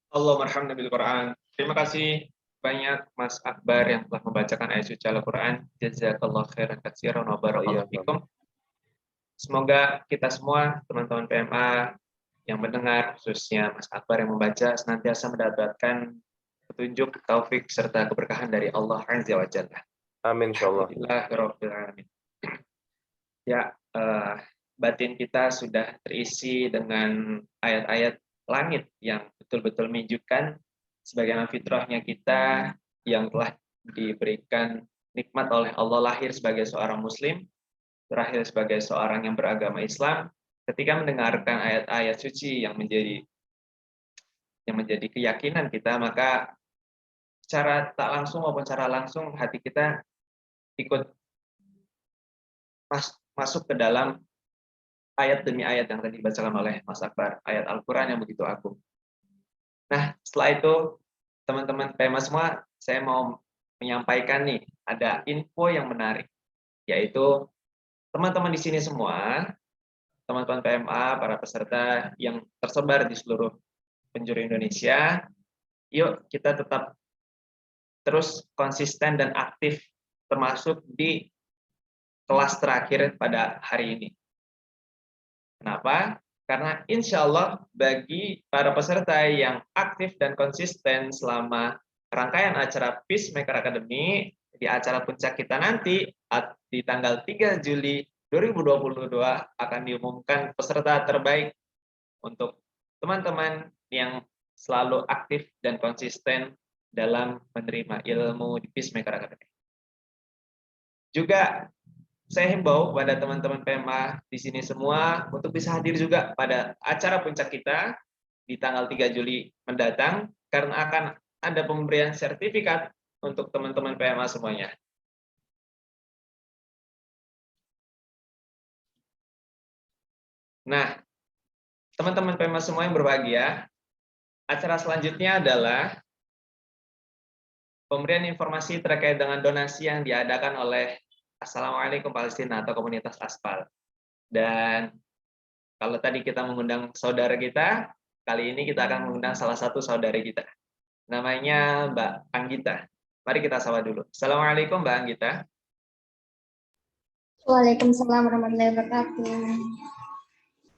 Allahumma arhamna bil Quran. Terima kasih banyak Mas Akbar yang telah membacakan ayat suci Al-Quran. Jazakallah khairan katsiran wa barakallahu fikum. Semoga kita semua, teman-teman PMA yang mendengar, khususnya Mas Akbar yang membaca, senantiasa mendapatkan petunjuk, taufik, serta keberkahan dari Allah Azza wa Jalla. Amin insyaallah. Alhamdulillahirabbil alamin. Ya, batin kita sudah terisi dengan ayat-ayat langit yang betul-betul menunjukkan sebagaimana fitrahnya kita yang telah diberikan nikmat oleh Allah lahir sebagai seorang muslim, terakhir sebagai seorang yang beragama Islam, ketika mendengarkan ayat-ayat suci yang menjadi keyakinan kita, maka secara tak langsung maupun secara langsung hati kita ikut masuk ke dalam ayat demi ayat yang tadi dibacakan oleh Mas Akbar, ayat Al-Quran yang begitu agung. Nah, setelah itu, teman-teman PMA semua, saya mau menyampaikan nih, ada info yang menarik, yaitu teman-teman di sini semua, teman-teman PMA, para peserta yang tersebar di seluruh penjuru Indonesia, yuk kita tetap terus konsisten dan aktif, termasuk di kelas terakhir pada hari ini. Kenapa? Karena insya Allah bagi para peserta yang aktif dan konsisten selama rangkaian acara Peacemaker Academy, di acara puncak kita nanti di tanggal 3 Juli 2022 akan diumumkan peserta terbaik untuk teman-teman yang selalu aktif dan konsisten dalam menerima ilmu di Peacemaker Academy. Juga saya himbau pada teman-teman PMA di sini semua untuk bisa hadir juga pada acara puncak kita di tanggal 3 Juli mendatang karena akan ada pemberian sertifikat untuk teman-teman PMA semuanya. Nah, teman-teman PMA semua yang berbahagia, acara selanjutnya adalah pemberian informasi terkait dengan donasi yang diadakan oleh Assalamualaikum Palestina atau komunitas Aspal. Dan kalau tadi kita mengundang saudara kita, kali ini kita akan mengundang salah satu saudari kita. Namanya Mbak Anggita. Mari kita sapa dulu. Assalamualaikum Mbak Anggita. Waalaikumsalam warahmatullahi wabarakatuh.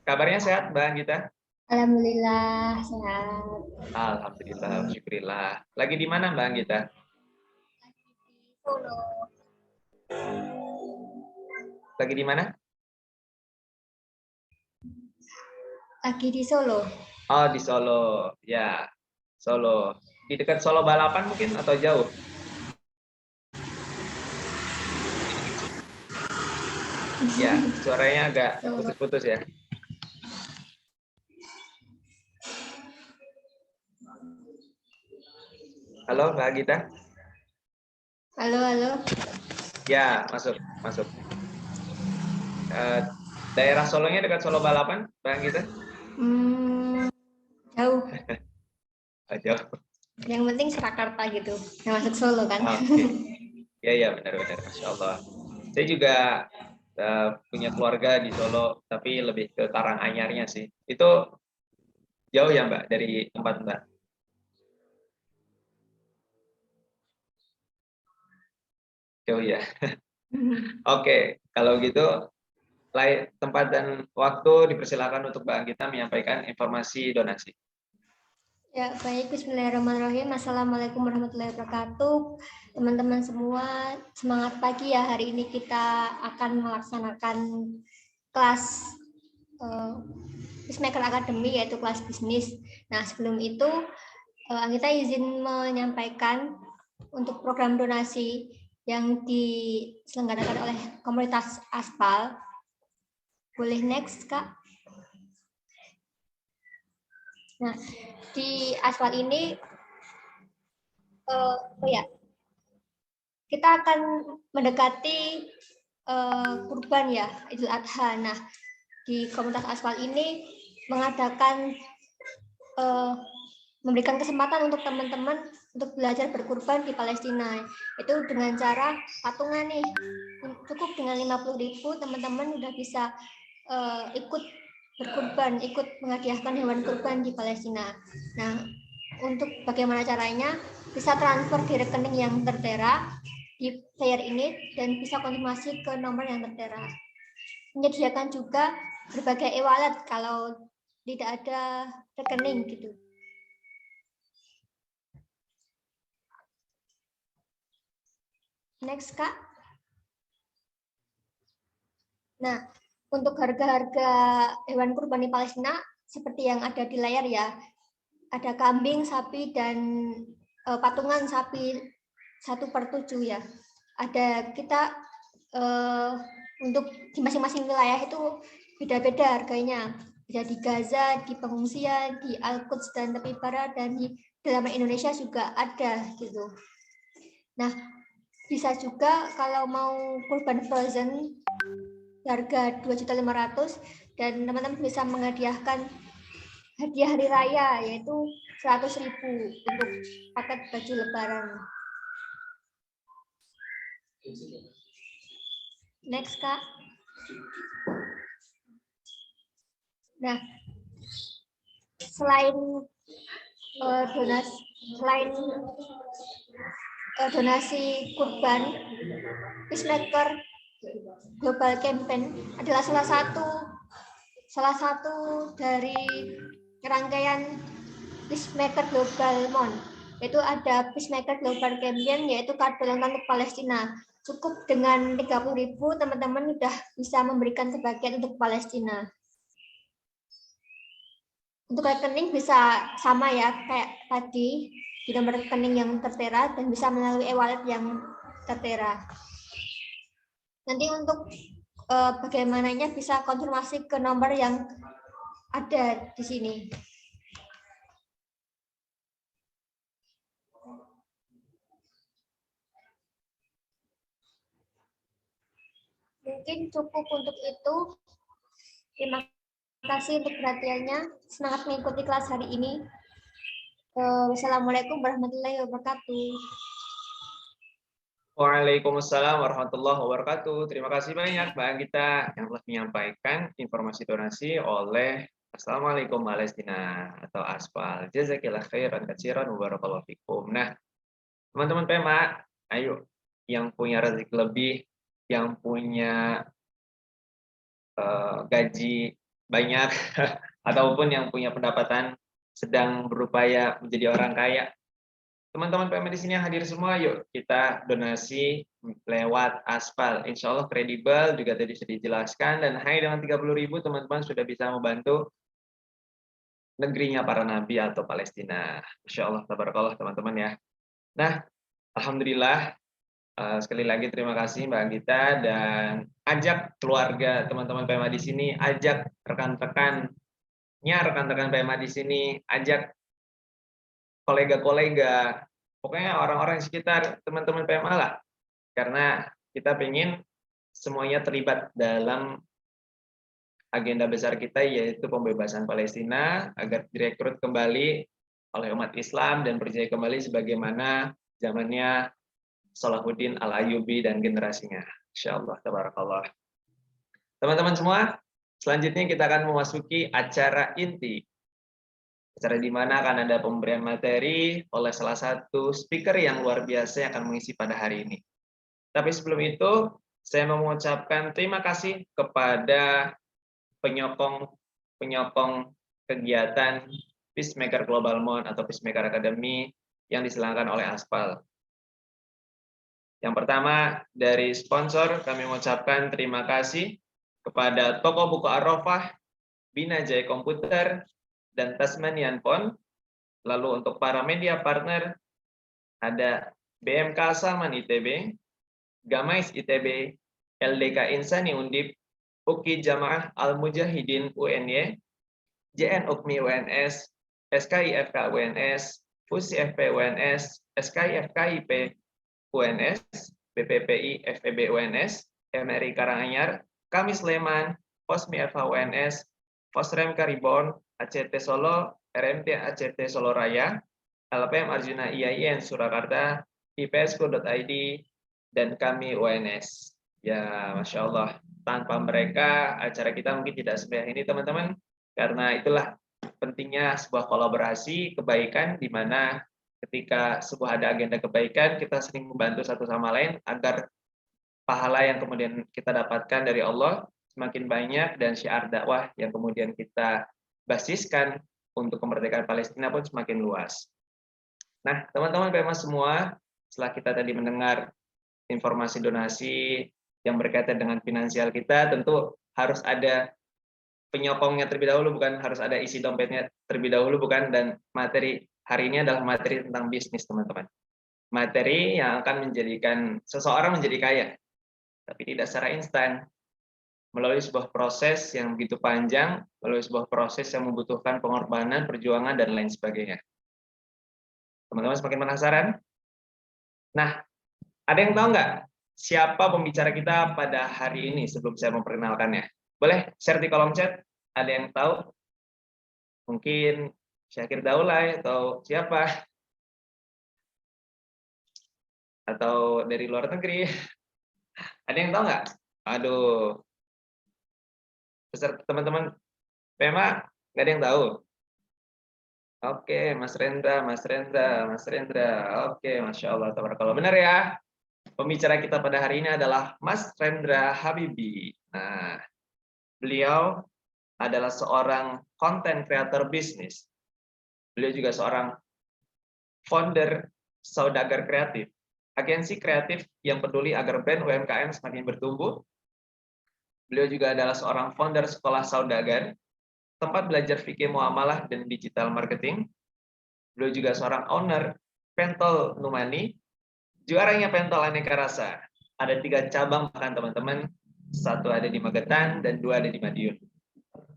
Kabarnya sehat Mbak Anggita? Alhamdulillah sehat. Alhamdulillah, syukurillah. Lagi di mana Mbak Anggita? Solo. Lagi di mana? Lagi di Solo. Oh, di Solo. Ya, Solo. Di dekat Solo Balapan mungkin atau jauh? Ya, suaranya agak putus-putus ya. Halo, Mbak Gita. Halo. Ya, masuk. Daerah Solonya dekat Solo Balapan, Mbak Gita? Jauh. Jauh. Yang penting Surakarta gitu, yang masuk Solo kan? Okay. Ya, benar, Masya Allah. Saya juga punya keluarga di Solo, tapi lebih ke Karanganyarnya sih. Itu jauh ya Mbak dari tempat Mbak? Jauh ya. Oke, kalau gitu tempat dan waktu dipersilakan untuk Mbak Anggita menyampaikan informasi donasi. Ya, baik. Bismillahirrahmanirrahim. Assalamualaikum warahmatullahi wabarakatuh. Teman-teman semua, semangat pagi ya. Hari ini kita akan melaksanakan kelas Peacemaker Academy, yaitu kelas bisnis. Nah, sebelum itu, Anggita izin menyampaikan untuk program donasi yang diselenggarakan oleh komunitas Aspal. Boleh next, Kak? Nah, di Aspal ini, kita akan mendekati kurban ya, Idul Adha. Nah, di komunitas Aspal ini mengadakan memberikan kesempatan untuk teman-teman untuk belajar berkurban di Palestina. Itu dengan cara patungan nih. Cukup dengan 50.000 teman-teman udah bisa ikut berkurban, ikut menghadiahkan hewan kurban di Palestina. Nah, untuk bagaimana caranya bisa transfer di rekening yang tertera di player ini dan bisa konfirmasi ke nomor yang tertera. Menyediakan juga berbagai e-wallet kalau tidak ada rekening gitu. Next, Kak. Nah, untuk harga-harga hewan kurban di Palestina seperti yang ada di layar ya. Ada kambing, sapi, dan patungan sapi 1/7 ya. Ada kita untuk di masing-masing wilayah itu beda-beda harganya. Bisa di Gaza, di pengungsian, di Al-Quds dan tepi barat, dan di dalam Indonesia juga ada gitu. Nah, bisa juga kalau mau kurban frozen harga 2.500.000 dan teman-teman bisa menghadiahkan hadiah hari raya yaitu 100.000 untuk paket baju lebaran. Next, Kak. Nah, selain donasi kurban, Peacemaker Global Campaign adalah salah satu dari rangkaian Peacemaker Global Month, yaitu ada Peacemaker Global Campaign, yaitu kado ulang tahun untuk Palestina. Cukup dengan 30.000 teman-teman sudah bisa memberikan sebagian untuk Palestina. Untuk rekening bisa sama ya kayak tadi di nomor rekening yang tertera dan bisa melalui e-wallet yang tertera. Nanti untuk bagaimananya bisa konfirmasi ke nomor yang ada di sini. Mungkin cukup untuk itu. Terima kasih untuk perhatiannya. Semangat mengikuti kelas hari ini. Wassalamualaikum warahmatullahi wabarakatuh. Waalaikumsalam warahmatullahi wabarakatuh. Terima kasih banyak Mbak Anggita yang telah menyampaikan informasi donasi oleh Assalamualaikum Palestina atau Aspal. Jazakillah khairan katsiran wa barakallahu fikum. Nah, teman-teman PMA, ayo yang punya rezeki lebih, yang punya gaji banyak ataupun yang punya pendapatan sedang berupaya menjadi orang kaya. Teman-teman PMA di sini yang hadir semua, yuk kita donasi lewat Aspal. Insya Allah kredibel, juga tadi sudah dijelaskan, dan hanya dengan 30.000 teman-teman sudah bisa membantu negerinya para nabi atau Palestina. Insya Allah, tabarakallah teman-teman ya. Nah, alhamdulillah, sekali lagi terima kasih Mbak Anggita, dan ajak keluarga teman-teman PMA di sini, ajak rekan-rekannya, rekan-rekan PMA di sini, ajak kolega-kolega, pokoknya orang-orang di sekitar teman-teman PMA lah, karena kita ingin semuanya terlibat dalam agenda besar kita, yaitu pembebasan Palestina, agar direkrut kembali oleh umat Islam dan berjaya kembali sebagaimana zamannya Salahuddin Al-Ayyubi dan generasinya. Insyaallah, tabarakallah. Teman-teman semua, selanjutnya kita akan memasuki acara inti. Acara di mana akan ada pemberian materi oleh salah satu speaker yang luar biasa yang akan mengisi pada hari ini. Tapi sebelum itu, saya mau mengucapkan terima kasih kepada penyokong kegiatan Peacemaker Global Month atau Peacemaker Academy yang diselenggarakan oleh Aspal. Yang pertama, dari sponsor kami mengucapkan terima kasih kepada Toko Buku Arofah, Bina Jaya Komputer, dan Tasmanian Pond. Lalu untuk para media partner, ada BMK Salman ITB, Gamais ITB, LDK Insani Undip, UKI Jamaah Al-Mujahidin UNY, JN UKMI UNS, SKIFK UNS, FUSI FP UNS, SKIFK IP UNS, BPPI FEB UNS, MRI Karanganyar, Kami Sleman, Posmi FH UNS, Posrem Karibon, ACT Solo, RMT ACT Solo Raya, LPM Arjuna IAIN Surakarta, IPSku.id, dan kami UNS. Ya, Masya Allah, tanpa mereka acara kita mungkin tidak sebanyak ini teman-teman, karena itulah pentingnya sebuah kolaborasi kebaikan, di mana ketika sebuah ada agenda kebaikan, kita sering membantu satu sama lain agar pahala yang kemudian kita dapatkan dari Allah semakin banyak, dan syiar dakwah yang kemudian kita basiskan untuk kemerdekaan Palestina pun semakin luas. Nah, teman-teman PMA semua, setelah kita tadi mendengar informasi donasi yang berkaitan dengan finansial kita, tentu harus ada penyokongnya terlebih dahulu, bukan harus ada isi dompetnya terlebih dahulu, bukan. Dan materi hari ini adalah materi tentang bisnis, teman-teman. Materi yang akan menjadikan seseorang menjadi kaya, tapi tidak secara instan, melalui sebuah proses yang begitu panjang, melalui sebuah proses yang membutuhkan pengorbanan, perjuangan, dan lain sebagainya. Teman-teman semakin penasaran? Nah, ada yang tahu nggak siapa pembicara kita pada hari ini sebelum saya memperkenalkannya? Boleh share di kolom chat. Ada yang tahu? Mungkin Syakir Daulay atau siapa? Atau dari luar negeri? Ada yang tahu nggak? Aduh, teman-teman PMA nggak ada yang tahu. Oke, Mas Rendra, Mas Rendra, Mas Rendra. Oke, Masya Allah, tabarakallah. Benar ya? Pembicara kita pada hari ini adalah Mas Rendra Habibi. Nah, beliau adalah seorang content creator bisnis. Beliau juga seorang founder Saudagar Kreatif, agensi kreatif yang peduli agar brand UMKM semakin bertumbuh. Beliau juga adalah seorang founder Sekolah Saudagar, tempat belajar fikih muamalah dan digital marketing. Beliau juga seorang owner Pentol Numani, juaranya Pentol Aneka Rasa. Ada 3 cabang bahkan, teman-teman. 1 ada di Magetan dan 2 ada di Madiun.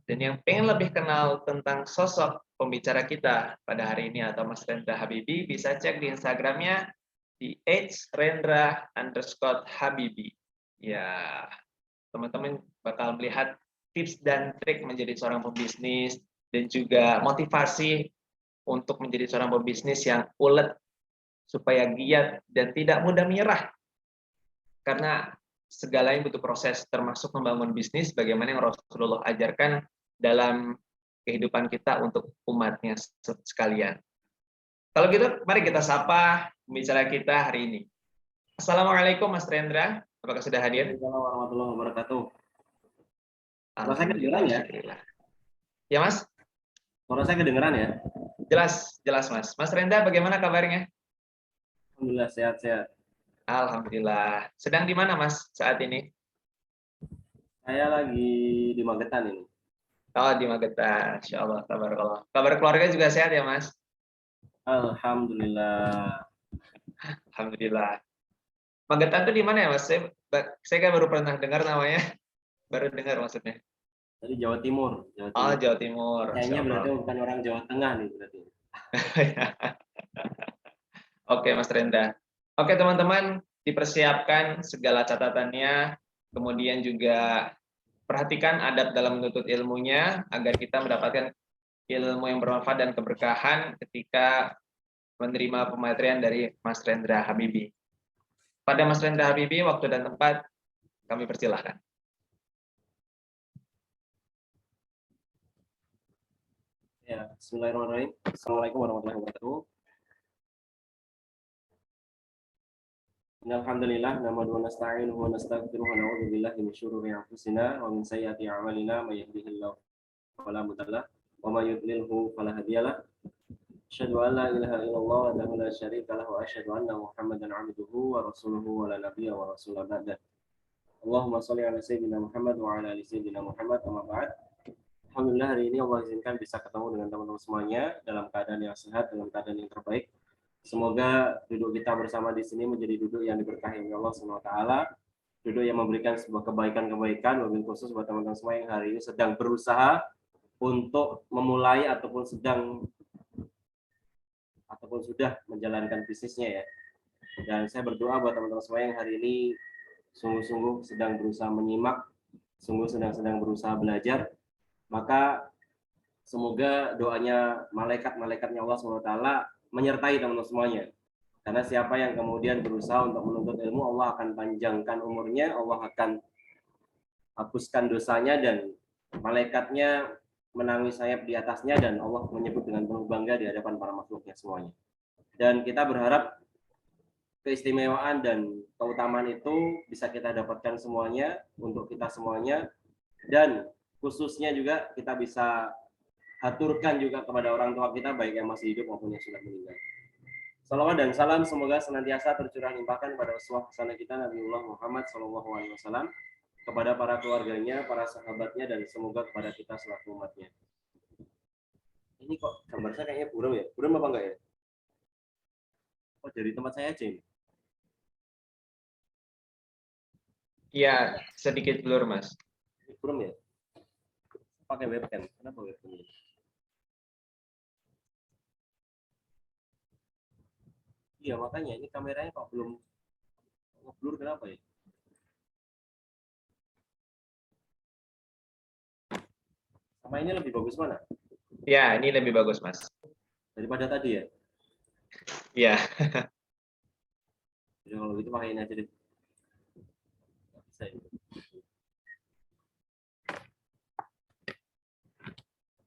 Dan yang pengen lebih kenal tentang sosok pembicara kita pada hari ini atau Mas Rendra Habibi, bisa cek di Instagramnya di @rendra_habibi. Ya, teman-teman bakal melihat tips dan trik menjadi seorang pembisnis, dan juga motivasi untuk menjadi seorang pembisnis yang ulet, supaya giat dan tidak mudah menyerah. Karena segalanya butuh proses, termasuk membangun bisnis bagaimana yang Rasulullah ajarkan dalam kehidupan kita untuk umatnya sekalian. Kalau gitu, mari kita sapa pembicara kita hari ini. Assalamualaikum Mas Rendra, apakah sudah hadir? Assalamualaikum warahmatullahi wabarakatuh. Suara saya Alhamdulillah, kedengeran ya? Ya Mas? Suara saya kedengeran ya? Jelas, jelas Mas. Mas Rendra, bagaimana kabarnya? Alhamdulillah sehat-sehat. Alhamdulillah. Sedang di mana Mas saat ini? Saya lagi di Magetan ini. Oh, di Magetan. Insya Allah, kabar keluarga juga sehat ya Mas? Alhamdulillah. Alhamdulillah. Magetan itu di mana ya Mas? Saya kan baru pernah dengar namanya. Baru dengar maksudnya. Dari Jawa Timur. Oh, Jawa Timur. Kayaknya berarti bukan orang Jawa Tengah nih berarti. Oke Mas Rendra. Oke teman-teman, dipersiapkan segala catatannya, kemudian juga perhatikan adab dalam menuntut ilmunya, agar kita mendapatkan ilmu yang bermanfaat dan keberkahan ketika menerima pematerian dari Mas Rendra Habibi. Pada Mas Rendra Habibi, waktu dan tempat kami persilahkan. Ya, bismillahirrahmanirrahim. Assalamualaikum warahmatullahi wabarakatuh. Alhamdulillah, nahmaduhu wa nasta'inuhu wa nastaghfiruhu wa na'udzu billahi min syururi anfusina wa min sayyiati a'malina may yahdihillahu fala mudilla lahu wa may yudlilhu fala hadiyalah. Asyhadu an la ilaha illallah wahdahu la syarika lahu wa asyhadu anna Muhammadan 'abduhu wa rasuluhu wa la nabiyya wa rasulah ba'da. Allahumma shalli ala sayyidina Muhammad wa ala ali sayyidina Muhammad, amma ba'd. Alhamdulillah hari ini Allah izinkan bisa ketemu dengan teman-teman semuanya dalam keadaan yang sehat, dalam keadaan yang terbaik. Semoga duduk kita bersama di sini menjadi duduk yang diberkahi oleh Allah SWT, duduk yang memberikan sebuah kebaikan-kebaikan, wabil khusus buat teman-teman semua yang hari ini sedang berusaha untuk memulai ataupun sudah menjalankan bisnisnya ya. Dan saya berdoa buat teman-teman semua yang hari ini sungguh-sungguh sedang berusaha menyimak, sungguh sedang berusaha belajar, maka semoga doanya malaikat-malaikatnya Allah SWT menyertai teman-teman semuanya. Karena siapa yang kemudian berusaha untuk menuntut ilmu, Allah akan panjangkan umurnya, Allah akan hapuskan dosanya, dan malaikatnya menaungi sayap di atasnya, dan Allah menyebut dengan penuh bangga di hadapan para makhluknya semuanya. Dan kita berharap keistimewaan dan keutamaan itu bisa kita dapatkan semuanya untuk kita semuanya, dan khususnya juga kita bisa haturkan juga kepada orang tua kita, baik yang masih hidup maupun yang sudah meninggal. Salawat dan salam semoga senantiasa tercurah limpahkan pada uswah hasanah kita Nabiullah Muhammad SAW, kepada para keluarganya, para sahabatnya, dan semoga kepada kita selaku umatnya. Ini kok gambar saya kayaknya buram ya? Buram apa enggak ya? Oh, dari tempat saya aja ini. Iya, sedikit blur, Mas. Ini buram ya? Pakai webcam. Kenapa webcam ini? Iya, makanya ini kameranya kok belum ngeblur, kenapa ya? Sama ini lebih bagus mana? Ya, ini lebih bagus, Mas. Daripada tadi ya? Iya. Jadi kalau gitu pakai ini aja deh. Bisa ya?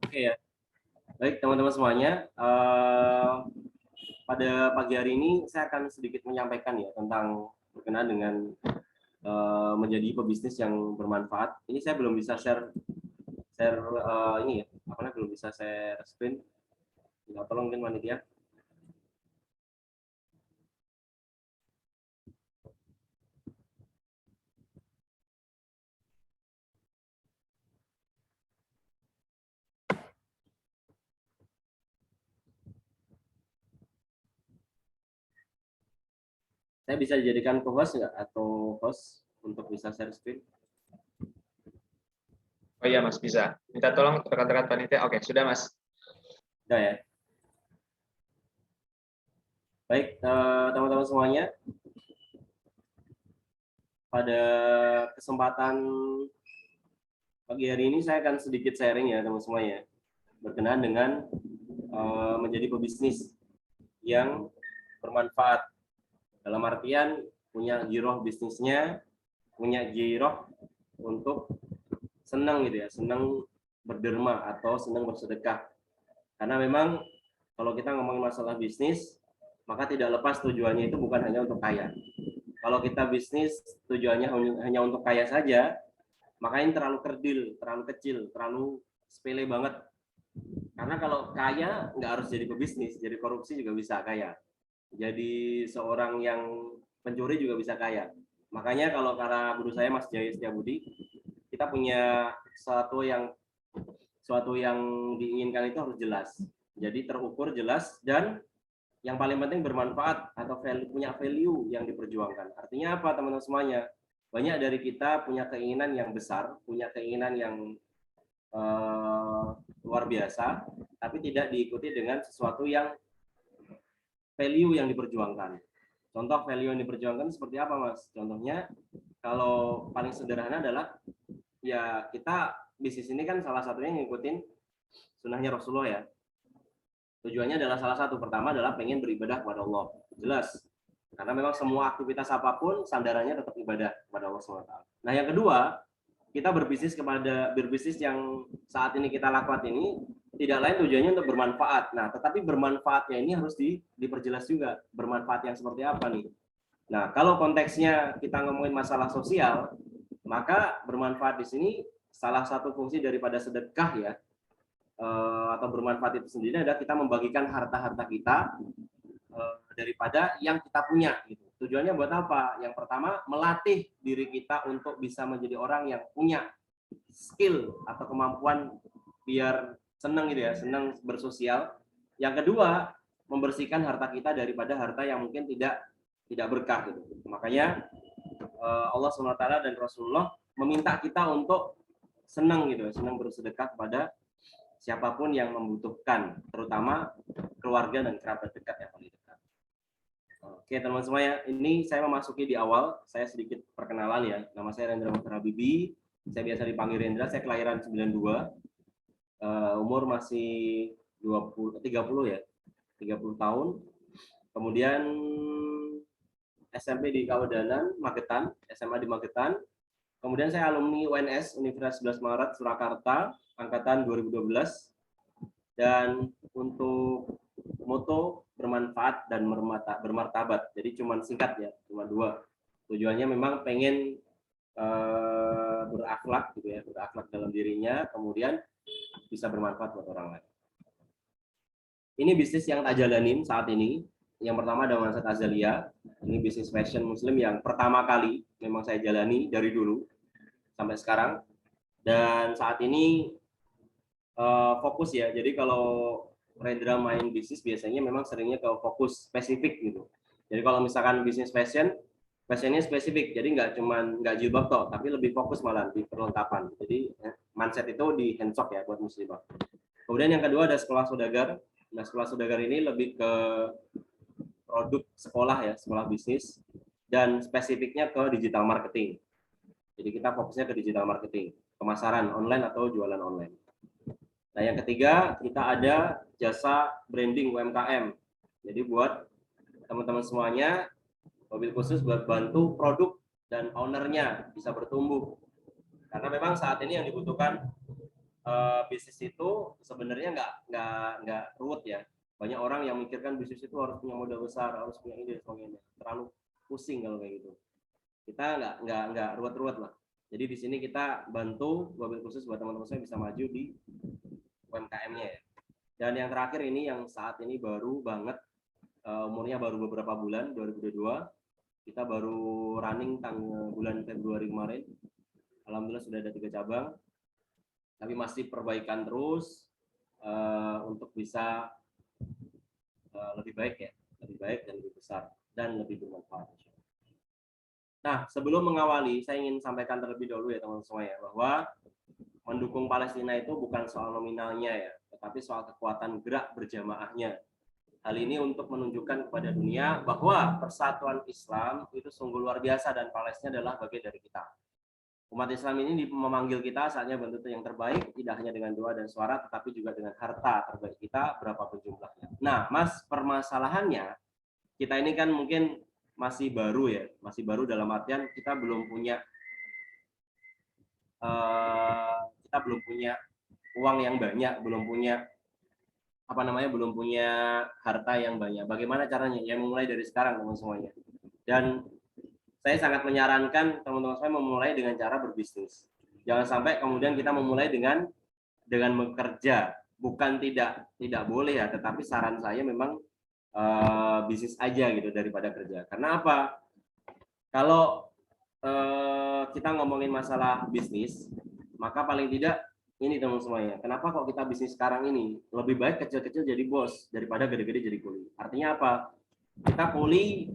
Oke ya. Baik teman-teman semuanya, pada pagi hari ini saya akan sedikit menyampaikan ya tentang berkenaan dengan menjadi pebisnis yang bermanfaat. Ini saya belum bisa share ini ya, belum bisa share screen. Tolong mungkin panitia. Saya bisa dijadikan co-host nggak, atau host untuk bisa share screen? Oh iya, Mas, bisa. Minta tolong rekan-rekan panitia. Oke, sudah, Mas. Sudah ya. Baik, teman-teman semuanya, pada kesempatan pagi hari ini saya akan sedikit sharing ya teman-teman semuanya, berkenaan dengan menjadi pebisnis yang bermanfaat. Dalam artian punya giroh bisnisnya, punya giroh untuk senang gitu ya, senang berderma atau senang bersedekah. Karena memang kalau kita ngomongin masalah bisnis, maka tidak lepas tujuannya itu bukan hanya untuk kaya. Kalau kita bisnis tujuannya hanya untuk kaya saja, maka ini terlalu kerdil, terlalu kecil, terlalu sepele banget. Karena kalau kaya nggak harus jadi pebisnis, jadi korupsi juga bisa kaya. Jadi seorang yang pencuri juga bisa kaya. Makanya kalau kata guru saya Mas Jaya Setiabudi, kita punya suatu yang diinginkan itu harus jelas. Jadi terukur, jelas, dan yang paling penting bermanfaat atau punya value yang diperjuangkan. Artinya apa teman-teman semuanya? Banyak dari kita punya keinginan yang besar, punya keinginan yang luar biasa, tapi tidak diikuti dengan sesuatu yang value yang diperjuangkan. Contoh value yang diperjuangkan seperti apa, Mas? Contohnya, kalau paling sederhana adalah, ya kita bisnis ini kan salah satunya ngikutin sunnahnya Rasulullah ya. Tujuannya adalah salah satu, pertama adalah pengen beribadah kepada Allah. Jelas. Karena memang semua aktivitas apapun, sandarannya tetap ibadah kepada Allah SWT. Nah yang kedua, kita berbisnis yang saat ini kita lakukan ini, tidak lain tujuannya untuk bermanfaat. Nah, tetapi bermanfaatnya ini harus diperjelas juga. Bermanfaat yang seperti apa nih? Nah, kalau konteksnya kita ngomongin masalah sosial, maka bermanfaat di sini salah satu fungsi daripada sedekah ya, atau bermanfaat itu sendiri adalah kita membagikan harta-harta kita daripada yang kita punya. Gitu. Tujuannya buat apa? Yang pertama, melatih diri kita untuk bisa menjadi orang yang punya skill atau kemampuan biar senang gitu ya, senang bersosial. Yang kedua, membersihkan harta kita daripada harta yang mungkin tidak berkah gitu. Makanya Allah SWT dan Rasulullah meminta kita untuk senang gitu, senang bersedekah kepada siapapun yang membutuhkan, terutama keluarga dan kerabat dekat yang paling dekat. Oke teman-teman semuanya, ini saya memasuki di awal, saya sedikit perkenalan ya. Nama saya Rendra Mukhtar Habibi, saya biasa dipanggil Rendra, saya kelahiran 92. Umur masih 30 ya, 30 tahun. Kemudian SMP di Kawedanan, Magetan, SMA di Magetan. Kemudian saya alumni UNS, Universitas 11 Maret, Surakarta. angkatan 2012, dan untuk moto bermanfaat dan bermartabat. Jadi cuma singkat ya, cuma 2. Tujuannya memang pengen berakhlak gitu ya, berakhlak dalam dirinya, kemudian bisa bermanfaat buat orang lain. Ini bisnis yang tak jalanin saat ini. Yang pertama ada Mansat Azalia. Ini bisnis fashion muslim yang pertama kali memang saya jalani dari dulu sampai sekarang. Dan saat ini fokus ya. Jadi kalau Rendra main bisnis biasanya memang seringnya ke fokus spesifik gitu. Jadi kalau misalkan bisnis fashionnya spesifik. Jadi nggak jilbab toh, tapi lebih fokus malah di perlengkapan. Jadi mindset itu di handsok ya buat muslimah. Kemudian yang kedua ada sekolah saudagar. Nah, sekolah saudagar ini lebih ke produk sekolah ya, sekolah bisnis, dan spesifiknya ke digital marketing. Jadi kita fokusnya ke digital marketing, pemasaran online atau jualan online. Nah, yang ketiga kita ada jasa branding UMKM. Jadi buat teman-teman semuanya, mobil khusus buat bantu produk dan ownernya bisa bertumbuh. Karena memang saat ini yang dibutuhkan bisnis itu sebenarnya nggak ruwet ya. Banyak orang yang mikirkan bisnis itu harus punya modal besar, harus punya ini dan sebagainya. Terlalu pusing kalau kayak gitu. Kita nggak ruwet-ruwet lah. Jadi di sini kita bantu mobil khusus buat teman-teman saya bisa maju di UMKM-nya ya. Dan yang terakhir ini yang saat ini baru banget, umurnya baru beberapa bulan, 2022. Kita baru running tanggal bulan Februari kemarin. Alhamdulillah sudah ada 3 cabang. Tapi masih perbaikan terus untuk bisa lebih baik ya, lebih baik dan lebih besar dan lebih bermanfaat. Nah, sebelum mengawali, saya ingin sampaikan terlebih dahulu ya teman-teman semua ya, bahwa mendukung Palestina itu bukan soal nominalnya ya, tetapi soal kekuatan gerak berjamaahnya. Hal ini untuk menunjukkan kepada dunia bahwa persatuan Islam itu sungguh luar biasa dan Palestina adalah bagian dari kita. Umat Islam ini memanggil kita saatnya bentuk yang terbaik, tidak hanya dengan doa dan suara, tetapi juga dengan harta terbaik kita, berapapun jumlahnya. Nah, Mas, permasalahannya, kita ini kan mungkin masih baru ya, masih baru dalam artian kita belum punya uang yang banyak, belum punya belum punya harta yang banyak. Bagaimana caranya? Ya memulai dari sekarang teman semuanya. Dan saya sangat menyarankan teman-teman saya memulai dengan cara berbisnis. Jangan sampai kemudian kita memulai dengan bekerja. Bukan tidak boleh ya, tetapi saran saya memang bisnis aja gitu daripada kerja. Karena apa? Kalau kita ngomongin masalah bisnis, maka paling tidak ini teman semuanya. Kenapa kok kita bisnis sekarang ini? Lebih baik kecil-kecil jadi bos daripada gede-gede jadi kuli. Artinya apa? Kita kuli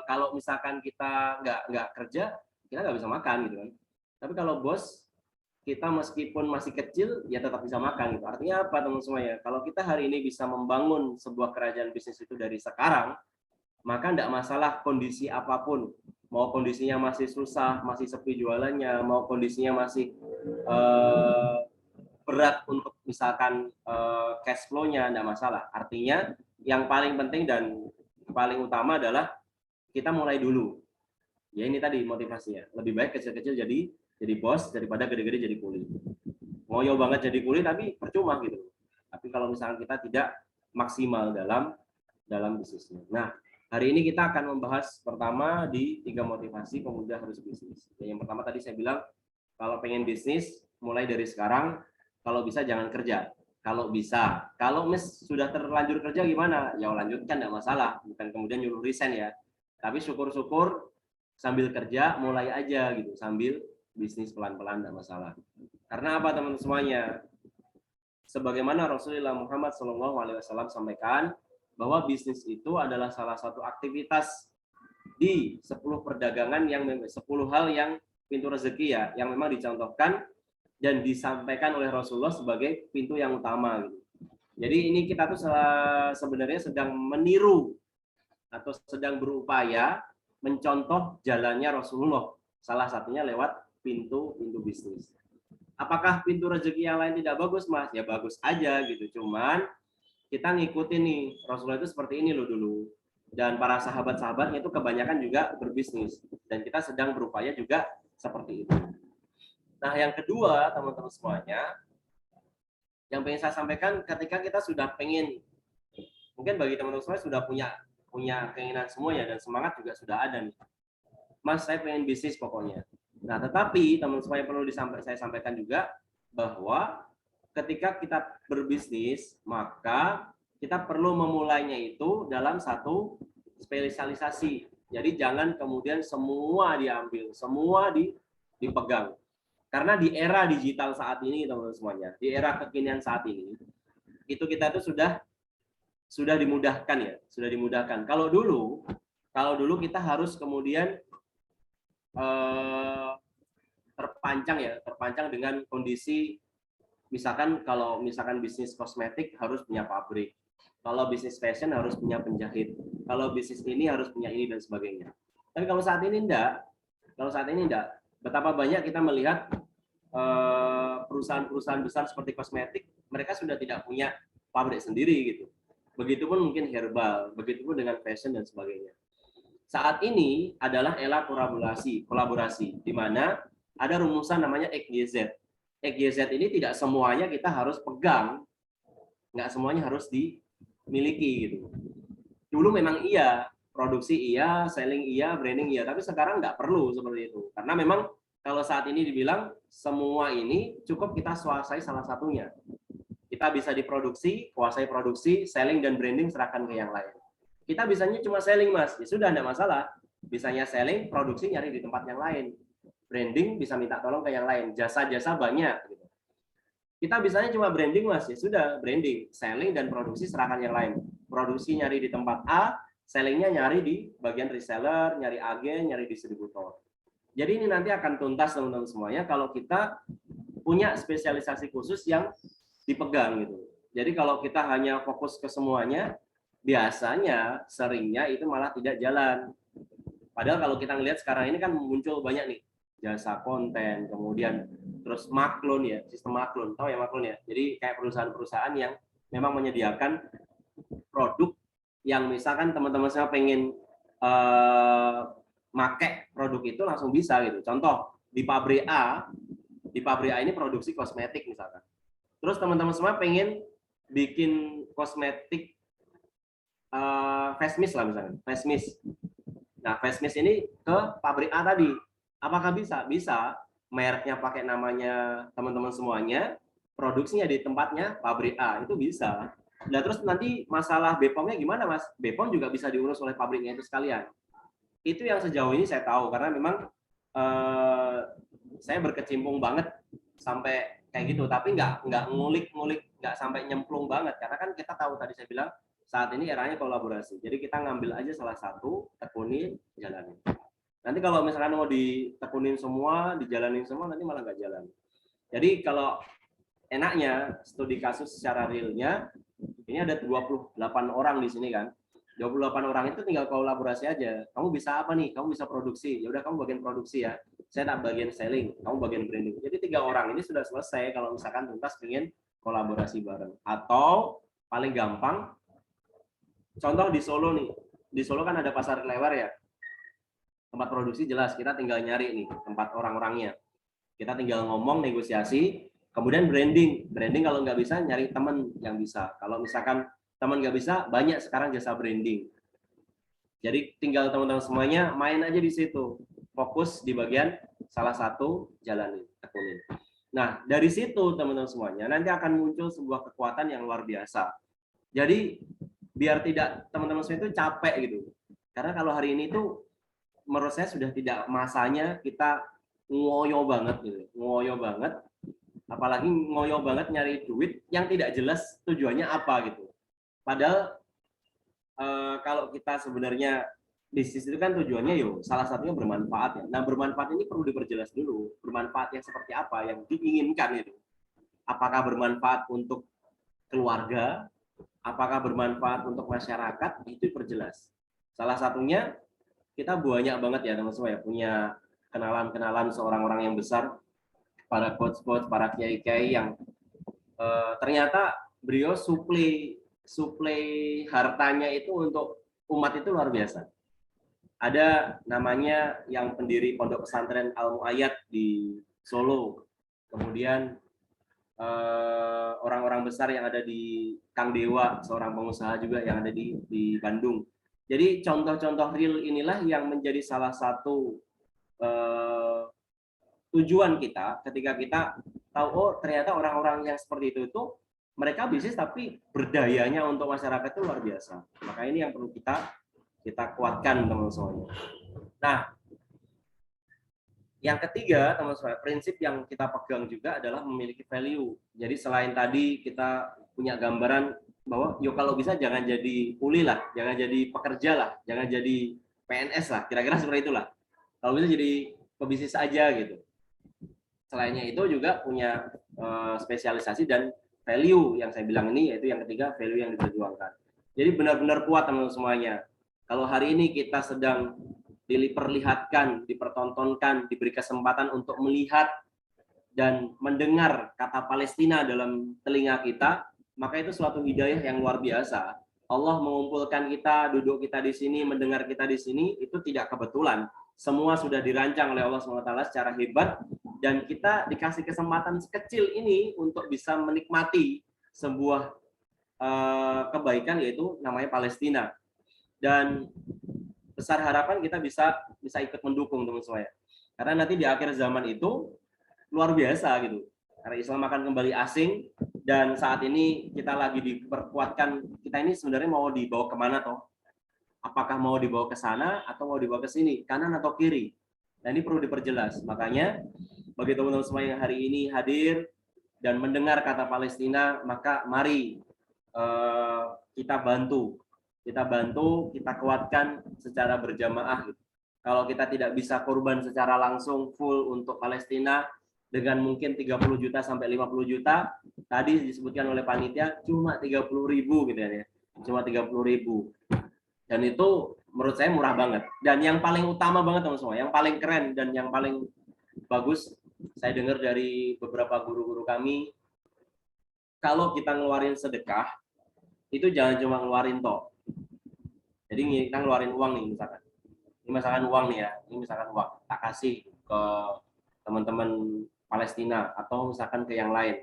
kalau misalkan kita nggak kerja, kita nggak bisa makan gitu kan. Tapi kalau bos, kita meskipun masih kecil, ya tetap bisa makan gitu. Artinya apa teman semuanya? Kalau kita hari ini bisa membangun sebuah kerajaan bisnis itu dari sekarang, maka nggak masalah kondisi apapun. Mau kondisinya masih susah, masih sepi jualannya, mau kondisinya masih berat untuk misalkan cash flow-nya, nggak masalah. Artinya yang paling penting dan paling utama adalah kita mulai dulu. Ya ini tadi motivasinya. Lebih baik kecil-kecil jadi bos daripada gede-gede jadi kuli. Ngoyo banget jadi kuli tapi percuma gitu. Tapi kalau misalkan kita tidak maksimal dalam bisnisnya. Nah, hari ini kita akan membahas pertama di 3 motivasi pemuda harus bisnis. Yang pertama tadi saya bilang kalau pengen bisnis mulai dari sekarang, kalau bisa jangan kerja. Kalau bisa, kalau sudah terlanjur kerja gimana? Ya lanjutkan, enggak masalah. Bukan kemudian nyuruh resign ya. Tapi syukur-syukur sambil kerja mulai aja gitu, sambil bisnis pelan-pelan enggak masalah. Karena apa teman-teman semuanya? Sebagaimana Rasulullah Muhammad SAW sampaikan bahwa bisnis itu adalah salah satu aktivitas di 10 perdagangan yang 10 hal yang pintu rezeki ya, yang memang dicontohkan dan disampaikan oleh Rasulullah sebagai pintu yang utama gitu. Jadi ini kita tuh sebenarnya sedang meniru atau sedang berupaya mencontoh jalannya Rasulullah. Salah satunya lewat pintu bisnis. Apakah pintu rezeki yang lain tidak bagus, Mas? Ya bagus aja gitu. Cuman kita ngikutin nih Rasulullah itu seperti ini loh dulu. Dan para sahabat-sahabatnya itu kebanyakan juga berbisnis. Dan kita sedang berupaya juga seperti itu. Nah, yang kedua, teman-teman semuanya, yang pengen saya sampaikan ketika kita sudah pengen, mungkin bagi teman-teman semua sudah punya keinginan semua ya, dan semangat juga sudah ada nih. Mas, saya pengen bisnis pokoknya. Nah, tetapi teman-teman semua yang perlu saya sampaikan juga bahwa ketika kita berbisnis, maka kita perlu memulainya itu dalam satu spesialisasi. Jadi jangan kemudian semua diambil, semua dipegang. Karena di era digital saat ini, teman-teman semuanya, di era kekinian saat ini, itu kita tuh sudah dimudahkan ya, sudah dimudahkan. Kalau dulu kita harus kemudian terpancang dengan kondisi, misalkan kalau misalkan bisnis kosmetik harus punya pabrik, kalau bisnis fashion harus punya penjahit, kalau bisnis ini harus punya ini dan sebagainya. Tapi kalau saat ini enggak, betapa banyak kita melihat perusahaan-perusahaan besar seperti kosmetik, mereka sudah tidak punya pabrik sendiri gitu. Begitupun mungkin herbal, begitupun dengan fashion dan sebagainya. Saat ini adalah era kolaborasi, di mana ada rumusan namanya XYZ. XYZ ini tidak semuanya kita harus pegang, nggak semuanya harus dimiliki gitu. Dulu memang iya, produksi iya, selling iya, branding iya, tapi sekarang nggak perlu seperti itu. Karena memang kalau saat ini dibilang semua ini cukup kita kuasai salah satunya. Kita bisa diproduksi, kuasai produksi, selling dan branding serahkan ke yang lain. Kita bisanya cuma selling, Mas. Ya sudah, enggak masalah. Bisanya selling, produksi nyari di tempat yang lain. Branding bisa minta tolong ke yang lain. Jasa-jasa banyak. Kita bisanya cuma branding, Mas. Ya sudah, branding, selling dan produksi serahkan yang lain. Produksi nyari di tempat A, sellingnya nyari di bagian reseller, nyari agen, nyari distributor. Jadi ini nanti akan tuntas teman-teman semuanya kalau kita punya spesialisasi khusus yang dipegang gitu. Jadi kalau kita hanya fokus ke semuanya, biasanya seringnya itu malah tidak jalan. Padahal kalau kita ngelihat sekarang ini kan muncul banyak nih jasa konten, kemudian terus maklun ya, sistem maklun, tahu ya maklun ya. Jadi kayak perusahaan-perusahaan yang memang menyediakan produk yang misalkan teman-teman saya pengen make produk itu langsung bisa gitu. Contoh di pabrik A ini produksi kosmetik misalkan. Terus teman-teman semua pengen bikin kosmetik face mist lah misalkan, face mist. Nah, face mist ini ke pabrik A tadi. Apakah bisa? Bisa. Mereknya pakai namanya teman-teman semuanya, produksinya di tempatnya pabrik A, itu bisa. Nah, terus nanti masalah BPOM-nya gimana, Mas? BPOM juga bisa diurus oleh pabriknya itu sekalian. Itu yang sejauh ini saya tahu, karena memang saya berkecimpung banget sampai kayak gitu, tapi nggak ngulik-ngulik, nggak sampai nyemplung banget, karena kan kita tahu tadi saya bilang saat ini eranya kolaborasi. Jadi kita ngambil aja salah satu, tekunin, jalanin. Nanti kalau misalkan mau ditekunin semua, dijalanin semua, nanti malah nggak jalan. Jadi kalau enaknya studi kasus secara realnya, ini ada 28 orang di sini kan. 28 orang itu tinggal kolaborasi aja. Kamu bisa apa nih? Kamu bisa produksi. Ya udah kamu bagian produksi ya. Saya tak bagian selling, kamu bagian branding. Jadi 3 orang ini sudah selesai kalau misalkan tuntas pengen kolaborasi bareng. Atau paling gampang, contoh di Solo nih. Di Solo kan ada pasar Klewer ya. Tempat produksi jelas, kita tinggal nyari nih tempat orang-orangnya. Kita tinggal ngomong, negosiasi, kemudian branding. Branding kalau nggak bisa, nyari teman yang bisa. Kalau misalkan teman nggak bisa, banyak sekarang jasa branding. Jadi tinggal teman-teman semuanya main aja di situ. Fokus di bagian salah satu, jalanin, tekunin. Nah, dari situ teman-teman semuanya, nanti akan muncul sebuah kekuatan yang luar biasa. Jadi, biar tidak teman-teman semua itu capek gitu. Karena kalau hari ini tuh, menurut saya sudah tidak masanya kita ngoyo banget gitu. Ngoyo banget. Apalagi ngoyo banget nyari duit yang tidak jelas tujuannya apa gitu. Padahal kalau kita sebenarnya bisnis itu kan tujuannya salah satunya bermanfaat ya. Nah, bermanfaat ini perlu diperjelas dulu. Bermanfaat yang seperti apa yang diinginkan itu. Apakah bermanfaat untuk keluarga? Apakah bermanfaat untuk masyarakat? Itu diperjelas. Salah satunya kita banyak banget ya teman-teman ya punya kenalan-kenalan seorang orang yang besar, para coach-coach, para kiai-kiai yang ternyata beliau suplai hartanya itu untuk umat itu luar biasa. Ada namanya yang pendiri Pondok Pesantren Al Muayyad di Solo, kemudian orang-orang besar yang ada di Kang Dewa, seorang pengusaha juga yang ada di Bandung. Jadi contoh-contoh real inilah yang menjadi salah satu tujuan kita ketika kita tahu oh ternyata orang-orang yang seperti itu mereka bisnis tapi berdayanya untuk masyarakat itu luar biasa. Maka ini yang perlu kita kuatkan teman-teman semuanya. Nah, yang ketiga, teman-teman, prinsip yang kita pegang juga adalah memiliki value. Jadi selain tadi kita punya gambaran bahwa yuk kalau bisa jangan jadi kuli lah, jangan jadi pekerja lah, jangan jadi PNS lah, kira-kira seperti itulah. Kalau bisa jadi pebisnis aja gitu. Selainnya itu juga punya spesialisasi dan value yang saya bilang ini, yaitu yang ketiga, value yang diperjuangkan. Jadi benar-benar kuat teman-teman semuanya. Kalau hari ini kita sedang diperlihatkan, dipertontonkan, diberi kesempatan untuk melihat dan mendengar kata Palestina dalam telinga kita, maka itu suatu hidayah yang luar biasa. Allah mengumpulkan kita, duduk kita di sini, mendengar kita di sini, itu tidak kebetulan. Semua sudah dirancang oleh Allah SWT secara hebat, dan kita dikasih kesempatan sekecil ini untuk bisa menikmati sebuah kebaikan, yaitu namanya Palestina. Dan besar harapan kita bisa ikut mendukung teman saya. Karena nanti di akhir zaman itu luar biasa gitu. Karena Islam akan kembali asing dan saat ini kita lagi diperkuatkan. Kita ini sebenarnya mau dibawa kemana toh? Apakah mau dibawa ke sana atau mau dibawa ke sini, kanan atau kiri? Nah ini perlu diperjelas. Makanya bagi teman-teman semua yang hari ini hadir dan mendengar kata Palestina, maka mari kita bantu, kita kuatkan secara berjamaah. Kalau kita tidak bisa korban secara langsung full untuk Palestina dengan mungkin 30 juta sampai 50 juta, tadi disebutkan oleh panitia cuma 30.000 gitu ya. Cuma 30.000. Dan itu menurut saya murah banget. Dan yang paling utama banget teman semua, yang paling keren dan yang paling bagus, saya dengar dari beberapa guru-guru kami, kalau kita ngeluarin sedekah, itu jangan cuma ngeluarin toh. Jadi kita ngeluarin uang nih misalkan. Ini misalkan uang nih ya, ini misalkan uang. Tak kasih ke teman-teman Palestina atau misalkan ke yang lain.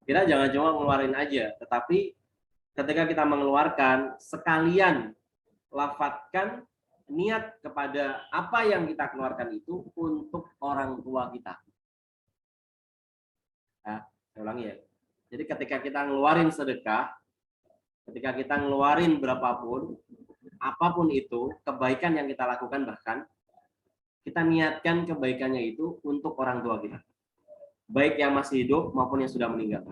Kita jangan cuma ngeluarin aja, tetapi ketika kita mengeluarkan, sekalian lafadzkan niat kepada apa yang kita keluarkan itu untuk orang tua kita. Nah, saya ulangi ya. Jadi ketika kita ngeluarin sedekah, ketika kita ngeluarin berapapun, apapun itu, kebaikan yang kita lakukan bahkan, kita niatkan kebaikannya itu untuk orang tua kita. Baik yang masih hidup maupun yang sudah meninggal.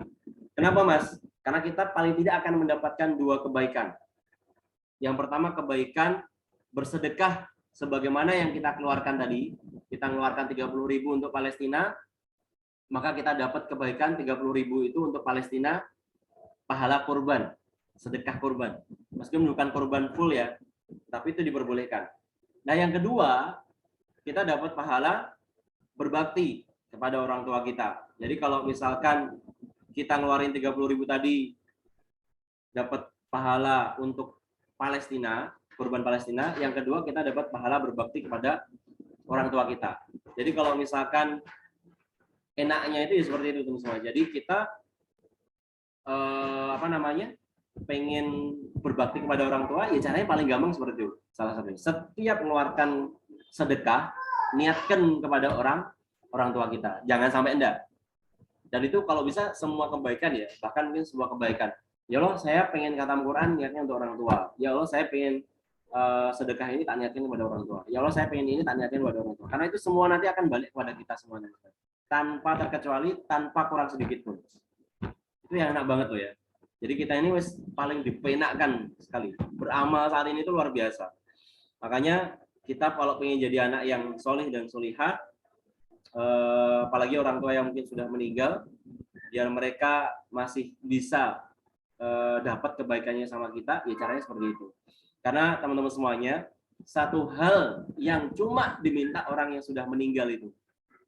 Kenapa Mas? Karena kita paling tidak akan mendapatkan dua kebaikan. Yang pertama kebaikan bersedekah sebagaimana yang kita keluarkan tadi. Kita mengeluarkan 30.000 untuk Palestina, maka kita dapat kebaikan 30.000 itu untuk Palestina, pahala kurban, sedekah kurban. Meskipun bukan kurban full ya, tapi itu diperbolehkan. Nah yang kedua, kita dapat pahala berbakti kepada orang tua kita. Jadi kalau misalkan kita ngeluarin 30.000 tadi, dapat pahala untuk Palestina, kurban Palestina. Yang kedua kita dapat pahala berbakti kepada orang tua kita. Jadi kalau misalkan enaknya itu ya seperti itu teman-teman. Jadi kita pengen berbakti kepada orang tua, ya caranya paling gampang seperti itu. Salah satunya, setiap mengeluarkan sedekah, niatkan kepada orang tua kita. Jangan sampai enggak. Dan itu kalau bisa semua kebaikan ya, bahkan mungkin sebuah kebaikan. Ya Allah, saya pengen khatam Quran niatnya untuk orang tua. Ya Allah, saya pengen sedekah ini tak niatkan kepada orang tua. Ya Allah, saya pengen ini tak niatkan kepada orang tua. Karena itu semua nanti akan balik kepada kita semuanya. Tanpa terkecuali, tanpa kurang sedikit pun. Itu yang enak banget tuh ya. Jadi kita ini paling dipenakkan sekali. Beramal saat ini itu luar biasa. Makanya kita kalau pengen jadi anak yang solih dan solihah, apalagi orang tua yang mungkin sudah meninggal, biar mereka masih bisa dapat kebaikannya sama kita, ya caranya seperti itu. Karena teman-teman semuanya, satu hal yang cuma diminta orang yang sudah meninggal itu,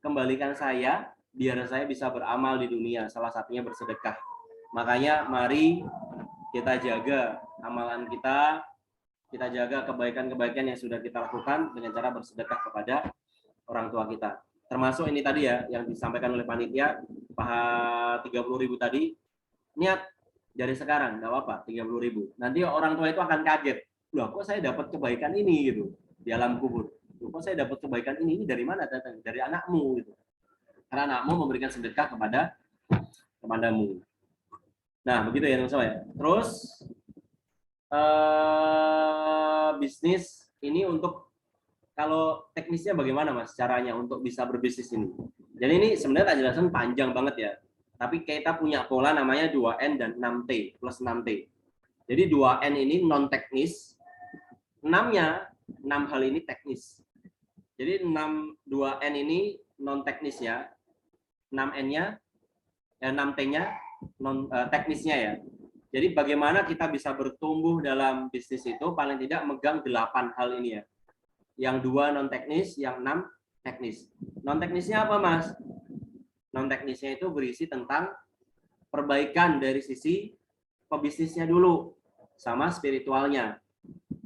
kembalikan saya, biar saya bisa beramal di dunia, salah satunya bersedekah. Makanya mari kita jaga amalan kita jaga kebaikan-kebaikan yang sudah kita lakukan dengan cara bersedekah kepada orang tua kita. termasuk ini tadi ya yang disampaikan oleh panitia paha 30.000 tadi, niat dari sekarang nggak apa-apa 30.000. Nanti orang tua itu akan kaget, loh kok saya dapat kebaikan ini gitu di alam kubur. Loh, kok saya dapat kebaikan ini dari mana datang? Dari anakmu gitu. Karena anakmu memberikan sedekah kepadamu. Nah begitu ya teman-teman ya. Terus bisnis ini untuk kalau teknisnya bagaimana Mas caranya untuk bisa berbisnis ini? Jadi ini sebenarnya tak jelasin panjang banget ya. Tapi kita punya pola namanya 2N dan 6T plus 6T. Jadi 2N ini non teknis, 6-nya 6 hal ini teknis. Jadi 2N ini non teknis ya. 6N-nya 6T-nya non teknisnya ya. Jadi bagaimana kita bisa bertumbuh dalam bisnis itu paling tidak megang 8 hal ini ya. Yang 2 non teknis, yang 6 teknis. Non teknisnya apa Mas? Non teknisnya itu berisi tentang perbaikan dari sisi pebisnisnya dulu sama spiritualnya.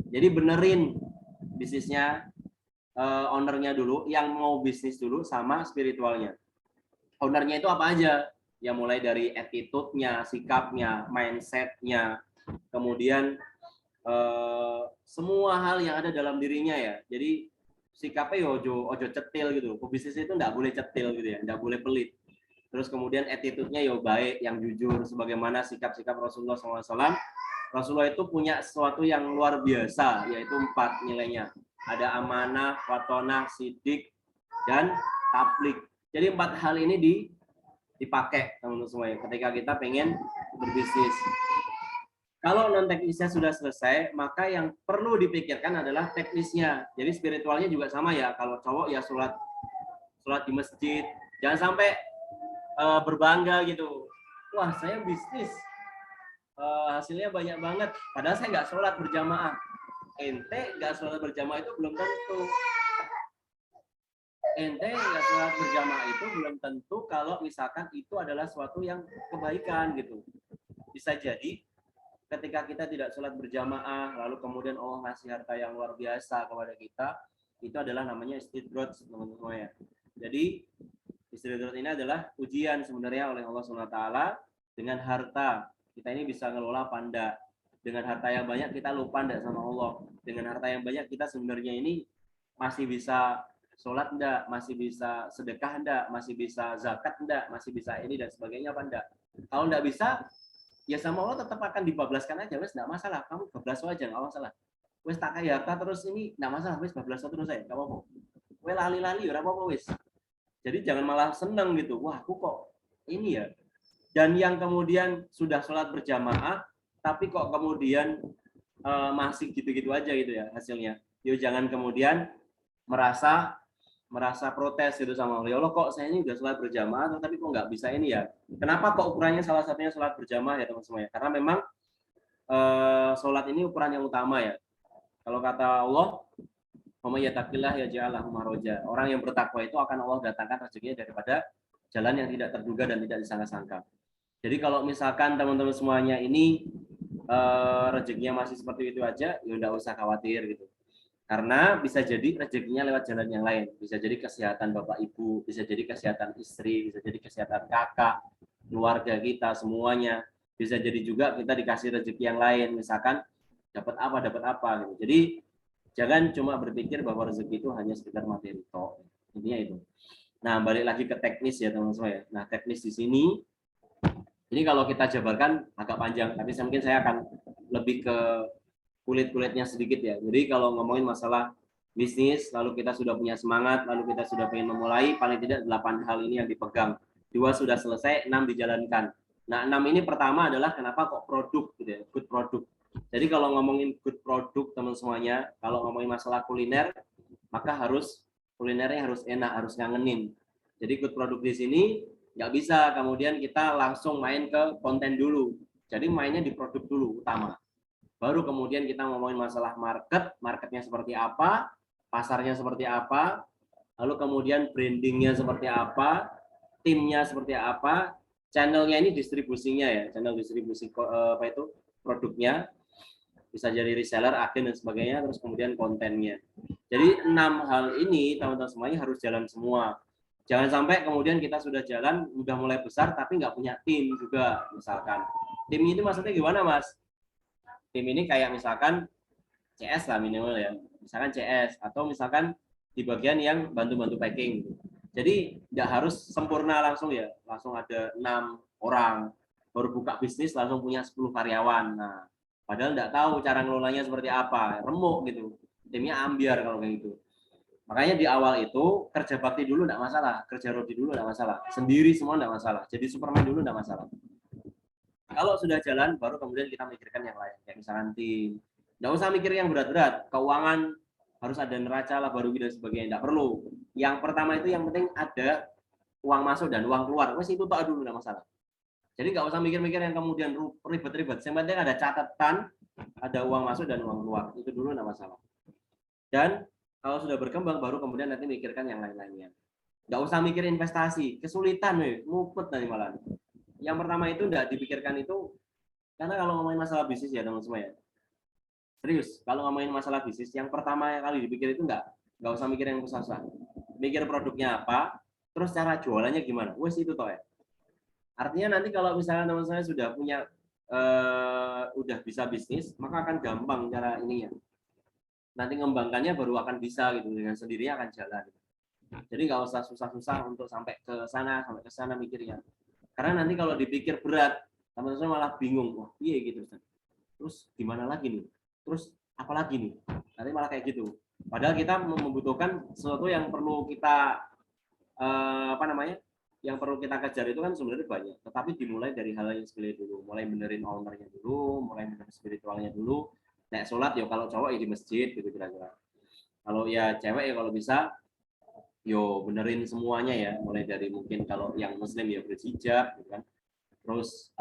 Jadi benerin bisnisnya ownernya dulu, yang mau bisnis dulu sama spiritualnya. Ownernya itu apa aja? Ya mulai dari attitude-nya, sikapnya, mindset-nya, kemudian semua hal yang ada dalam dirinya ya. Jadi sikapnya ya ojo cetil gitu. Pebisnis itu enggak boleh cetil gitu ya, enggak boleh pelit. Terus kemudian attitude-nya ya baik, yang jujur sebagaimana sikap-sikap Rasulullah SAW. Rasulullah itu punya sesuatu yang luar biasa, yaitu 4 nilainya. Ada amanah, watonah, sidik, dan tablik. Jadi 4 hal ini dipakai teman-teman semua ya, ketika kita pengen berbisnis. Kalau non teknisnya sudah selesai, maka yang perlu dipikirkan adalah teknisnya. Jadi spiritualnya juga sama ya. Kalau cowok ya sholat di masjid. Jangan sampai berbangga gitu. Wah saya bisnis, hasilnya banyak banget. Padahal saya nggak sholat berjamaah. Ente nggak sholat berjamaah itu belum tentu. Ente nggak sholat berjamaah itu belum tentu kalau misalkan itu adalah suatu yang kebaikan gitu. Bisa jadi ketika kita tidak sholat berjamaah, lalu kemudian Allah ngasih harta yang luar biasa kepada kita, itu adalah namanya istidraj, teman-teman ya. Jadi istidraj ini adalah ujian sebenarnya oleh Allah SWT dengan harta. Kita ini bisa ngelola apa enggak? Dengan harta yang banyak kita lupa enggak sama Allah? Dengan harta yang banyak kita sebenarnya ini masih bisa sholat enggak? Masih bisa sedekah enggak? Masih bisa zakat enggak? Masih bisa ini dan sebagainya apa enggak? Kalau enggak bisa, ya sama Allah tetap akan dibablaskan aja, wes enggak masalah, kamu bablas aja enggak masalah. Wes tak kaya harta terus ini enggak masalah, wes bablas terus aja, enggak apa-apa. Wes lali-lali ora apa-apa wes. Jadi jangan malah seneng gitu. Wah, aku kok ini ya. Dan yang kemudian sudah sholat berjamaah tapi kok kemudian masih gitu-gitu aja gitu ya hasilnya. Yo jangan kemudian merasa protes gitu sama Allah. Ya Allah kok saya ini udah sholat berjamaah tapi kok nggak bisa ini ya. Kenapa kok ukurannya salah satunya sholat berjamaah ya teman-teman ya? Karena memang sholat ini ukuran yang utama ya. Kalau kata Allah, "Wamayyattaqillah yaj'al lahu makhraja." Orang yang bertakwa itu akan Allah datangkan rezekinya daripada jalan yang tidak terduga dan tidak disangka-sangka. Jadi kalau misalkan teman-teman semuanya ini rezekinya masih seperti itu aja, ya udah usah khawatir gitu. Karena bisa jadi rezekinya lewat jalan yang lain. Bisa jadi kesehatan Bapak Ibu, bisa jadi kesehatan istri, bisa jadi kesehatan kakak, keluarga kita semuanya. Bisa jadi juga kita dikasih rezeki yang lain, misalkan dapat apa gitu. Jadi jangan cuma berpikir bahwa rezeki itu hanya sekedar materi toh. Intinya itu. Nah, balik lagi ke teknis ya teman-teman ya. Nah, teknis di sini ini kalau kita jabarkan agak panjang, tapi mungkin saya akan lebih ke kulit-kulitnya sedikit ya. Jadi kalau ngomongin masalah bisnis, lalu kita sudah punya semangat, lalu kita sudah pengen memulai, paling tidak 8 hal ini yang dipegang. 2 sudah selesai, 6 dijalankan. Nah, 6 ini pertama adalah kenapa kok produk gitu ya, good produk. Jadi kalau ngomongin good produk teman semuanya, kalau ngomongin masalah kuliner, maka kulinernya harus enak, harus ngangenin. Jadi good produk di sini nggak bisa kemudian kita langsung main ke konten dulu. Jadi mainnya di produk dulu utama. Baru kemudian kita ngomongin masalah marketnya seperti apa, pasarnya seperti apa, lalu kemudian brandingnya seperti apa, timnya seperti apa, channelnya ini distribusinya ya, channel distribusi produknya, bisa jadi reseller, agen dan sebagainya, terus kemudian kontennya. Jadi 6 hal ini teman-teman semuanya harus jalan semua. Jangan sampai kemudian kita sudah jalan, udah mulai besar, tapi nggak punya tim juga, misalkan. Tim ini maksudnya gimana, Mas? Tim ini kayak misalkan CS lah minimal ya. Misalkan CS, atau misalkan di bagian yang bantu-bantu packing. Jadi nggak harus sempurna langsung ya, langsung ada 6 orang, baru buka bisnis langsung punya 10 karyawan. Nah, padahal nggak tahu cara ngelolanya seperti apa, remuk gitu. Timnya ambiar kalau kayak gitu. Makanya di awal itu kerja bakti dulu enggak masalah, kerja rodi dulu enggak masalah, sendiri semua enggak masalah, jadi Superman dulu enggak masalah. Kalau sudah jalan, baru kemudian kita mikirkan yang lain, kayak misalkan tim. Enggak usah mikir yang berat-berat, keuangan harus ada neraca lah, baru dan sebagainya, enggak perlu. Yang pertama itu yang penting ada uang masuk dan uang keluar, wes itu tak dulu enggak masalah. Jadi enggak usah mikir-mikir yang kemudian ribet-ribet, yang penting ada catatan, ada uang masuk dan uang keluar, itu dulu enggak masalah. Dan kalau sudah berkembang, baru kemudian nanti mikirkan yang lain-lainnya. Nggak usah mikir investasi, kesulitan, ngupet nanti malah. Yang pertama itu nggak dipikirkan itu, karena kalau ngomongin masalah bisnis ya teman-teman ya, serius, kalau ngomongin masalah bisnis, yang pertama kali dipikir itu nggak usah mikir yang susah-susah. Mikir produknya apa, terus cara jualannya gimana, wes itu toh ya. Artinya nanti kalau misalnya teman-teman sudah punya, udah bisa bisnis, maka akan gampang cara ininya. Nanti ngembangkannya baru akan bisa gitu, dengan sendirinya akan jalan. Jadi nggak usah susah-susah untuk sampai ke sana mikirnya. Karena nanti kalau dipikir berat, teman-teman malah bingung, wah iya gitu. Terus gimana lagi nih? Terus apa lagi nih? Nanti malah kayak gitu. Padahal kita membutuhkan sesuatu yang perlu kita yang perlu kita kejar itu kan sebenarnya banyak. Tetapi dimulai dari hal yang sepele dulu, mulai benerin ownernya dulu, mulai benerin spiritualnya dulu. Nek sholat ya kalau cowok ya di masjid gitu kira-kira. Kalau ya cewek ya kalau bisa yo benerin semuanya ya, mulai dari mungkin kalau yang muslim ya berhijab gitu kan. Terus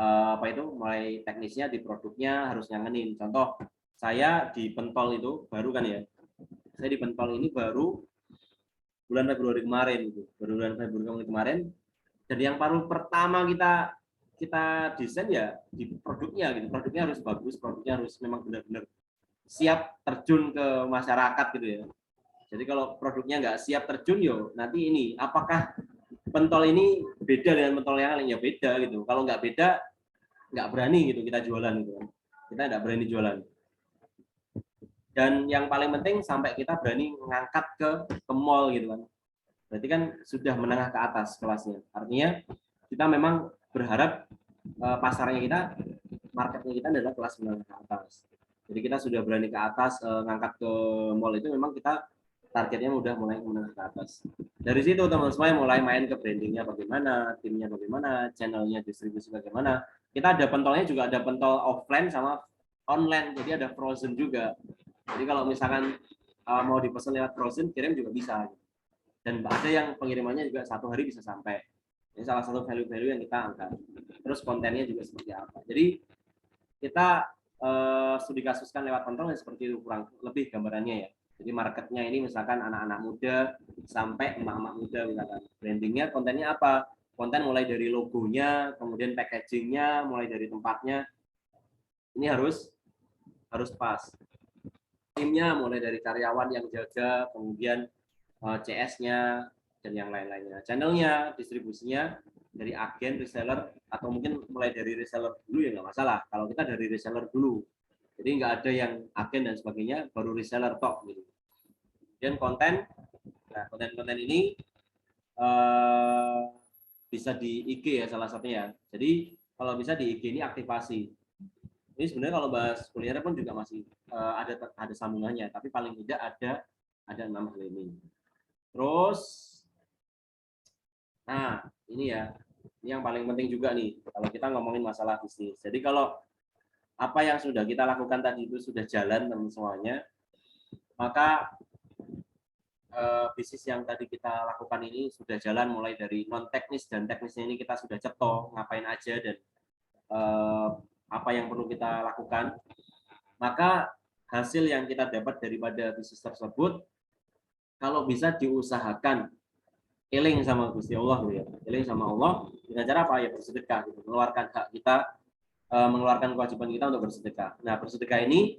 mulai teknisnya di produknya harus nyangenin. Contoh saya di pentol itu baru kan ya. Saya di pentol ini baru bulan Februari kemarin gitu. Baru bulan Februari kemarin. Dan yang baru pertama kita desain ya di produknya gitu. Produknya harus bagus, produknya harus memang benar-benar siap terjun ke masyarakat gitu ya. Jadi kalau produknya nggak siap terjun yo, nanti ini apakah pentol ini beda dengan pentol yang lain? Ya beda gitu. Kalau nggak beda, nggak berani gitu kita jualan gitu. Kita nggak berani jualan. Dan yang paling penting sampai kita berani mengangkat ke mall gitu kan. Berarti kan sudah menengah ke atas kelasnya. Artinya kita memang berharap pasarnya kita, marketnya kita adalah kelas menengah ke atas. Jadi kita sudah berani ke atas, ngangkat ke mall itu memang kita targetnya udah mulai menengah ke atas. Dari situ teman-teman mulai main ke brandingnya bagaimana, timnya bagaimana, channelnya distribusi bagaimana. Kita ada pentolnya juga, ada pentol offline sama online, jadi ada frozen juga. Jadi kalau misalkan mau dipesan lewat frozen, kirim juga bisa. Dan ada yang pengirimannya juga 1 hari bisa sampai. Ini salah satu value-value yang kita angkat. Terus kontennya juga seperti apa. Jadi kita studi kasuskan lewat pentol seperti itu kurang lebih gambarannya ya. Jadi marketnya ini misalkan anak-anak muda sampai emak-emak muda misalkan. Brandingnya kontennya apa? Konten mulai dari logonya, kemudian packagingnya, mulai dari tempatnya. Ini harus pas. Timnya mulai dari karyawan yang jaga, kemudian CS-nya dan yang lain-lainnya. Channelnya, distribusinya dari agen, reseller, atau mungkin mulai dari reseller dulu ya nggak masalah. Kalau kita dari reseller dulu, jadi nggak ada yang agen dan sebagainya, baru reseller tok gitu. Dan konten, nah konten-konten ini bisa di IG ya salah satunya. Jadi kalau bisa di IG ini aktivasi. Ini sebenarnya kalau bahas kuliner pun juga masih ada sambungannya, tapi paling tidak ada 6 hal ini. Terus, nah ini ya, ini yang paling penting juga nih kalau kita ngomongin masalah bisnis. Jadi kalau apa yang sudah kita lakukan tadi itu sudah jalan teman semuanya, maka bisnis yang tadi kita lakukan ini sudah jalan mulai dari non teknis dan teknisnya ini kita sudah cetok ngapain aja dan apa yang perlu kita lakukan, maka hasil yang kita dapat daripada bisnis tersebut kalau bisa diusahakan eling sama Gusti Allah ya, eling sama Allah dengan cara apa ya, bersedekah gitu, mengeluarkan hak kita, mengeluarkan kewajiban kita untuk bersedekah. Nah bersedekah ini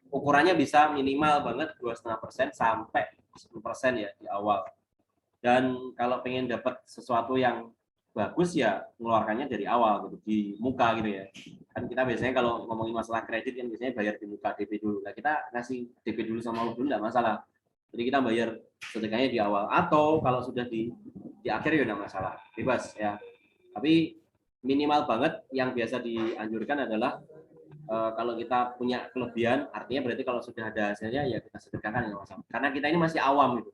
ukurannya bisa minimal banget 2,5% sampai 10% ya di awal. Dan kalau pengen dapat sesuatu yang bagus ya mengeluarkannya dari awal gitu, di muka gitu ya. Kan kita biasanya kalau ngomongin masalah kredit kan biasanya bayar di muka DP dulu. Nah, kita ngasih DP dulu sama Allah dulu enggak masalah. Jadi kita bayar sedekahnya di awal, atau kalau sudah di akhir ya enggak masalah, bebas ya. Tapi minimal banget yang biasa dianjurkan adalah kalau kita punya kelebihan, artinya berarti kalau sudah ada hasilnya ya kita sedekahkan ya masalah. Karena kita ini masih awam gitu.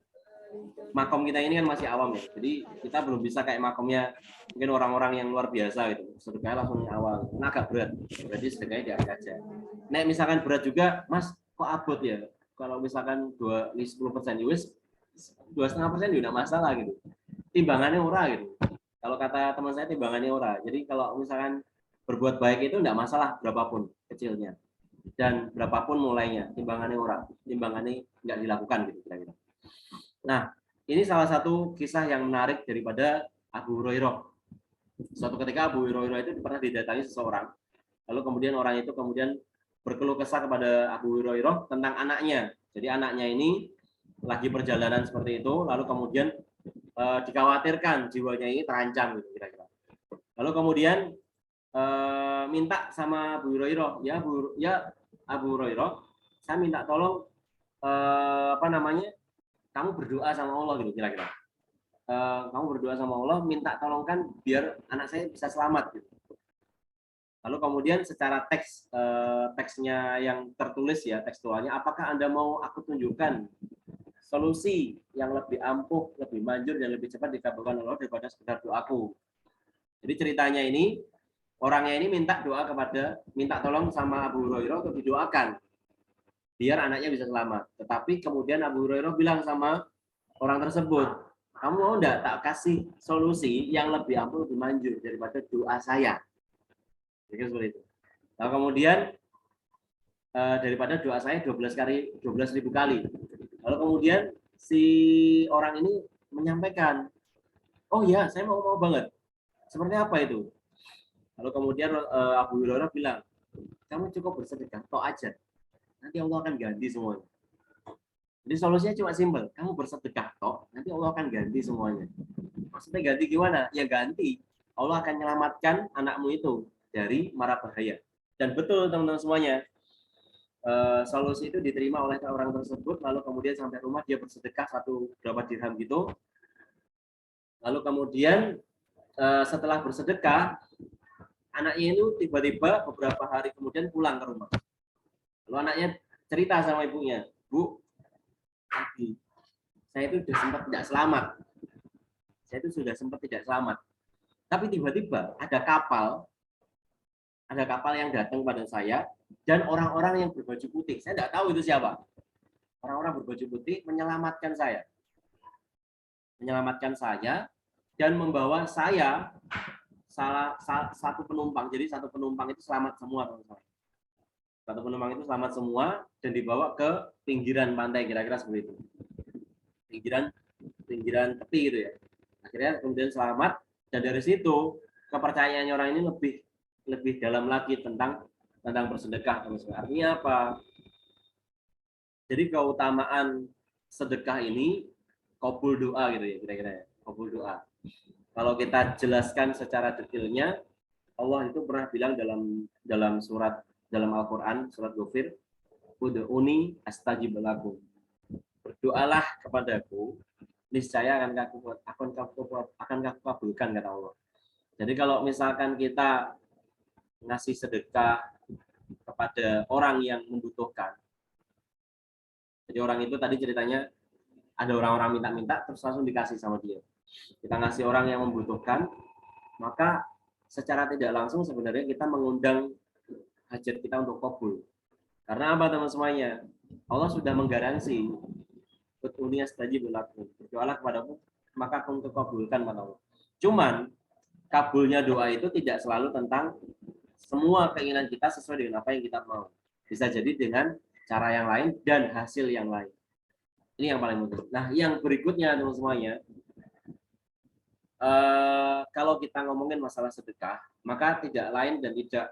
Makom kita ini kan masih awam ya, jadi kita belum bisa kayak makomnya mungkin orang-orang yang luar biasa gitu, sedekahnya langsung awal, nah, agak berat, berarti sedekahnya di akhir aja. Nah misalkan berat juga, Mas kok abot ya, kalau misalkan 10% US 2,5% juga masalah gitu, timbangannya murah gitu. Kalau kata teman saya timbangannya murah, jadi kalau misalkan berbuat baik itu enggak masalah berapapun kecilnya dan berapapun mulainya, timbangannya murah, timbangannya enggak dilakukan gitu kira-kira. Nah, ini salah satu kisah yang menarik daripada Abu Hurairah. Suatu ketika Abu Hurairah itu pernah didatangi seseorang, lalu kemudian orang itu kemudian berkeluh kesah kepada Abu Hurairah tentang anaknya. Jadi anaknya ini lagi perjalanan seperti itu, lalu kemudian dikhawatirkan jiwanya ini terancam gitu kira-kira. Lalu kemudian minta sama Abu Hurairah, ya Abu Hurairah, saya minta tolong kamu berdoa sama Allah gitu kira-kira. Kamu berdoa sama Allah, minta tolongkan biar anak saya bisa selamat gitu. Lalu kemudian secara teksnya yang tertulis ya, tekstualnya, apakah Anda mau aku tunjukkan solusi yang lebih ampuh, lebih manjur dan lebih cepat dikabulkan Allah daripada sekedar doaku. Jadi ceritanya ini, orangnya ini minta tolong sama Abu Hurairah untuk didoakan biar anaknya bisa selamat. Tetapi kemudian Abu Hurairah bilang sama orang tersebut, kamu mau enggak tak kasih solusi yang lebih ampuh, lebih manjur daripada doa saya? Jadi seperti itu. Lalu kemudian daripada doa saya 12.000 kali. Lalu kemudian si orang ini menyampaikan, oh ya, saya mau banget. Seperti apa itu? Lalu kemudian Abu Hurairah bilang, kamu cukup bersedekah, toh aja. Nanti Allah akan ganti semuanya. Jadi solusinya cuma simpel, kamu bersedekah toh, nanti Allah akan ganti semuanya. Maksudnya ganti gimana? Ya ganti, Allah akan menyelamatkan anakmu itu dari mara bahaya. Dan betul teman-teman semuanya, solusi itu diterima oleh orang tersebut, lalu kemudian sampai rumah dia bersedekah berapa dirham gitu. Lalu kemudian setelah bersedekah, anaknya itu tiba-tiba beberapa hari kemudian pulang ke rumah. Lalu anaknya cerita sama ibunya, Bu, saya itu sudah sempat tidak selamat. Tapi tiba-tiba ada kapal yang datang pada saya dan orang-orang yang berbaju putih. Saya tidak tahu itu siapa. Orang-orang berbaju putih menyelamatkan saya dan membawa saya satu penumpang. Jadi satu penumpang itu selamat semua, teman-teman. Satu penumpang itu selamat semua dan dibawa ke pinggiran pantai, kira-kira seperti itu. Pinggiran tepi gitu ya. Akhirnya kemudian selamat, dan dari situ kepercayaannya orang ini lebih dalam lagi tentang bersedekah. Artinya apa? Jadi keutamaan sedekah ini qabul doa gitu ya, kira-kira ya. Qabul doa. Kalau kita jelaskan secara detailnya, Allah itu pernah bilang dalam Al-Qur'an, surat Ghafir, ud'uni astajib lakum. Berdoalah kepadaku, niscaya akan aku kabulkan, kata Allah. Jadi kalau misalkan kita ngasih sedekah kepada orang yang membutuhkan, jadi orang itu tadi ceritanya ada orang-orang minta-minta terus langsung dikasih sama dia. Kita ngasih orang yang membutuhkan, maka secara tidak langsung sebenarnya kita mengundang hajat kita untuk kabul. Karena apa teman semuanya? Allah sudah menggaransi ud'uni astajib lakum. Berdoalah kepadaku maka aku untuk kabulkan, kata Allah. Cuman kabulnya doa itu tidak selalu tentang semua keinginan kita sesuai dengan apa yang kita mau. Bisa jadi dengan cara yang lain dan hasil yang lain. Ini yang paling penting. Nah, yang berikutnya teman semuanya, kalau kita ngomongin masalah sedekah, maka tidak lain dan tidak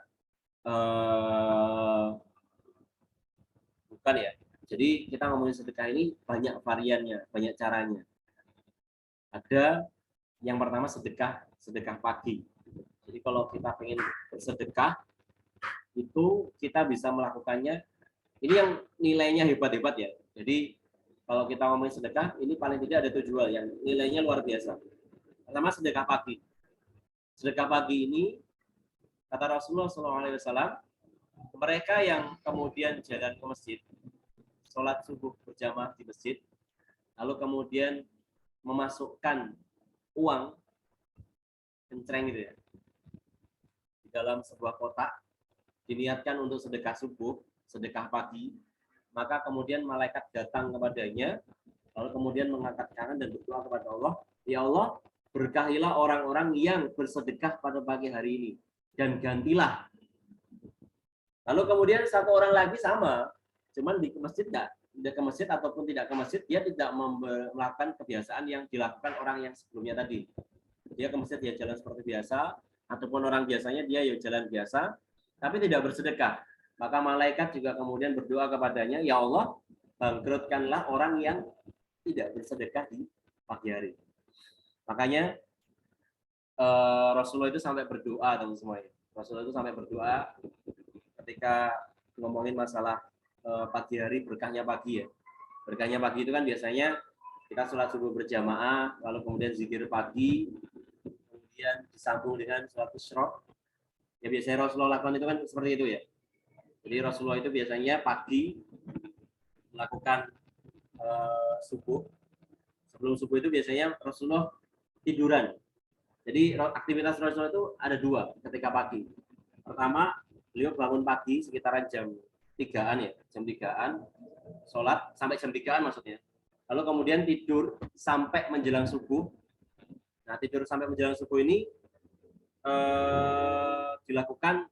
bukan ya. Jadi kita ngomongin sedekah ini banyak variannya, banyak caranya. Ada yang pertama sedekah pagi. Jadi kalau kita pengen bersedekah, itu kita bisa melakukannya. Ini yang nilainya hebat-hebat ya. Jadi kalau kita ngomongin sedekah, ini paling tidak ada 7 hal yang nilainya luar biasa. Pertama, sedekah pagi. Sedekah pagi ini, kata Rasulullah SAW, mereka yang kemudian jalan ke masjid, sholat subuh berjamaah di masjid, lalu kemudian memasukkan uang kencreng gitu ya, di dalam sebuah kotak, diniatkan untuk sedekah subuh, sedekah pagi, maka kemudian malaikat datang kepadanya, lalu kemudian mengangkat tangan dan berdoa kepada Allah, ya Allah, berkahilah orang-orang yang bersedekah pada pagi hari ini, dan gantilah. Lalu kemudian satu orang lagi sama, cuman di masjid tidak ke masjid ataupun tidak ke masjid, dia tidak melakukan kebiasaan yang dilakukan orang yang sebelumnya tadi. Dia ke masjid, dia jalan seperti biasa, ataupun orang biasanya dia ya jalan biasa, tapi tidak bersedekah. Maka malaikat juga kemudian berdoa kepadanya, ya Allah, bangkrutkanlah orang yang tidak bersedekah di pagi hari. Makanya Rasulullah itu sampai berdoa, teman semuanya. Rasulullah itu sampai berdoa ketika ngomongin masalah pagi hari, berkahnya pagi ya. Berkahnya pagi itu kan biasanya kita sholat subuh berjamaah, lalu kemudian zikir pagi, kemudian disambung dengan sholat isyraq. Ya biasanya Rasulullah lakukan itu kan seperti itu ya. Jadi Rasulullah itu biasanya pagi melakukan subuh. Sebelum subuh itu biasanya Rasulullah tiduran. Jadi aktivitas Rasulullah itu ada 2 ketika pagi. Pertama, beliau bangun pagi sekitaran jam 3-an ya, jam 3-an, sholat sampai jam 3-an maksudnya. Lalu kemudian tidur sampai menjelang subuh. Nah, tidur sampai menjelang subuh ini dilakukan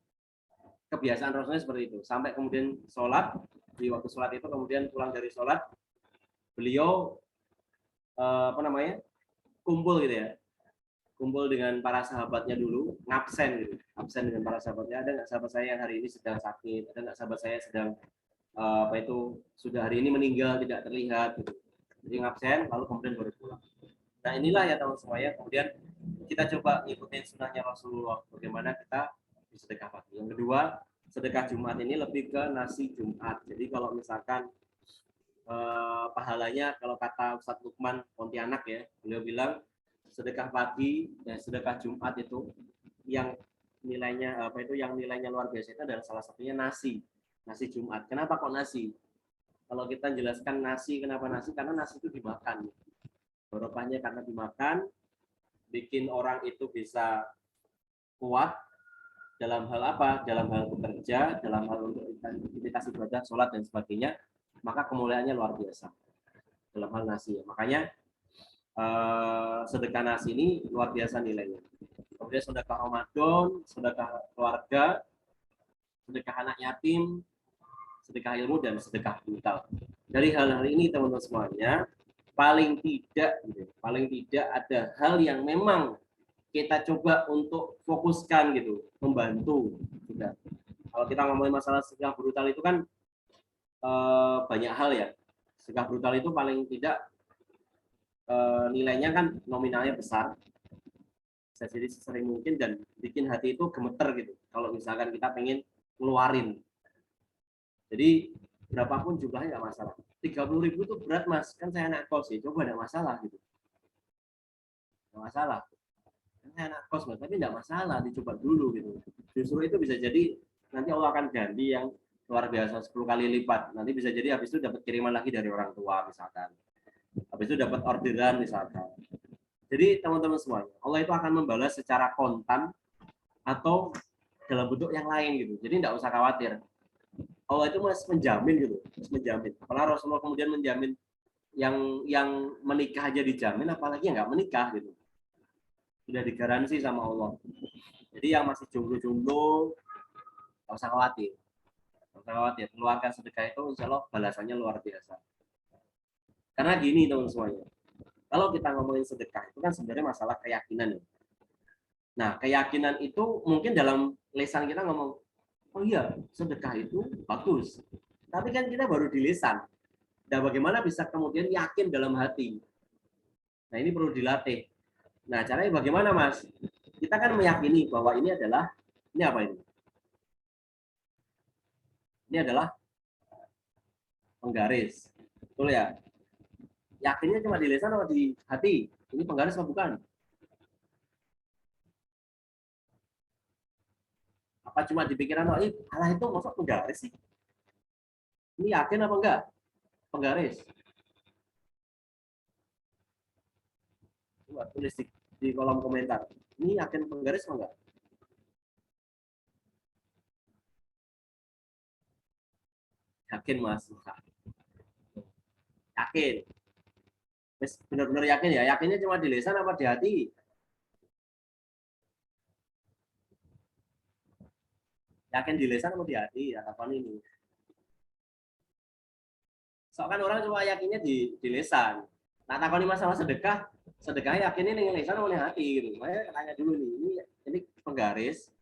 kebiasaan Rasulullah seperti itu. Sampai kemudian sholat, di waktu sholat itu kemudian pulang dari sholat, beliau kumpul gitu ya. Kumpul dengan para sahabatnya dulu, ngabsen gitu. Absen dengan para sahabatnya. Ada nggak sahabat saya yang hari ini sedang sakit? Ada nggak sahabat saya sedang sudah hari ini meninggal tidak terlihat gitu. Jadi ngabsen lalu kemudian baru pulang. Nah, inilah ya teman semuanya. Kemudian kita coba ngikutin sunnahnya Rasulullah, bagaimana kita bersedekah pagi. Yang kedua, sedekah Jumat ini lebih ke nasi Jumat. Jadi kalau misalkan pahalanya kalau kata Ustadz Lukman Pontianak ya, beliau bilang sedekah pagi dan sedekah Jumat itu yang nilainya yang nilainya luar biasa itu adalah salah satunya nasi Jumat. Kenapa kok nasi? Kalau kita jelaskan nasi, kenapa nasi? Karena nasi itu dimakan. Barokahnya karena dimakan, bikin orang itu bisa kuat dalam hal apa? Dalam hal bekerja, dalam hal untuk aktivitas ibadah, sholat dan sebagainya. Maka kemuliaannya luar biasa dalam hal nasi ya. Makanya sedekah nasi ini luar biasa nilainya. Kemudian sedekah Ramadan, sedekah keluarga, sedekah anak yatim, sedekah ilmu, dan sedekah vital. Dari hal-hal ini teman-teman semuanya, paling tidak ada hal yang memang kita coba untuk fokuskan gitu, membantu. Juga. Kalau kita ngomongin masalah sedekah brutal itu kan banyak hal ya. Sedekah brutal itu paling tidak nilainya kan nominalnya besar, bisa jadi sesering mungkin dan bikin hati itu gemeter gitu. Kalau misalkan kita pengen ngeluarin, jadi berapapun jumlahnya nggak masalah. 30.000 itu berat mas, kan saya anak kos ya, coba nggak masalah gitu, nggak masalah. Kan saya anak kos mas, tapi nggak masalah, dicoba dulu gitu. Justru itu bisa jadi nanti Allah akan ganti yang luar biasa 10 kali lipat. Nanti bisa jadi habis itu dapat kiriman lagi dari orang tua misalkan. Habis itu dapat orderan misalkan. Jadi teman-teman semuanya, Allah itu akan membalas secara kontan atau dalam bentuk yang lain gitu. Jadi tidak usah khawatir. Allah itu masih menjamin gitu, menjamin. Apalagi Rasulullah kemudian menjamin yang menikah aja dijamin, apalagi yang nggak menikah gitu. Sudah digaransi sama Allah. Jadi yang masih jomblo-jomblo, nggak usah khawatir. Nggak usah khawatir. Keluarkan sedekah itu, insya Allah balasannya luar biasa. Karena gini teman semuanya, kalau kita ngomongin sedekah itu kan sebenarnya masalah keyakinan. Nah, keyakinan itu mungkin dalam lisan kita ngomong, oh iya sedekah itu bagus. Tapi kan kita baru di lisan. Dan bagaimana bisa kemudian yakin dalam hati? Nah Nah, ini perlu dilatih. Nah, caranya bagaimana, Mas? Kita kan meyakini bahwa ini adalah, ini apa ini? Ini adalah penggaris. Betul ya? Yakinnya cuma di lisan atau di hati? Ini penggaris atau bukan? Apa cuma di pikiran, oh, alah itu maksud penggaris sih? Ini yakin apa enggak? Penggaris. Coba tulis di kolom komentar. Ini yakin penggaris apa enggak? Yakin, Mas. Yakin. Benar-benar yakin ya? Yakinnya cuma di lisan apa di hati? Yakin di lisan apa di hati? Kapan ini? Soalnya kan orang cuma yakinnya di lisan. Nah, takoni masalah sedekah, sedekah yakinnya ning lisan oleh hati gitu. Makanya tanya dulu nih, ini penggaris,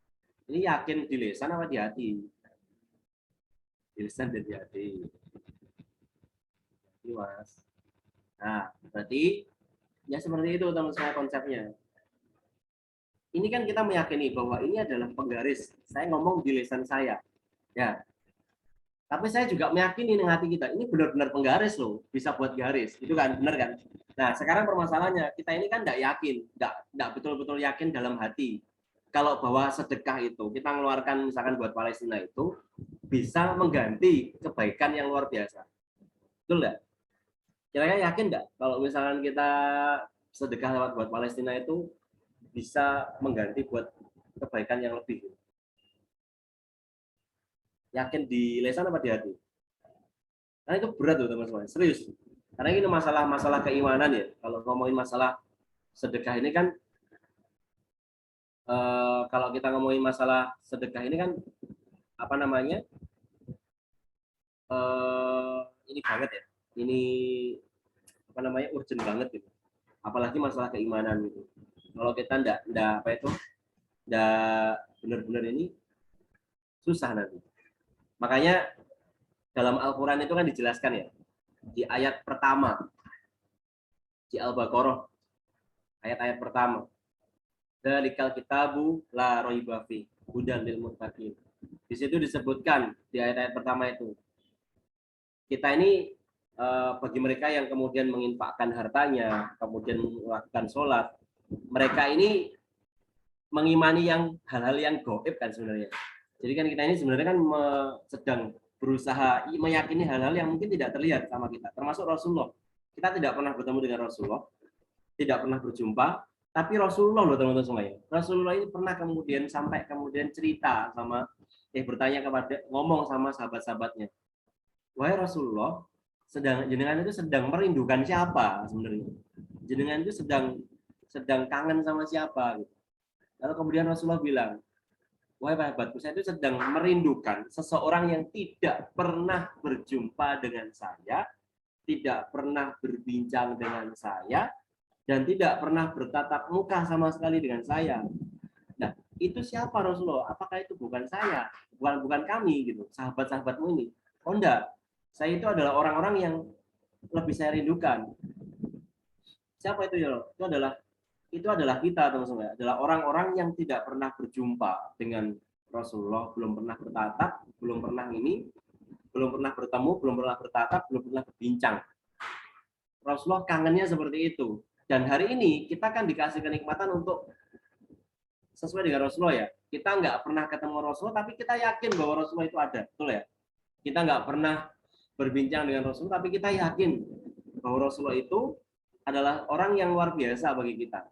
ini yakin di lisan apa di hati? Di lisan dan di hati. Ini, Mas. Nah, berarti ya seperti itu teman-teman konsepnya. Ini kan kita meyakini bahwa ini adalah penggaris. Saya ngomong di lisan saya. Ya. Tapi saya juga meyakini dengan hati kita, ini benar-benar penggaris loh, bisa buat garis. Itu kan, benar kan? Nah, sekarang permasalahannya, kita ini kan tidak yakin, tidak betul-betul yakin dalam hati. Kalau bahwa sedekah itu, kita mengeluarkan misalkan buat Palestina itu, bisa mengganti kebaikan yang luar biasa. Betul nggak? Kira-kira yakin nggak? Kalau misalkan kita sedekah lewat buat Palestina itu, bisa mengganti buat kebaikan yang lebih. Yakin di lisan apa di hati? Karena itu berat loh teman-teman, serius. Karena ini masalah keimanan ya. Kalau ngomongin masalah sedekah ini kan, kalau kita ngomongin masalah sedekah ini kan, apa namanya, ini banget ya. Ini apa namanya, urgent banget gitu. Apalagi masalah keimanan gitu. Kalau kita ndak apa itu, ndak benar-benar ini susah nanti. Makanya dalam Al-Quran itu kan dijelaskan ya, di ayat pertama, di Al-Baqarah, ayat-ayat pertama. Dzalikal kitabu la raiba fi hudan lil muttaqin. Di situ disebutkan di ayat-ayat pertama itu, kita ini bagi mereka yang kemudian menginfakkan hartanya, kemudian melakukan sholat, mereka ini mengimani yang hal-hal yang gaib kan sebenarnya. Jadi kan kita ini sebenarnya kan sedang berusaha meyakini hal-hal yang mungkin tidak terlihat sama kita, termasuk Rasulullah. Kita tidak pernah bertemu dengan Rasulullah, tidak pernah berjumpa, tapi Rasulullah loh teman-teman semuanya. Rasulullah ini pernah kemudian sampai kemudian cerita sama, bertanya kepada, ngomong sama sahabat-sahabatnya, wahai Rasulullah, jenengan itu sedang merindukan siapa sebenarnya? Jenengan itu sedang kangen sama siapa? Lalu kemudian Rasulullah bilang, wahai sahabatku, saya itu sedang merindukan seseorang yang tidak pernah berjumpa dengan saya, tidak pernah berbincang dengan saya, dan tidak pernah bertatap muka sama sekali dengan saya. Nah, itu siapa Rasulullah? Apakah itu bukan saya? Bukan kami gitu, sahabat-sahabatmu ini? Oh enggak, saya itu adalah orang-orang yang lebih saya rindukan. Siapa itu ya? Itu adalah kita teman-teman, adalah orang-orang yang tidak pernah berjumpa dengan Rasulullah, belum pernah bertatap, belum pernah bertemu, belum pernah bertatap, belum pernah berbincang. Rasulullah kangennya seperti itu. Dan hari ini kita kan dikasih kenikmatan untuk sesuai dengan Rasulullah ya. Kita nggak pernah ketemu Rasulullah, tapi kita yakin bahwa Rasulullah itu ada, betul ya? Kita nggak pernah berbincang dengan Rasulullah, tapi kita yakin bahwa Rasulullah itu adalah orang yang luar biasa bagi kita.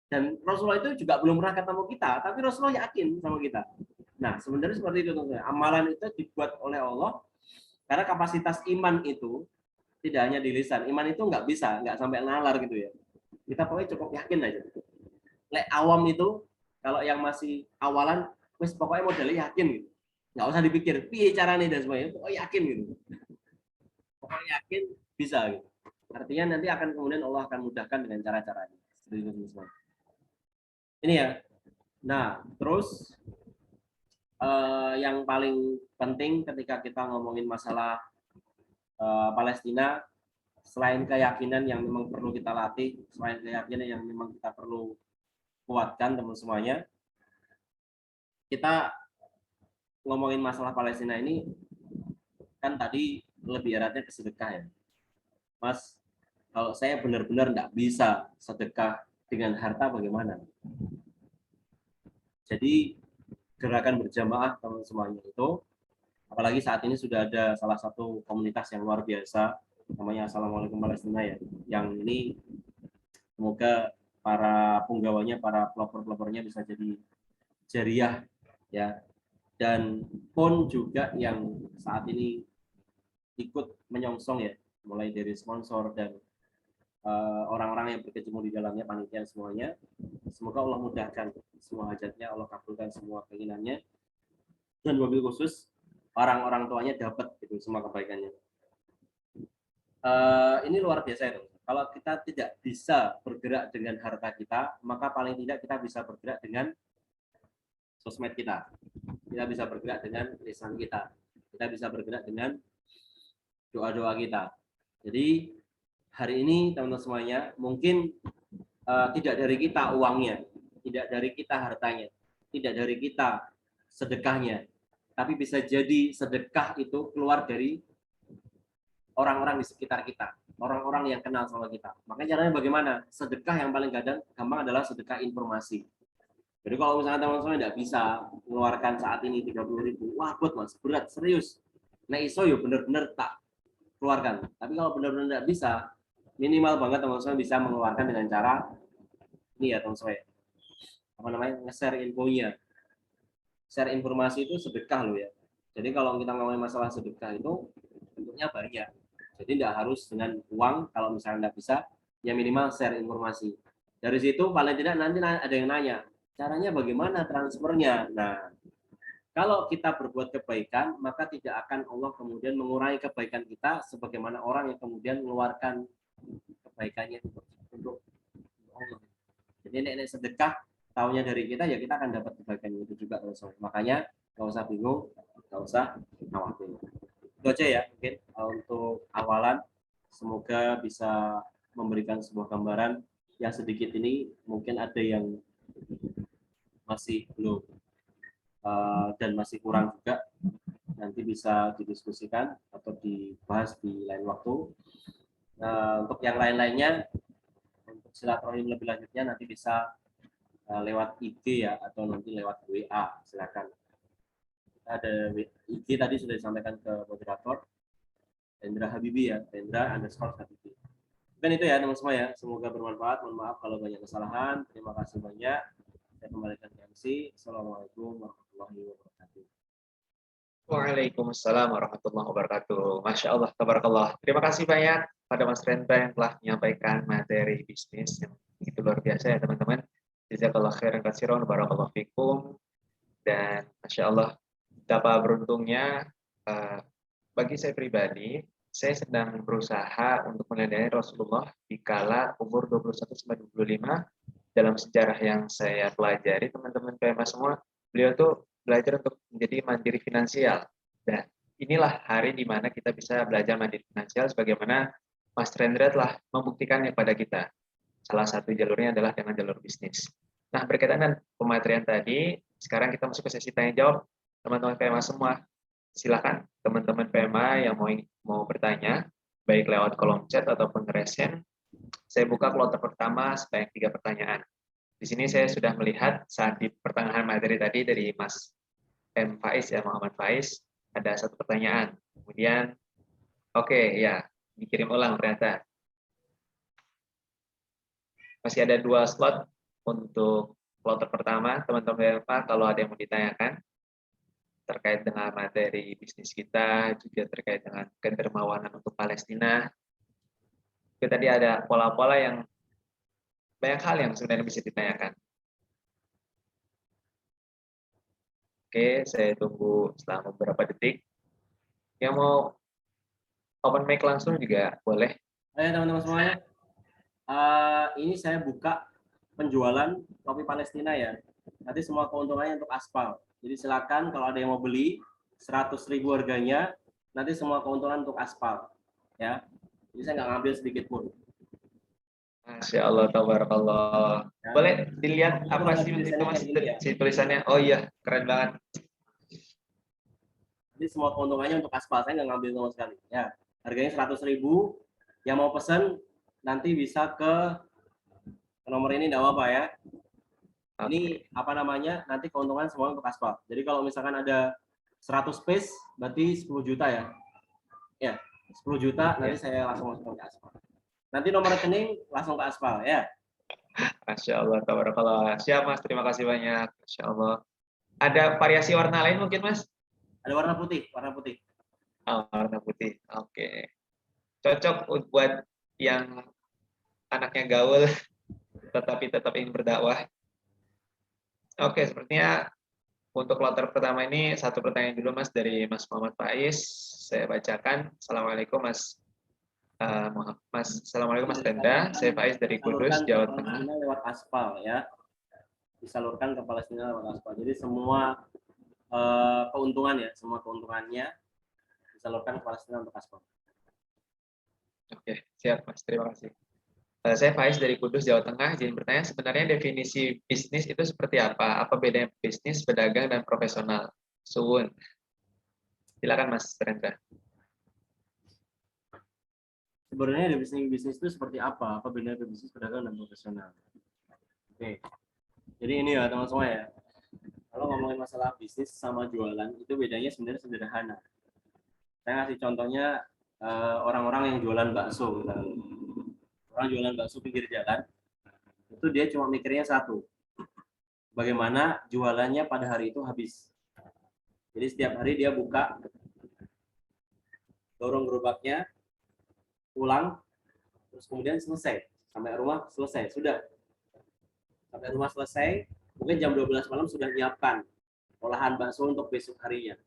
Dan Rasulullah itu juga belum pernah ketemu kita, tapi Rasulullah yakin sama kita. Nah, sebenarnya seperti itu teman-teman. Amalan itu dibuat oleh Allah karena kapasitas iman itu tidak hanya di lisan. Iman itu nggak sampai nalar gitu ya. Kita pokoknya cukup yakin aja. Lek awam itu, kalau yang masih awalan, wis pokoknya modelnya yakin gitu. Nggak usah dipikir, piye caranya dan semuanya, pokoknya yakin gitu. Pokoknya yakin bisa gitu. Artinya nanti akan kemudian Allah akan mudahkan dengan cara-caranya. Ini ya. Nah, terus yang paling penting ketika kita ngomongin masalah Palestina, selain keyakinan yang memang perlu kita latih, selain keyakinan yang memang kita perlu kuatkan teman semuanya, kita ngomongin masalah Palestina ini kan tadi lebih eratnya ke sedekah ya. Mas, kalau saya benar-benar nggak bisa sedekah dengan harta bagaimana? Jadi gerakan berjamaah teman semuanya itu, apalagi saat ini sudah ada salah satu komunitas yang luar biasa, namanya Assalamualaikum Palestina ya, yang ini semoga para penggawanya, para pelopor-pelopornya bisa jadi jariah ya, dan pun juga yang saat ini ikut menyongsong ya, mulai dari sponsor dan orang-orang yang berkecimpung di dalamnya, panitia semuanya. Semoga Allah mudahkan semua hajatnya, Allah kabulkan semua keinginannya, dan wabil khusus orang-orang tuanya dapat gitu semua kebaikannya. Ini luar biasa itu. Kalau kita tidak bisa bergerak dengan harta kita, maka paling tidak kita bisa bergerak dengan sosmed kita. Kita bisa bergerak dengan lisan kita. Kita bisa bergerak dengan doa-doa kita. Jadi hari ini teman-teman semuanya, mungkin tidak dari kita uangnya, tidak dari kita hartanya, tidak dari kita sedekahnya, tapi bisa jadi sedekah itu keluar dari orang-orang di sekitar kita, orang-orang yang kenal sama kita. Makanya caranya bagaimana? Sedekah yang paling gampang adalah sedekah informasi. Jadi kalau misalnya teman-teman tidak bisa mengeluarkan saat ini 30.000, wah buat mas, berat, serius. Nah iso yo bener-bener tak keluarkan. Tapi kalau benar-benar tidak bisa, minimal banget teman-teman bisa mengeluarkan dengan cara ini ya teman-teman. Apa namanya? Nge-share infonya. Share informasi itu sedekah loh ya. Jadi kalau kita ngomongin masalah sedekah itu bentuknya banyak. Jadi tidak harus dengan uang, kalau misalnya tidak bisa, ya minimal share informasi. Dari situ paling tidak nanti ada yang nanya, caranya bagaimana transfernya? Nah, kalau kita berbuat kebaikan, maka tidak akan Allah kemudian mengurangi kebaikan kita sebagaimana orang yang kemudian mengeluarkan kebaikannya untuk Allah. Jadi ini sedekah, tahunya dari kita, ya kita akan dapat kebaikan itu juga. Makanya nggak usah bingung, nggak usah khawatir. Itu aja ya mungkin untuk awalan. Semoga bisa memberikan sebuah gambaran yang sedikit ini. Mungkin ada yang masih belum dan masih kurang juga, nanti bisa didiskusikan atau dibahas di lain waktu. Untuk yang lain-lainnya, untuk silaturahim lebih lanjutnya nanti bisa lewat IG ya, atau nanti lewat WA, silakan. Ada IG tadi sudah disampaikan ke moderator, Rendra Habibi ya, Rendra_Habibi. Dan itu ya teman semua ya, semoga bermanfaat. Mohon maaf kalau banyak kesalahan. Terima kasih banyak. Saya kembalikan ke MC. Assalamualaikum warahmatullahi wabarakatuh. Waalaikumsalam warahmatullahi wabarakatuh. Masya Allah, tabarakallah. Terima kasih banyak pada Mas Rendra yang telah menyampaikan materi bisnis yang begitu luar biasa ya teman-teman. Jazakallah khairan katsiran, barakallahu fikum. Dan Masya Allah, betapa beruntungnya bagi saya pribadi, saya sedang berusaha untuk meneladani Rasulullah di kala umur 21-25. Dalam sejarah yang saya pelajari, teman-teman PMA semua, beliau tuh belajar untuk menjadi mandiri finansial. Dan inilah hari di mana kita bisa belajar mandiri finansial sebagaimana Mas Rendra telah membuktikannya pada kita. Salah satu jalurnya adalah dengan jalur bisnis. Nah, berkaitan dengan pematerian tadi, sekarang kita masuk ke sesi tanya jawab. Teman-teman PMA semua, silakan teman-teman PMA yang mau bertanya, baik lewat kolom chat ataupun resen. Saya buka kloter pertama sebanyak 3 pertanyaan. Di sini saya sudah melihat saat di pertengahan materi tadi dari Mas M. Faiz ya, Muhammad Faiz, ada 1 pertanyaan. Kemudian, oke, ya, dikirim ulang ternyata. Masih ada 2 slot untuk kloter pertama, teman-teman PMA, kalau ada yang mau ditanyakan terkait dengan materi bisnis kita, juga terkait dengan kedermawanan untuk Palestina. Jadi tadi ada pola-pola yang banyak hal yang sebenarnya bisa ditanyakan. Oke, saya tunggu selama beberapa detik. Yang mau open mic langsung juga boleh. Ayo teman-teman semuanya, ini saya buka penjualan kopi Palestina ya. Nanti semua keuntungannya untuk aspal. Jadi silakan kalau ada yang mau beli 100.000 harganya, nanti semua keuntungan untuk aspal ya. Jadi saya nggak ngambil sedikit pun. Masya Allah, tabarakallah. Ya. Boleh dilihat Ini apa kurang sih lebih itu tulisannya Mas? kayak gini ya. Si tulisannya. Oh iya, keren banget. Jadi semua keuntungannya untuk aspal, saya nggak ngambil sama sekali. Ya, harganya 100.000. Yang mau pesen nanti bisa ke nomor ini, enggak apa-apa ya. Ini apa namanya? Nanti keuntungan semua untuk aspal. Jadi kalau misalkan ada 100 piece, berarti 10 juta ya. Ya, 10 juta nanti saya langsung masukkan ke aspal. Nanti nomor rekening langsung ke aspal ya. Masya Allah, tabarakallah. Siap Mas, terima kasih banyak. Masya Allah. Ada variasi warna lain mungkin Mas? Ada warna putih, warna putih. Oh, warna putih. Oke. Cocok buat yang anaknya gaul, tetapi tetap ingin berdakwah. Oke, sepertinya untuk kloter pertama ini satu pertanyaan dulu Mas dari Mas Muhammad Faiz. Saya bacakan. Assalamualaikum Mas. Assalamualaikum Mas Rendra. Saya Faiz dari Kudus, Salurkan ke Jawa Tengah. Palestina lewat aspal ya. Disalurkan ke Palestina lewat aspal. Jadi semua keuntungan ya, semua keuntungannya disalurkan ke Palestina untuk aspal. Oke, siap Mas. Terima kasih. Saya Faiz dari Kudus, Jawa Tengah. Jadi bertanya sebenarnya definisi bisnis itu seperti apa? Apa bedanya bisnis, pedagang, dan profesional? Suwun. Silakan Mas Rendra. Sebenarnya bisnis itu seperti apa? Apa bedanya bisnis, pedagang, dan profesional? Oke. Jadi ini ya teman semua ya. Kalau ngomongin masalah bisnis sama jualan itu bedanya sebenarnya sederhana. Saya ngasih contohnya orang-orang yang jualan bakso. Orang jualan bakso pinggir jalan itu dia cuma mikirnya satu, bagaimana jualannya pada hari itu habis. Jadi setiap hari dia buka, dorong gerobaknya, pulang, terus kemudian selesai. Sampai rumah selesai, sudah. Sampai rumah selesai, mungkin jam 12 malam sudah menyiapkan olahan bakso untuk besok harinya.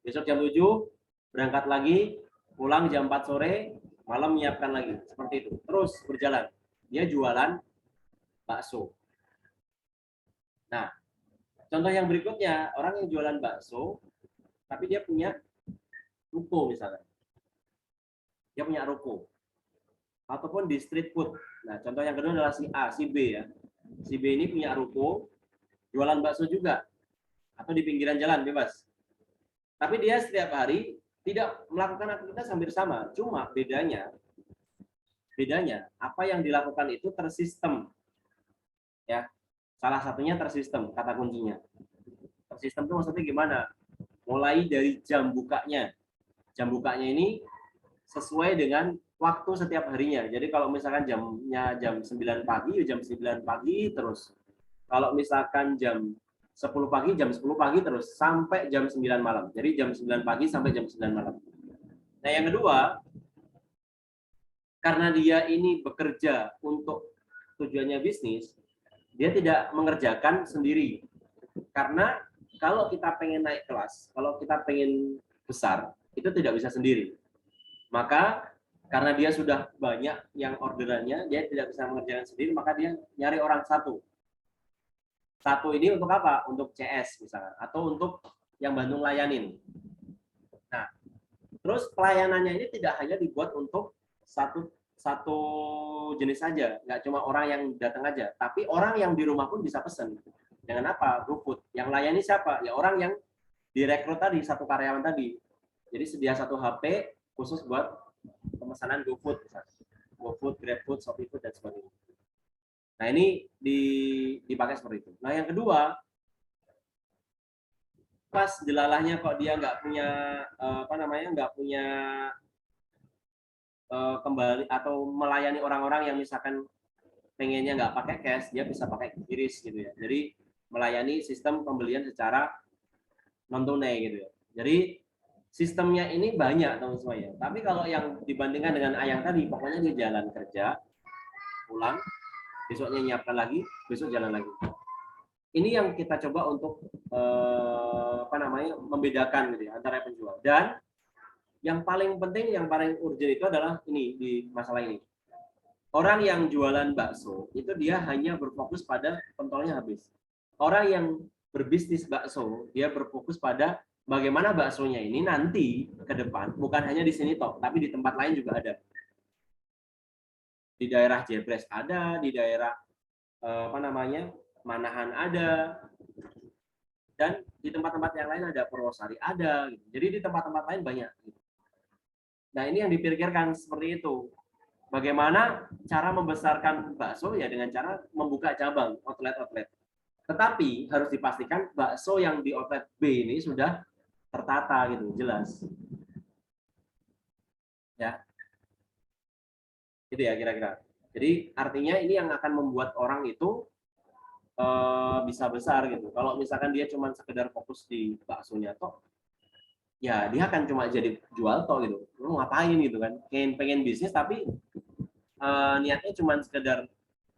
Besok jam 7, berangkat lagi, pulang jam 4 sore, malam menyiapkan lagi. Seperti itu. Terus berjalan. Dia jualan bakso. Nah, contoh yang berikutnya, orang yang jualan bakso, tapi dia punya ruko misalnya. Dia punya ruko. Ataupun di street food. Nah, contoh yang kedua adalah si A, si B ya. Si B ini punya ruko, jualan bakso juga. Atau di pinggiran jalan, bebas. Tapi dia setiap hari tidak melakukan aktivitas hampir sama. Cuma bedanya apa yang dilakukan itu tersistem. Ya. Salah satunya tersistem, kata kuncinya. Tersistem itu maksudnya gimana? Mulai dari jam bukanya. Jam bukanya ini sesuai dengan waktu setiap harinya. Jadi kalau misalkan jamnya jam 9 pagi, jam 9 pagi terus. Kalau misalkan jam 10 pagi, jam 10 pagi terus sampai jam 9 malam. Jadi jam 9 pagi sampai jam 9 malam. Nah, yang kedua, karena dia ini bekerja untuk tujuannya bisnis, dia tidak mengerjakan sendiri. Karena kalau kita pengen naik kelas, kalau kita pengen besar, itu tidak bisa sendiri. Maka karena dia sudah banyak yang orderannya, dia tidak bisa mengerjakan sendiri, maka dia nyari orang satu. Satu ini untuk apa? Untuk CS misalnya, atau untuk yang bantu layanin. Nah, terus pelayanannya ini tidak hanya dibuat untuk satu jenis saja, nggak cuma orang yang datang aja, tapi orang yang di rumah pun bisa pesen. Dengan apa? GoFood. Yang layani siapa? Ya orang yang direkrut tadi, satu karyawan tadi. Jadi sedia satu HP khusus buat pemesanan GoFood, GoFood, GrabFood, ShopeeFood, dan sebagainya. Nah, ini dipakai seperti itu. Nah, yang kedua, pas delalahnya kok dia nggak punya nggak punya kembali atau melayani orang-orang yang misalkan pengennya nggak pakai cash, dia bisa pakai QRIS gitu ya. Jadi melayani sistem pembelian secara non tunai gitu ya. Jadi sistemnya ini banyak teman semuanya. Tapi kalau yang dibandingkan dengan Ayang tadi, pokoknya dia jalan kerja, pulang, besoknya nyiapkan lagi, besok jalan lagi. Ini yang kita coba untuk membedakan gitu ya, antara penjual. Dan yang paling penting, yang paling urgent itu adalah ini di masalah ini. Orang yang jualan bakso itu dia hanya berfokus pada pentolnya habis. Orang yang berbisnis bakso, dia berfokus pada bagaimana baksonya ini nanti ke depan bukan hanya di sini toh, tapi di tempat lain juga ada. Di daerah Jebres ada, di daerah Manahan ada, dan di tempat-tempat yang lain ada, Purwosari ada, gitu. Jadi di tempat-tempat lain banyak. Gitu. Nah ini yang dipikirkan seperti itu. Bagaimana cara membesarkan bakso ya dengan cara membuka cabang outlet-outlet. Tetapi harus dipastikan bakso yang di outlet B ini sudah tertata gitu, jelas. Ya, itu ya kira-kira. Jadi artinya ini yang akan membuat orang itu bisa besar gitu. Kalau misalkan dia cuma sekedar fokus di baksonya toh, ya dia akan cuma jadi jual toh gitu. Lu ngapain gitu kan? Pengen bisnis tapi niatnya cuma sekedar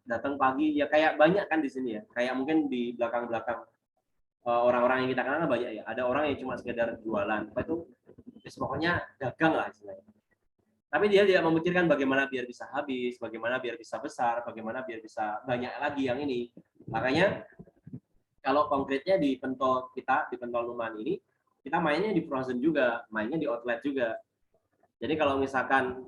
datang pagi ya, kayak banyak kan di sini ya. Kayak mungkin di belakang-belakang orang-orang yang kita kenal kan banyak ya. Ada orang yang cuma sekedar jualan. Apa itu? Pokoknya dagang lah istilahnya. Tapi dia tidak memikirkan bagaimana biar bisa habis, bagaimana biar bisa besar, bagaimana biar bisa banyak lagi yang ini. Makanya kalau konkretnya di pentol kita, di pentol Numan ini, kita mainnya di frozen juga, mainnya di outlet juga. Jadi kalau misalkan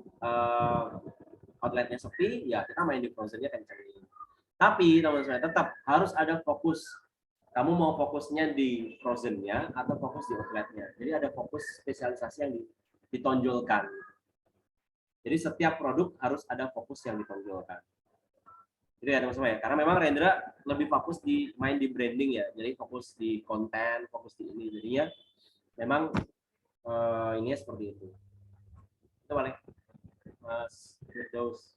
outletnya sepi, ya kita main di frozennya kencengin. Tapi teman-teman tetap harus ada fokus. Kamu mau fokusnya di frozennya atau fokus di outletnya. Jadi ada fokus spesialisasi yang ditonjolkan. Jadi setiap produk harus ada fokus yang ditonjolkan. Itu ya teman-teman ya. Karena memang Rendra lebih fokus di main di branding ya. Jadi fokus di konten, fokus di ini. Jadinya memang ini seperti itu. Itu paling Mas Firdaus.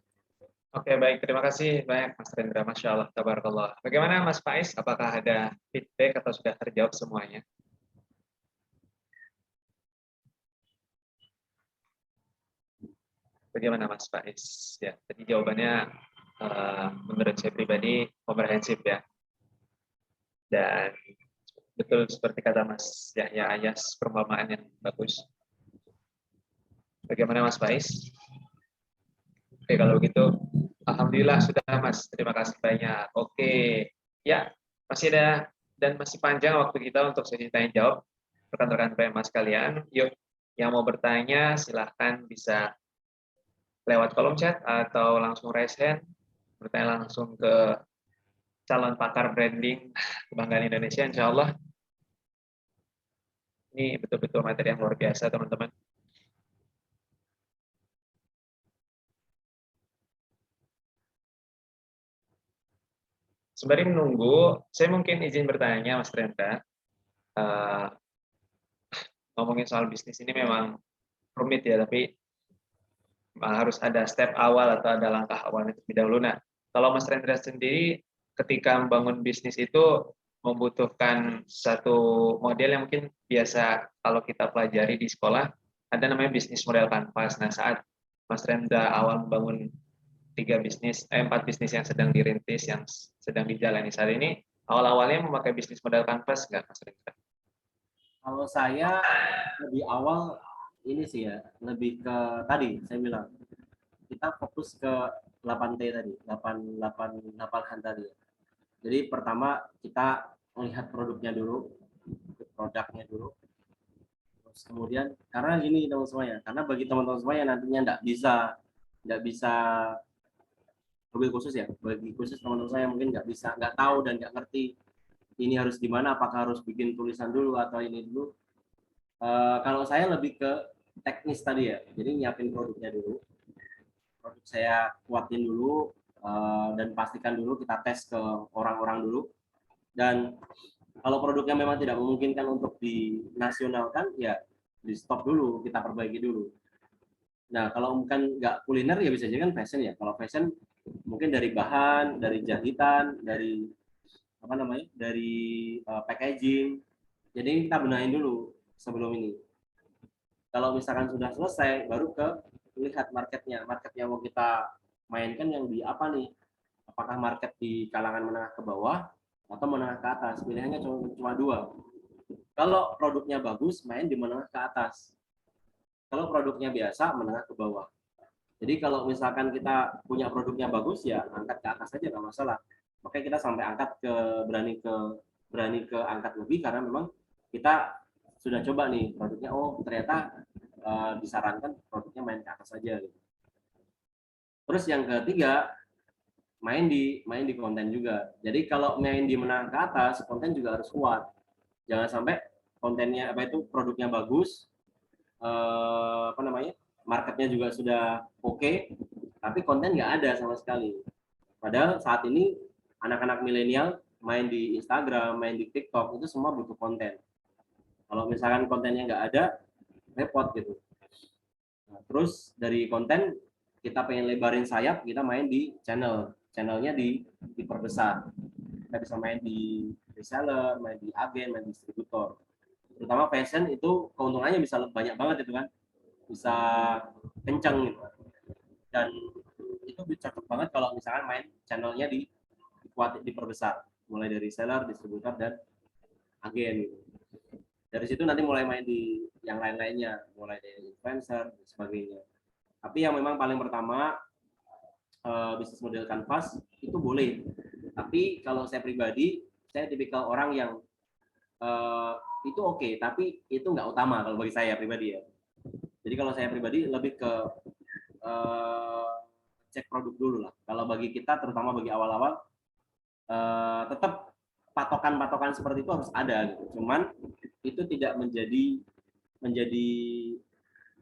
Oke, baik. Terima kasih banyak Mas Rendra. Masya Allah, tabarakallah. Bagaimana Mas Faiz? Apakah ada feedback atau sudah terjawab semuanya? Bagaimana Mas Faiz? Ya, tadi jawabannya menurut saya pribadi komprehensif ya. Dan betul seperti kata Mas Yahya Ayas, perumpamaan yang bagus. Bagaimana Mas Faiz? Oke, kalau begitu, alhamdulillah sudah Mas. Terima kasih banyak. Oke, ya masih ada dan masih panjang waktu kita untuk sesi tanya jawab rekan-rekan PMA sekalian. Yuk, yang mau bertanya silahkan bisa lewat kolom chat atau langsung raise hand, bertanya langsung ke calon pakar branding kebanggaan Indonesia. Insya Allah ini betul-betul materi yang luar biasa teman-teman. Sembari menunggu, saya mungkin izin bertanya Mas Rendra. Ngomongin soal bisnis ini memang rumit ya, tapi harus ada step awal atau ada langkah awalnya terlebih dahulu. Nah, kalau Mas Rendra sendiri ketika membangun bisnis itu membutuhkan satu model yang mungkin biasa kalau kita pelajari di sekolah, ada namanya bisnis model kanvas. Nah, saat Mas Rendra awal membangun 4 bisnis yang sedang dirintis, yang sedang dijalani saat ini, awal-awalnya memakai bisnis model kanvas nggak Mas Rendra? Kalau saya lebih awal ini sih ya, lebih ke tadi saya bilang kita fokus ke 8T tadi, 8 tadi. Jadi pertama kita melihat produknya dulu, produknya dulu. Terus kemudian karena gini teman-teman semuanya, karena bagi teman-teman semuanya nantinya nggak bisa mobil khusus ya, bagi khusus teman-teman saya mungkin nggak tahu dan nggak ngerti ini harus gimana, apakah harus bikin tulisan dulu atau ini dulu. Kalau saya lebih ke teknis tadi ya, jadi nyiapin produknya dulu, produk saya kuatin dulu dan pastikan dulu, kita tes ke orang-orang dulu, dan kalau produknya memang tidak memungkinkan untuk dinasionalkan ya di stop dulu, kita perbaiki dulu. Nah kalau bukan nggak kuliner ya bisa jadi kan fashion ya. Kalau fashion mungkin dari bahan, dari jahitan, dari packaging. Jadi kita benahin dulu sebelum ini. Kalau misalkan sudah selesai, baru ke lihat marketnya. Market yang mau kita mainkan yang di apa nih? Apakah market di kalangan menengah ke bawah atau menengah ke atas? Pilihannya cuma 2. Kalau produknya bagus, main di menengah ke atas. Kalau produknya biasa, menengah ke bawah. Jadi kalau misalkan kita punya produknya bagus, ya angkat ke atas saja, nggak masalah. Makanya kita sampai berani ke angkat lebih, karena memang kita sudah coba nih produknya, oh ternyata disarankan produknya main ke atas saja gitu. Terus yang ketiga, main di konten juga. Jadi kalau main di menengah ke atas, konten juga harus kuat. Jangan sampai kontennya produknya bagus, marketnya juga sudah oke, tapi konten nggak ada sama sekali. Padahal saat ini anak-anak milenial main di Instagram, main di TikTok itu semua butuh konten. Kalau misalkan kontennya nggak ada, repot gitu. Nah, terus dari konten kita pengen lebarin sayap, kita main di channelnya diperbesar. Kita bisa main di reseller, main di agen, main di distributor. Terutama fashion itu keuntungannya bisa banyak banget itu kan, bisa kencang gitu. Dan itu cocok banget kalau misalkan main channelnya diperbesar, mulai dari reseller, distributor, dan agen gitu. Dari situ nanti mulai main di yang lain-lainnya, mulai dari influencer dan sebagainya. Tapi yang memang paling pertama bisnis model canvas itu boleh. Tapi kalau saya pribadi, saya tipikal orang yang itu oke, tapi itu nggak utama kalau bagi saya pribadi ya. Jadi kalau saya pribadi lebih ke cek produk dulu lah. Kalau bagi kita, terutama bagi awal-awal, tetap patokan-patokan seperti itu harus ada gitu. Cuman itu tidak menjadi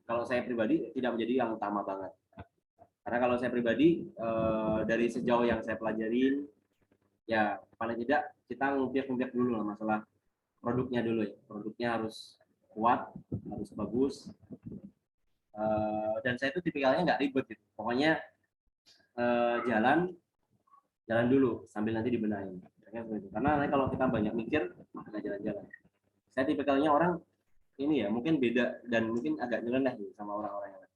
kalau saya pribadi tidak menjadi yang utama banget. Karena kalau saya pribadi dari sejauh yang saya pelajarin, ya paling tidak kita ngumpiak-ngumpiak dulu lah masalah produknya dulu ya. Produknya harus kuat, harus bagus. Dan saya itu tipikalnya nggak ribet gitu. Pokoknya jalan dulu sambil nanti dibenahin. Karena nanti kalau kita banyak mikir, maka nggak jalan-jalan. Saya tipikalnya orang ini ya, mungkin beda dan mungkin agak nyeleneh gitu sama orang-orang yang lain.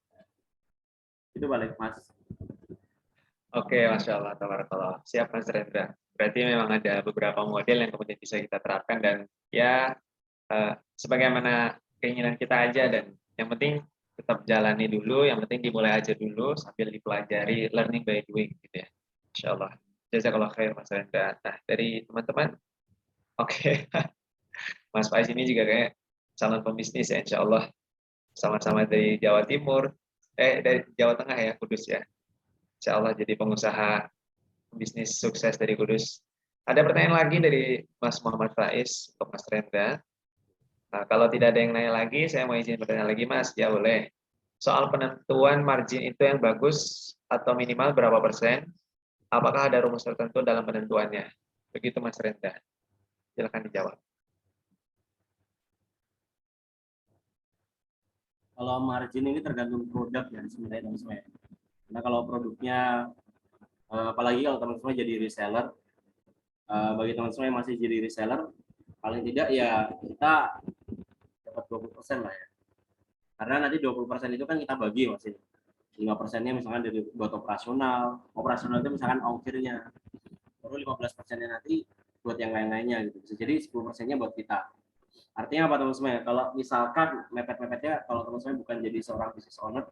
Itu balik Mas. Oke, Masya Allah, tabarakallah. Siap Mas Rendra. Berarti memang ada beberapa model yang kemudian bisa kita terapkan dan ya sebagaimana keinginan kita aja, dan yang penting tetap jalani dulu, yang penting dimulai aja dulu sambil dipelajari, learning by doing gitu ya. Insya Allah. Jazakallah khair Mas Rendra. Nah, dari teman-teman, oke. Mas Faiz ini juga kayak calon pembisnis ya, insya Allah. Sama-sama dari Jawa Timur, dari Jawa Tengah ya, Kudus ya. Insya Allah jadi pengusaha bisnis sukses dari Kudus. Ada pertanyaan lagi dari Mas Muhammad Faiz untuk Mas Rendra. Nah, kalau tidak ada yang nanya lagi, saya mau izin bertanya lagi Mas, ya boleh. Soal penentuan margin itu yang bagus atau minimal berapa persen? Apakah ada rumus tertentu dalam penentuannya? Begitu Mas Rendra. Silakan dijawab. Kalau margin ini tergantung produk ya sebenarnya teman-teman. Karena kalau produknya apalagi kalau teman-teman jadi reseller, bagi teman-teman yang masih jadi reseller, paling tidak ya kita dapat 20% lah ya. Karena nanti 20% itu kan kita bagi masih 5%-nya misalkan dari buat operasional itu misalkan ongkirnya, baru 15%-nya nanti buat yang lain-lainnya gitu. Bisa jadi 10%-nya buat kita. Artinya apa teman-teman? Kalau misalkan mepet-mepetnya, kalau teman-teman bukan jadi seorang business owner,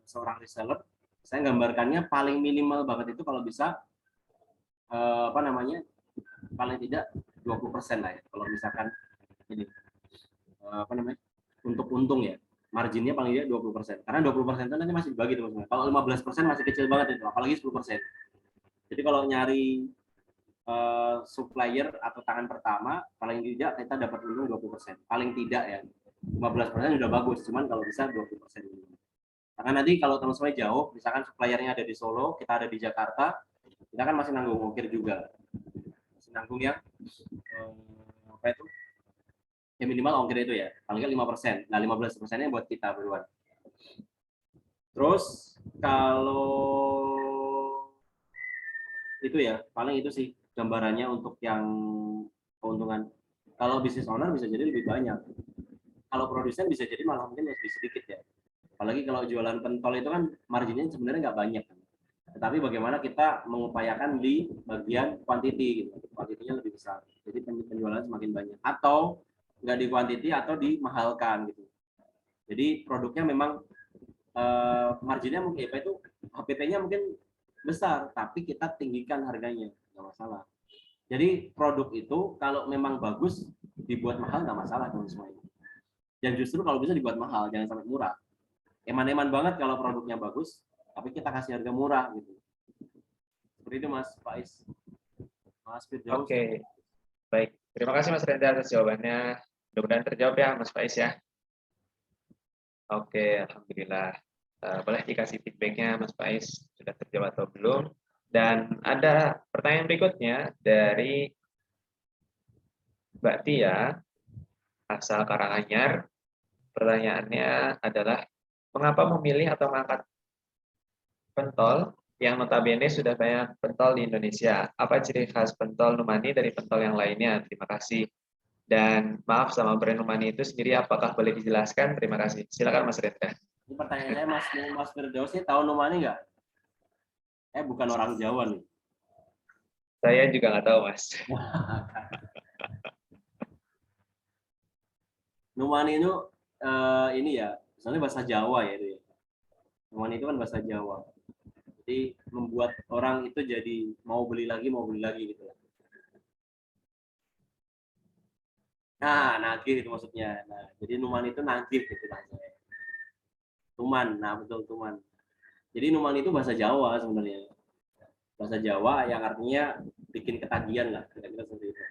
seorang reseller, saya gambarkannya paling minimal banget itu kalau bisa paling tidak 20% lah ya. Kalau misalkan ini untuk untung ya, marginnya paling tidak 20%. Karena 20% itu nanti masih dibagi teman-teman. Kalau 15% masih kecil banget itu, apalagi 10%. Jadi kalau nyari supplier atau tangan pertama, paling tidak kita dapat untung 20%. Paling tidak ya, 15% sudah bagus, cuman kalau bisa 20%. Karena nanti kalau teman-teman jauh, misalkan suppliernya ada di Solo, kita ada di Jakarta, kita kan masih nanggung ongkir juga. Masih nanggung ya, ya minimal ongkir itu ya, paling nggak 5%. Nah 15%-nya buat kita berdua. Terus kalau itu ya, paling itu sih gambarannya untuk yang keuntungan. Kalau bisnis owner bisa jadi lebih banyak. Kalau produsen bisa jadi malah mungkin lebih sedikit ya. Apalagi kalau jualan pentol itu kan marginnya sebenarnya nggak banyak. Tetapi bagaimana kita mengupayakan di bagian quantity gitu. Kuantitinya lebih besar. Jadi penjualan semakin banyak. Atau nggak di quantity atau dimahalkan gitu. Jadi produknya memang marginnya mungkin apa itu HPP-nya mungkin besar, tapi kita tinggikan harganya, nggak masalah. Jadi produk itu kalau memang bagus dibuat mahal nggak masalah teman-teman. Dan justru kalau bisa dibuat mahal, jangan sampai murah. Eman-eman banget kalau produknya bagus, tapi kita kasih harga murah gitu. Seperti itu Mas Faiz. Mas Firdaus. Oke, baik. Terima kasih Mas Renda atas jawabannya. Mudah-mudahan terjawab ya Mas Faiz ya. Oke, alhamdulillah. Boleh dikasih feedbacknya Mas Faiz sudah terjawab atau belum? Dan ada pertanyaan berikutnya dari Mbak Tia, asal Karanganyar. Pertanyaannya adalah, mengapa memilih atau mengangkat pentol yang notabene sudah banyak pentol di Indonesia? Apa ciri khas pentol Numani dari pentol yang lainnya? Terima kasih. Dan maaf sama brand Numani itu sendiri, apakah boleh dijelaskan? Terima kasih. Silakan Mas Renda. Ini pertanyaan saya Mas Firdaus ini tahu Numani nggak? Bukan orang Jawa nih. Saya juga nggak tahu Mas. Numani itu ini ya, soalnya bahasa Jawa ya itu ya. Numani itu kan bahasa Jawa. Jadi membuat orang itu jadi mau beli lagi gitu. Nah, nagih itu maksudnya. Nah, jadi Numani itu nagih gitu bahasanya. Tuman, nah betul Tuman. Jadi Numani itu bahasa Jawa sebenarnya. Bahasa Jawa yang artinya bikin ketagihan lah, kira-kira seperti itu.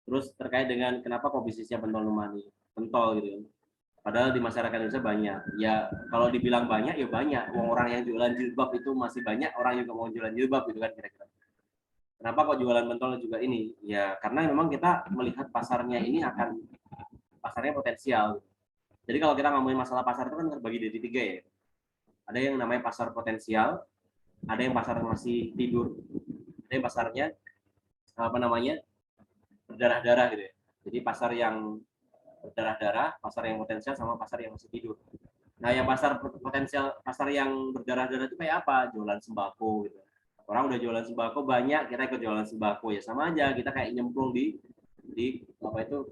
Terus terkait dengan kenapa kok bisnisnya pentol Numani, pentol gitu kan. Padahal di masyarakat Indonesia banyak. Ya kalau dibilang banyak ya banyak. Orang yang jualan jilbab itu masih banyak, orang juga mau jualan jilbab gitu kan kira-kira. Kenapa kok jualan pentol juga ini? Ya karena memang kita melihat pasarnya ini pasarnya potensial. Jadi kalau kita ngomongin masalah pasar itu kan terbagi dari 3 ya. Ada yang namanya pasar potensial, ada yang pasar masih tidur, ada yang pasarnya berdarah-darah gitu ya. Jadi pasar yang berdarah-darah, pasar yang potensial, sama pasar yang masih tidur. Nah, yang pasar potensial, pasar yang berdarah-darah itu kayak apa? Jualan sembako gitu. Orang udah jualan sembako banyak, kita ikut jualan sembako ya sama aja. Kita kayak nyemplung di apa itu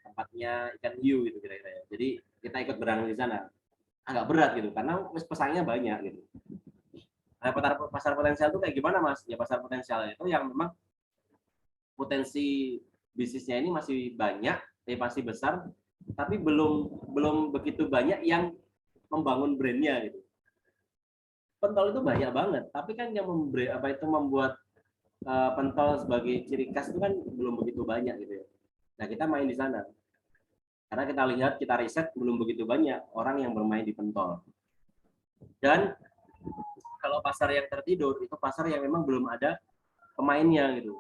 tempatnya ikan hiu gitu kira-kira ya. Jadi kita ikut berang di sana. Agak berat gitu karena pesaingnya banyak gitu. Nah, pasar potensial itu kayak gimana Mas? Ya pasar potensial itu yang memang potensi bisnisnya ini masih banyak, masih besar, tapi belum begitu banyak yang membangun brandnya gitu. Pentol itu banyak banget, tapi kan yang membuat pentol sebagai ciri khas itu kan belum begitu banyak gitu ya. Nah kita main di sana, karena kita lihat, kita riset belum begitu banyak orang yang bermain di pentol. Dan kalau pasar yang tertidur itu pasar yang memang belum ada pemainnya gitu.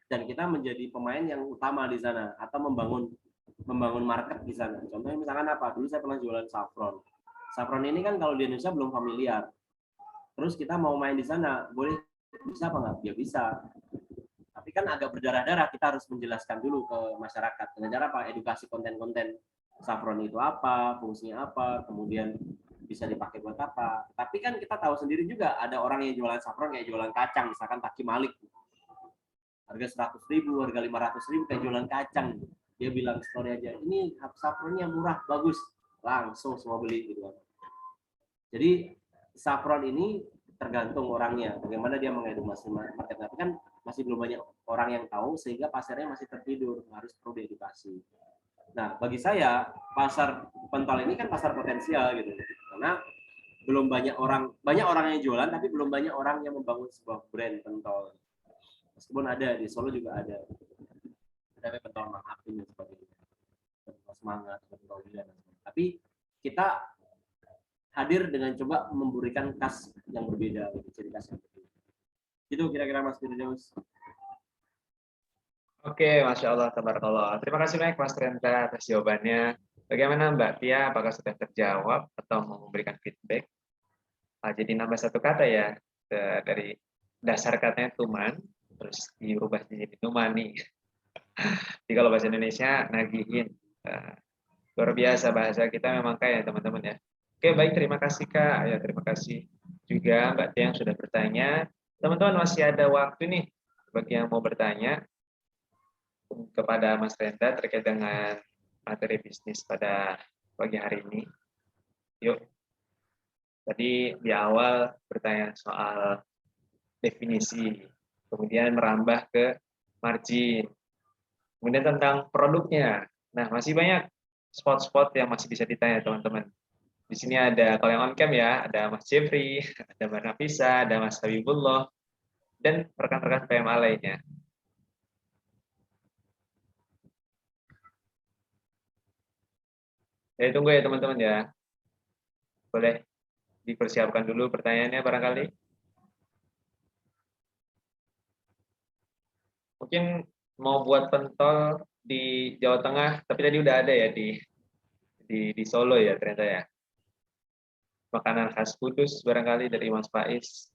Dan kita menjadi pemain yang utama di sana atau membangun market di sana. Contohnya misalkan apa? Dulu saya pernah jualan saffron. Saffron ini kan kalau di Indonesia belum familiar. Terus kita mau main di sana, boleh bisa apa nggak? Ya bisa. Tapi kan agak berdarah-darah, kita harus menjelaskan dulu ke masyarakat. Dengan cara apa? Edukasi konten-konten saffron itu apa, fungsinya apa, kemudian bisa dipakai buat apa. Tapi kan kita tahu sendiri juga ada orang yang jualan saffron kayak jualan kacang, misalkan Taki Malik. Harga 100.000, harga 500.000 kayak jualan kacang. Dia bilang story aja, ini saffronnya murah, bagus. Langsung semua beli gitu kan. Jadi saffron ini tergantung orangnya, bagaimana dia mengedukasi market. Tapi kan masih belum banyak orang yang tahu, sehingga pasarnya masih tertidur, harus perlu diedukasi. Nah, bagi saya pasar pentol ini kan pasar potensial gitu, karena belum banyak orang yang jualan, tapi belum banyak orang yang membangun sebuah brand pentol. Meskipun ada di Solo juga ada pentol Mang Apin dan sebagainya, pentol semangat, pentol gila. Tapi kita hadir dengan coba memberikan khas yang berbeda, ciri khas yang berbeda. Itu kira-kira Mas Firdaus. Oke, Masya Allah, tabarakallah. Terima kasih banyak Mas Renda atas jawabannya. Bagaimana Mbak Tia, apakah sudah terjawab atau mau memberikan feedback? Jadi nambah satu kata ya, dari dasar katanya tuman, terus diubah jadi numani. Jadi kalau bahasa Indonesia, nagihin. Luar biasa bahasa kita memang kaya teman-teman ya. Oke, baik, terima kasih Kak. Ya, terima kasih juga Mbak Tia yang sudah bertanya. Teman-teman masih ada waktu nih bagi yang mau bertanya kepada Mas Renda terkait dengan materi bisnis pada pagi hari ini. Yuk. Tadi di awal bertanya soal definisi, kemudian merambah ke margin, kemudian tentang produknya. Nah, masih banyak spot-spot yang masih bisa ditanya teman-teman. Di sini ada, kalau yang on cam ya, ada Mas Jeffrey, ada Mbak Nafisa, ada Mas Habibullah, dan rekan-rekan PMA lainnya. Saya tunggu ya teman-teman ya. Boleh dipersiapkan dulu pertanyaannya barangkali. Mungkin mau buat pentol di Jawa Tengah, tapi tadi udah ada ya di Solo ya ternyata ya. Makanan khas Kudus barangkali dari Mas Faiz.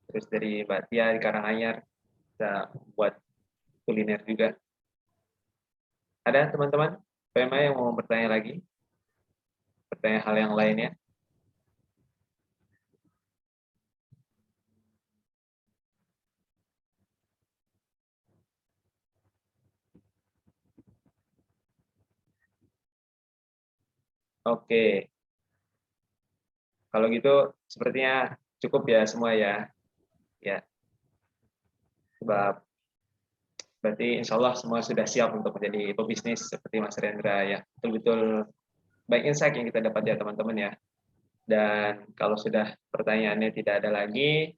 Terus dari Mbak Tia di Karanganyar, bisa buat kuliner juga. Ada teman-teman PMA yang mau bertanya lagi? Bertanya hal yang lainnya? Oke. Kalau gitu sepertinya cukup ya semua ya. Ya. Sebab berarti insya Allah semua sudah siap untuk menjadi pebisnis seperti Mas Rendra ya. Betul-betul baik insight yang kita dapat ya teman-teman ya. Dan kalau sudah pertanyaannya tidak ada lagi,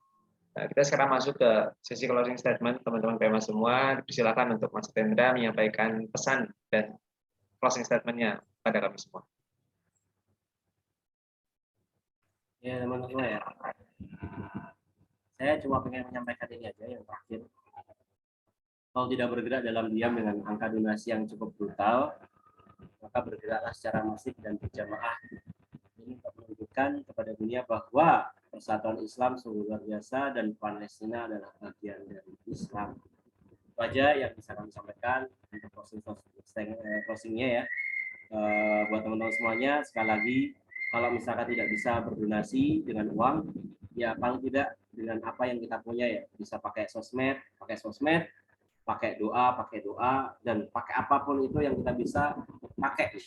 kita sekarang masuk ke sesi closing statement teman-teman PMA semua. Silakan untuk Mas Rendra menyampaikan pesan dan closing statement-nya pada kami semua. Ya teman-teman ya, saya cuma pengen menyampaikan ini aja yang terakhir. Kalau tidak bergerak dalam diam dengan angka donasi yang cukup brutal, maka bergeraklah secara masif dan berjamaah. Ini untuk menunjukkan kepada dunia bahwa persatuan Islam sungguh luar biasa dan Palestina adalah bagian dari Islam. Itu aja yang bisa kami sampaikan untuk closingnya ya. Buat teman-teman semuanya, sekali lagi, kalau misalkan tidak bisa berdonasi dengan uang, ya paling tidak dengan apa yang kita punya ya, bisa pakai sosmed, pakai doa, dan pakai apapun itu yang kita bisa pakai.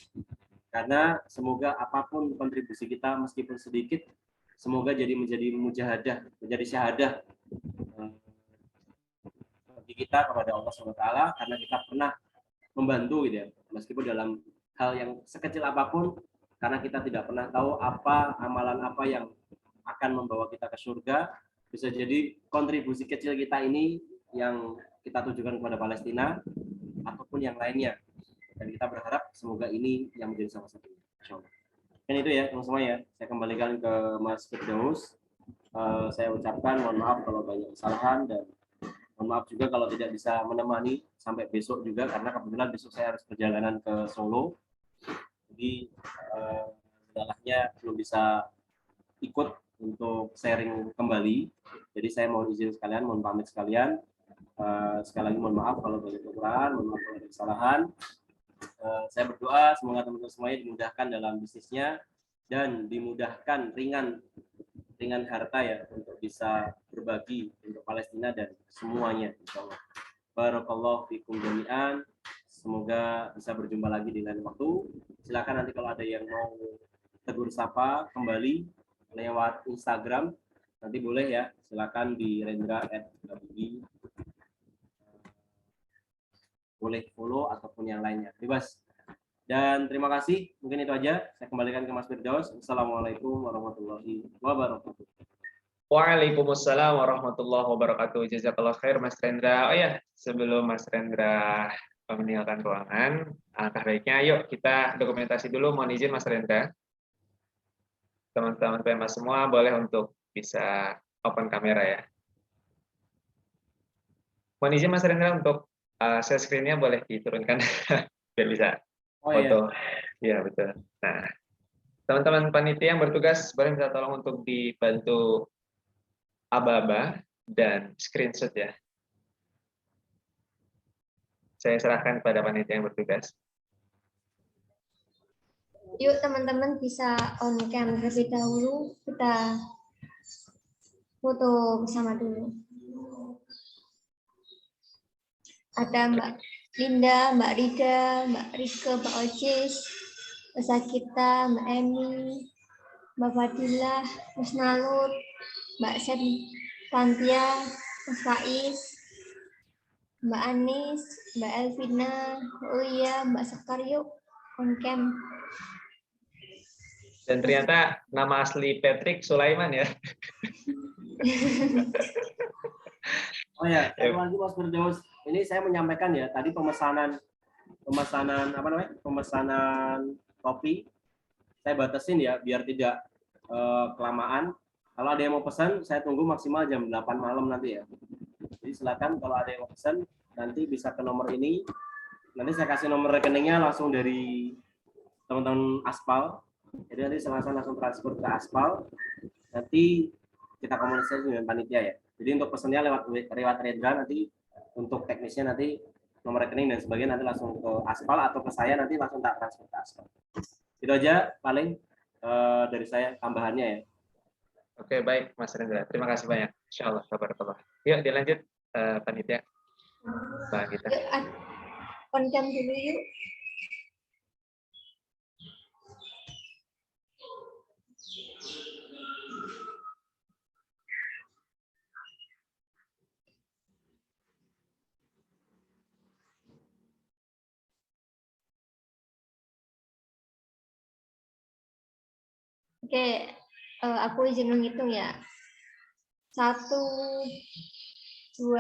Karena semoga apapun kontribusi kita meskipun sedikit, semoga menjadi mujahadah, menjadi syahadah bagi kita kepada Allah SWT, karena kita pernah membantu gitu ya, meskipun dalam hal yang sekecil apapun, karena kita tidak pernah tahu apa amalan apa yang akan membawa kita ke surga. Bisa jadi kontribusi kecil kita ini yang kita tujukan kepada Palestina ataupun yang lainnya, dan kita berharap semoga ini yang menjadi salah satunya, insyaallah. Dan itu ya teman-teman ya, saya kembalikan ke Mas Firdaus. Saya ucapkan mohon maaf kalau banyak kesalahan, dan mohon maaf juga kalau tidak bisa menemani sampai besok juga, karena kebetulan besok saya harus perjalanan ke Solo. Jadi kendalanya belum bisa ikut untuk sharing kembali. Jadi saya mohon izin sekalian, mohon pamit sekalian. Sekali lagi mohon maaf kalau banyak kekurangan, mohon maaf kalau ada kesalahan. Saya berdoa semoga teman-teman semuanya dimudahkan dalam bisnisnya dan dimudahkan ringan harta ya untuk bisa berbagi untuk Palestina dan semuanya, insyaallah. Barakallahu fikum jami'an. Semoga bisa berjumpa lagi di lain waktu. Silakan nanti kalau ada yang mau tegur sapa kembali lewat Instagram, nanti boleh ya, silakan di rendra@habibi. Boleh follow ataupun yang lainnya, bebas. Dan terima kasih, mungkin itu aja. Saya kembalikan ke Mas Firdaus. Assalamualaikum warahmatullahi wabarakatuh. Waalaikumsalam warahmatullahi wabarakatuh. Jazakallah khair Mas Rendra. Oh ya, sebelum Mas Rendra meninggalkan ruangan, alangkah baiknya yuk kita dokumentasi dulu. Mohon izin Mas Rendra. Teman-teman PMA semua boleh untuk bisa open kamera ya. Mohon izin Mas Rendra untuk share screen-nya boleh diturunkan biar bisa foto. Iya betul. Nah, teman-teman panitia yang bertugas boleh minta tolong untuk dibantu aba-aba dan screenshot ya. Saya serahkan kepada panitia yang bertugas. Yuk teman-teman bisa on cam terlebih dahulu, kita foto bersama dulu. Ada Mbak Linda, Mbak Rida, Mbak Rike, Mbak Ocis, Mbak Sakita, Mbak Emi, Mbak Fadilah, Mas Nalut, Mbak Tantia, Mas Faiz, Mbak Anis, Mbak Elvina, Mbak Uya, Mbak Sekar, yuk on cam. Dan ternyata nama asli Patrick Sulaiman ya. Oh ya, satu lagi Mas Firdaus. Ini saya menyampaikan ya, tadi pemesanan apa namanya? Pemesanan kopi saya batasin ya biar tidak kelamaan. Kalau ada yang mau pesan, saya tunggu maksimal jam 8 malam nanti ya. Jadi silakan kalau ada yang mau pesan nanti bisa ke nomor ini. Nanti saya kasih nomor rekeningnya langsung dari teman-teman Aspal. Jadi nanti langsung transfer ke Aspal. Nanti kita komunikasi dengan panitia ya. Jadi untuk pesannya lewat Redra, nanti untuk teknisnya nanti nomor rekening dan sebagainya nanti langsung ke Aspal atau ke saya nanti langsung tak transfer ke Aspal. Itu aja paling dari saya tambahannya ya. Oke, baik Mas Rendra. Terima kasih banyak. Insyaallah tabarakallah. Yuk dilanjut panitia. Mbak kita. Yuk, on cam dulu yuk. Oke, aku izin menghitung ya. 1, 2,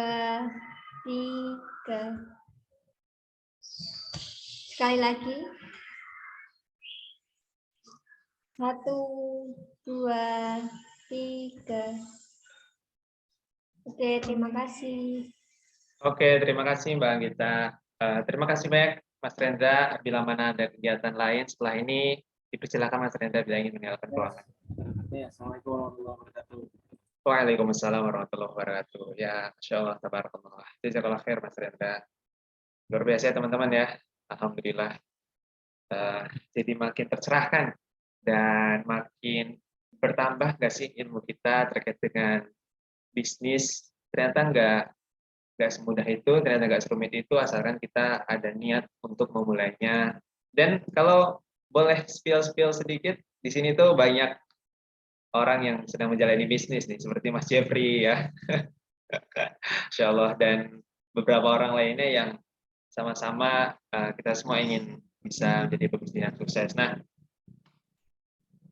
3. Sekali lagi. 1, 2, 3. Oke, terima kasih. Oke, terima kasih Mbak Anggita. Terima kasih banyak Mas Rendra. Bila mana ada kegiatan lain setelah ini, dipersilakan Mas Rendra bila ingin meninggalkan ruangan. Ya, assalamualaikum warahmatullahi wabarakatuh. Waalaikumsalam warahmatullahi wabarakatuh. Ya, insyaallah tabarakallah. Jazakallah khair Mas Rendra. Luar biasa ya teman-teman ya. Alhamdulillah. Jadi makin tercerahkan dan makin bertambah nggak sih ilmu kita terkait dengan bisnis. Ternyata nggak semudah itu, ternyata nggak serumit itu, asalkan kita ada niat untuk memulainya. Dan kalau boleh spill sedikit, di sini tuh banyak orang yang sedang menjalani bisnis nih, seperti Mas Jeffrey ya, Insya Allah, dan beberapa orang lainnya yang sama-sama kita semua ingin bisa menjadi pebisnis yang sukses. Nah,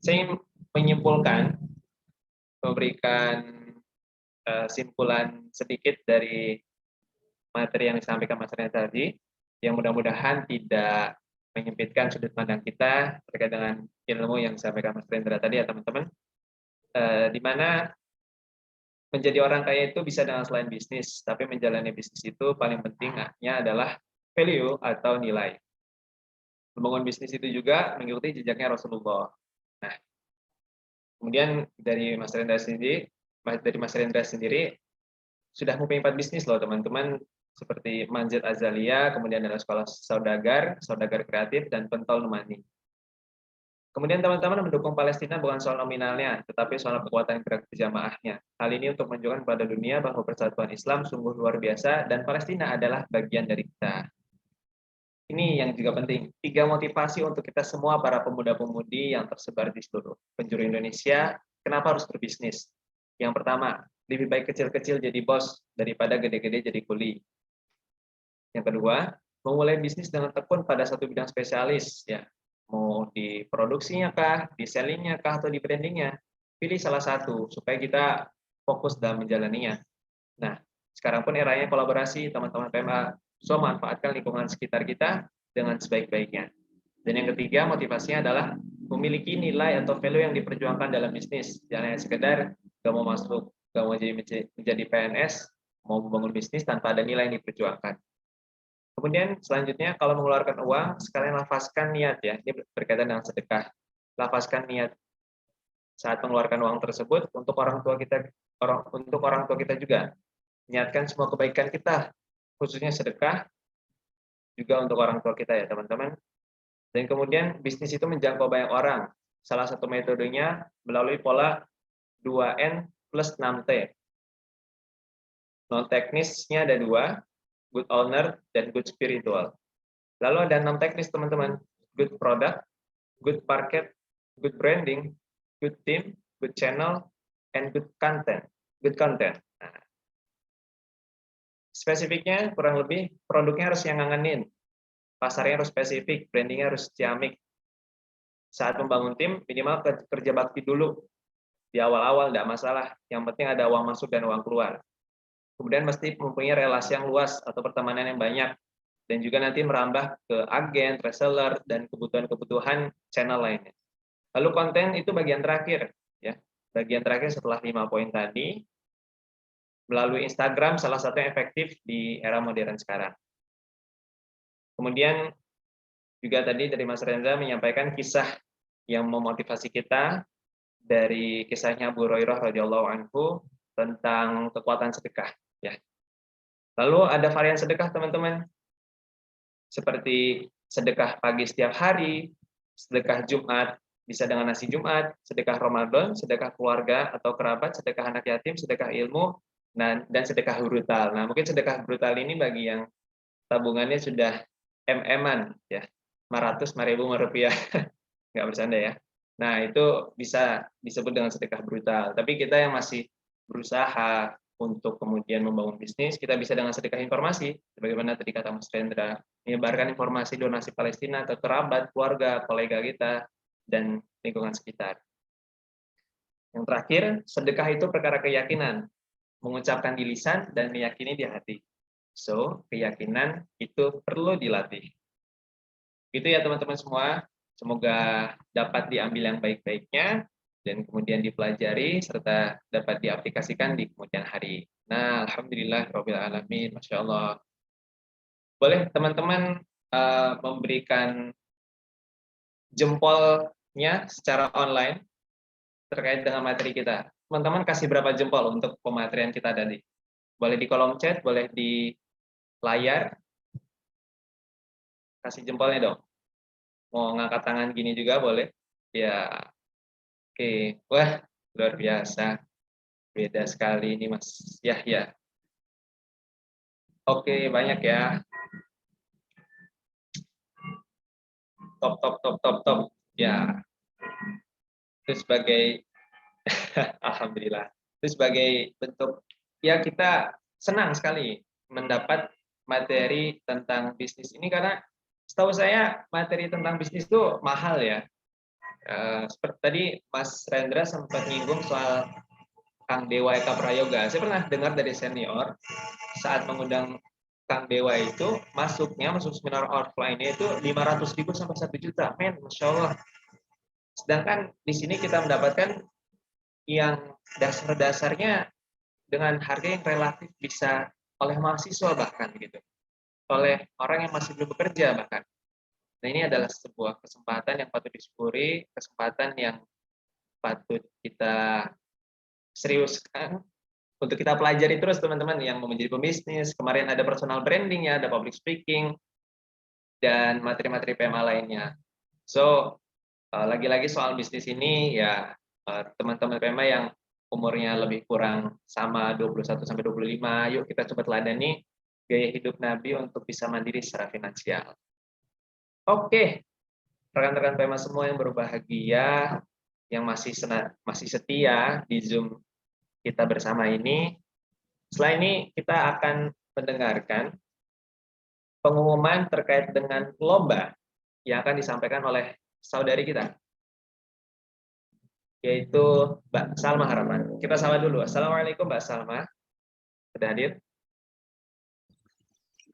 saya ingin menyimpulkan, memberikan simpulan sedikit dari materi yang disampaikan Mas Rena tadi, yang mudah-mudahan tidak menyempitkan sudut pandang kita terkait dengan ilmu yang disampaikan Mas Rendra tadi ya teman-teman, di mana menjadi orang kaya itu bisa dengan selain bisnis, tapi menjalani bisnis itu paling pentingnya adalah value atau nilai. Membangun bisnis itu juga mengikuti jejaknya Rasulullah. Nah, kemudian dari Mas Rendra sendiri sudah mempunyai 4 bisnis loh teman-teman, seperti Manzil Azalia, kemudian adalah sekolah saudagar kreatif, dan Pentol Numani. Kemudian teman-teman mendukung Palestina bukan soal nominalnya, tetapi soal kekuatan gerak jamaahnya. Hal ini untuk menunjukkan kepada dunia bahwa persatuan Islam sungguh luar biasa dan Palestina adalah bagian dari kita. Ini yang juga penting, 3 motivasi untuk kita semua para pemuda-pemudi yang tersebar di seluruh penjuru Indonesia, kenapa harus berbisnis? Yang pertama, lebih baik kecil-kecil jadi bos daripada gede-gede jadi kuli. Yang kedua, memulai bisnis dengan tekun pada satu bidang spesialis, ya, mau di produksinya kah, di sellingnya kah, atau di brandingnya. Pilih salah satu supaya kita fokus dalam menjalaninya. Nah, sekarang pun eranya kolaborasi, teman-teman PMA. So, manfaatkan lingkungan sekitar kita dengan sebaik-baiknya. Dan yang ketiga, motivasinya adalah memiliki nilai atau value yang diperjuangkan dalam bisnis. Jangan hanya sekedar gak mau masuk, gak mau menjadi PNS, mau membangun bisnis tanpa ada nilai yang diperjuangkan. Kemudian selanjutnya, kalau mengeluarkan uang, sekalian lafazkan niat ya. Ini berkaitan dengan sedekah. Lafazkan niat saat mengeluarkan uang tersebut untuk orang tua kita juga. Niatkan semua kebaikan kita, khususnya sedekah, juga untuk orang tua kita ya teman-teman. Dan kemudian bisnis itu menjangkau banyak orang. Salah satu metodenya melalui pola 2N plus 6T. Non teknisnya ada 2, good owner, dan good spiritual. Lalu ada 6 teknis teman-teman. Good product, good market, good branding, good team, good channel, and good content. Good content. Nah, spesifiknya kurang lebih produknya harus yang ngangenin, pasarnya harus spesifik, brandingnya harus ciamik, saat membangun tim minimal kerja bakti dulu di awal-awal, tidak masalah. Yang penting ada uang masuk dan uang keluar. Kemudian mesti mempunyai relasi yang luas atau pertemanan yang banyak, dan juga nanti merambah ke agen, reseller, dan kebutuhan-kebutuhan channel lainnya. Lalu konten itu bagian terakhir, ya. Bagian terakhir setelah 5 poin tadi, melalui Instagram salah satu yang efektif di era modern sekarang. Kemudian juga tadi dari Mas Renza menyampaikan kisah yang memotivasi kita dari kisahnya Abu Hurairah radhiyallahu anhu tentang kekuatan sedekah, ya. Lalu ada varian sedekah, teman-teman. Seperti sedekah pagi setiap hari, sedekah Jumat bisa dengan nasi Jumat, sedekah Ramadan, sedekah keluarga atau kerabat, sedekah anak yatim, sedekah ilmu, dan sedekah brutal. Nah, mungkin sedekah brutal ini bagi yang tabungannya sudah MM-an, ya, 500.000 rupiah, nggak bercanda ya. Nah, itu bisa disebut dengan sedekah brutal. Tapi kita yang masih berusaha untuk kemudian membangun bisnis, kita bisa dengan sedekah informasi, sebagaimana tadi kata Mas Rendra, menyebarkan informasi donasi Palestina ke kerabat, keluarga, kolega kita, dan lingkungan sekitar. Yang terakhir, sedekah itu perkara keyakinan, mengucapkan di lisan dan meyakini di hati. So, keyakinan itu perlu dilatih. Itu ya teman-teman semua, semoga dapat diambil yang baik-baiknya, dan kemudian dipelajari, serta dapat diaplikasikan di kemudian hari. Nah, Alhamdulillah, Rabbil Alamin, Masya Allah. Boleh teman-teman memberikan jempolnya secara online terkait dengan materi kita. Teman-teman kasih berapa jempol untuk pematerian kita tadi? Boleh di kolom chat, boleh di layar. Kasih jempolnya dong. Mau ngangkat tangan gini juga boleh. Ya, oke. Wah, luar biasa. Beda sekali ini Mas Yahya. Oke, banyak ya. Top. Ya. Itu sebagai alhamdulillah. Itu sebagai bentuk ya kita senang sekali mendapat materi tentang bisnis ini, karena setahu saya materi tentang bisnis itu mahal ya. Seperti tadi Mas Rendra sempat nyinggung soal Kang Dewa Eka Prayoga. Saya pernah dengar dari senior saat mengundang Kang Dewa itu masuk seminar offline-nya itu 500.000 sampai 1 juta. Men, Masya Allah. Sedangkan di sini kita mendapatkan yang dasar-dasarnya dengan harga yang relatif bisa oleh mahasiswa bahkan gitu. Oleh orang yang masih belum bekerja bahkan. Nah, ini adalah sebuah kesempatan yang patut disyukuri, kesempatan yang patut kita seriuskan untuk kita pelajari terus teman-teman yang mau menjadi pembisnis. Kemarin ada personal branding ya, ada public speaking, dan materi-materi PMA lainnya. So, lagi-lagi soal bisnis ini ya teman-teman PMA yang umurnya lebih kurang sama 21 sampai 25, yuk kita coba teladani gaya hidup Nabi untuk bisa mandiri secara finansial. Oke, rekan-rekan PMA semua yang berbahagia, yang masih setia di Zoom kita bersama ini. Setelah ini kita akan mendengarkan pengumuman terkait dengan lomba yang akan disampaikan oleh saudari kita, yaitu Mbak Salma Harapan. Kita sapa dulu. Assalamualaikum Mbak Salma. Sudah hadir?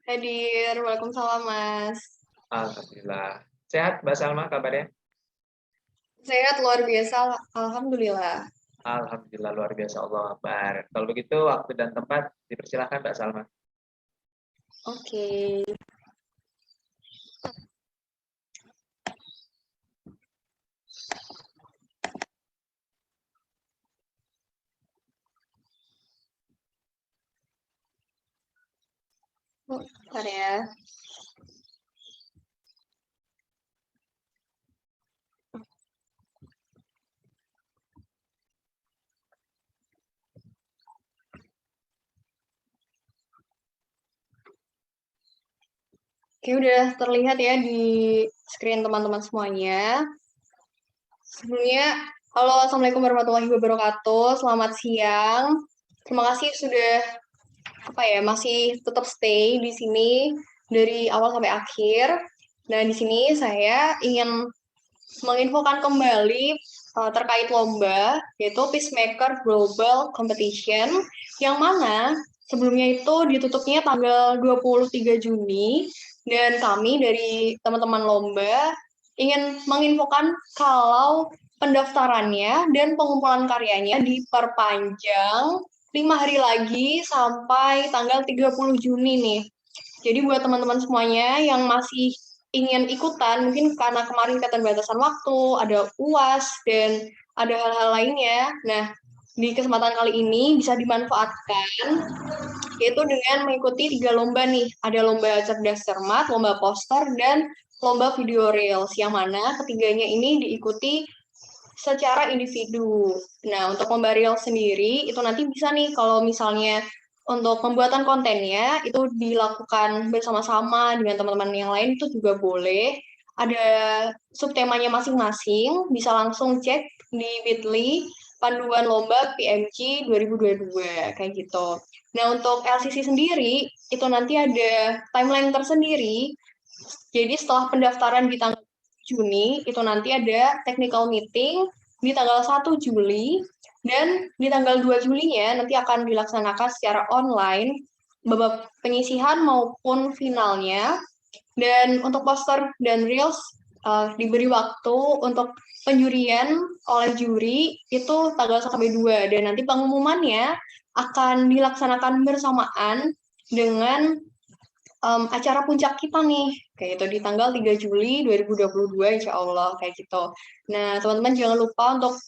Hadir, waalaikumsalam Mas. Alhamdulillah. Sehat Mbak Salma kabarnya? Sehat luar biasa, alhamdulillah. Alhamdulillah luar biasa, Allah Akbar. Kalau begitu waktu dan tempat dipersilahkan Mbak Salma. Oke. Bentar ya. Oke, udah terlihat ya di screen teman-teman semuanya. Sebelumnya, halo, assalamualaikum warahmatullahi wabarakatuh. Selamat siang. Terima kasih sudah masih tetap stay di sini dari awal sampai akhir. Nah, di sini saya ingin menginfokan kembali terkait lomba, yaitu Peacemaker Global Competition, yang mana sebelumnya itu ditutupnya tanggal 23 Juni, dan kami dari teman-teman lomba ingin menginfokan kalau pendaftarannya dan pengumpulan karyanya diperpanjang 5 hari lagi sampai tanggal 30 Juni nih. Jadi buat teman-teman semuanya yang masih ingin ikutan, mungkin karena kemarin keterbatasan waktu, ada UAS, dan ada hal-hal lainnya. Nah, di kesempatan kali ini bisa dimanfaatkan, yaitu dengan mengikuti 3 lomba nih. Ada lomba cerdas cermat, lomba poster, dan lomba video reels, yang mana ketiganya ini diikuti secara individu. Nah, untuk lomba reels sendiri, itu nanti bisa nih kalau misalnya untuk pembuatan kontennya itu dilakukan bersama-sama dengan teman-teman yang lain itu juga boleh. Ada subtemanya masing-masing, bisa langsung cek di Bitly panduan lomba PMG 2022 kayak gitu. Nah, untuk LCC sendiri itu nanti ada timeline tersendiri. Jadi setelah pendaftaran di tanggal Juni, itu nanti ada technical meeting di tanggal 1 Juli, dan di tanggal 2 Julinya nanti akan dilaksanakan secara online, babak penyisihan maupun finalnya. Dan untuk poster dan reels diberi waktu untuk penjurian oleh juri itu tanggal 1 sampai 2, dan nanti pengumumannya akan dilaksanakan bersamaan dengan acara puncak kita nih, kayak itu di tanggal 3 Juli 2022 insya Allah, kayak gitu. Nah, teman-teman jangan lupa untuk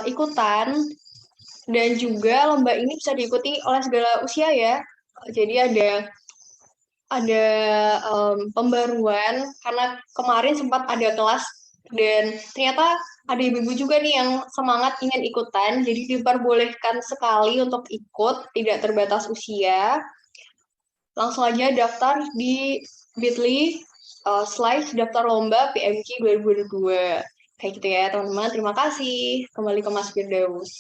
ikutan, dan juga lomba ini bisa diikuti oleh segala usia ya. Jadi ada pembaruan, karena kemarin sempat ada kelas, dan ternyata ada ibu-ibu juga nih yang semangat ingin ikutan, jadi diperbolehkan sekali untuk ikut, tidak terbatas usia. Langsung aja daftar di Bitly /daftar lomba PMG 2022. Kayak gitu ya teman-teman. Terima kasih. Kembali ke Mas Firdaus.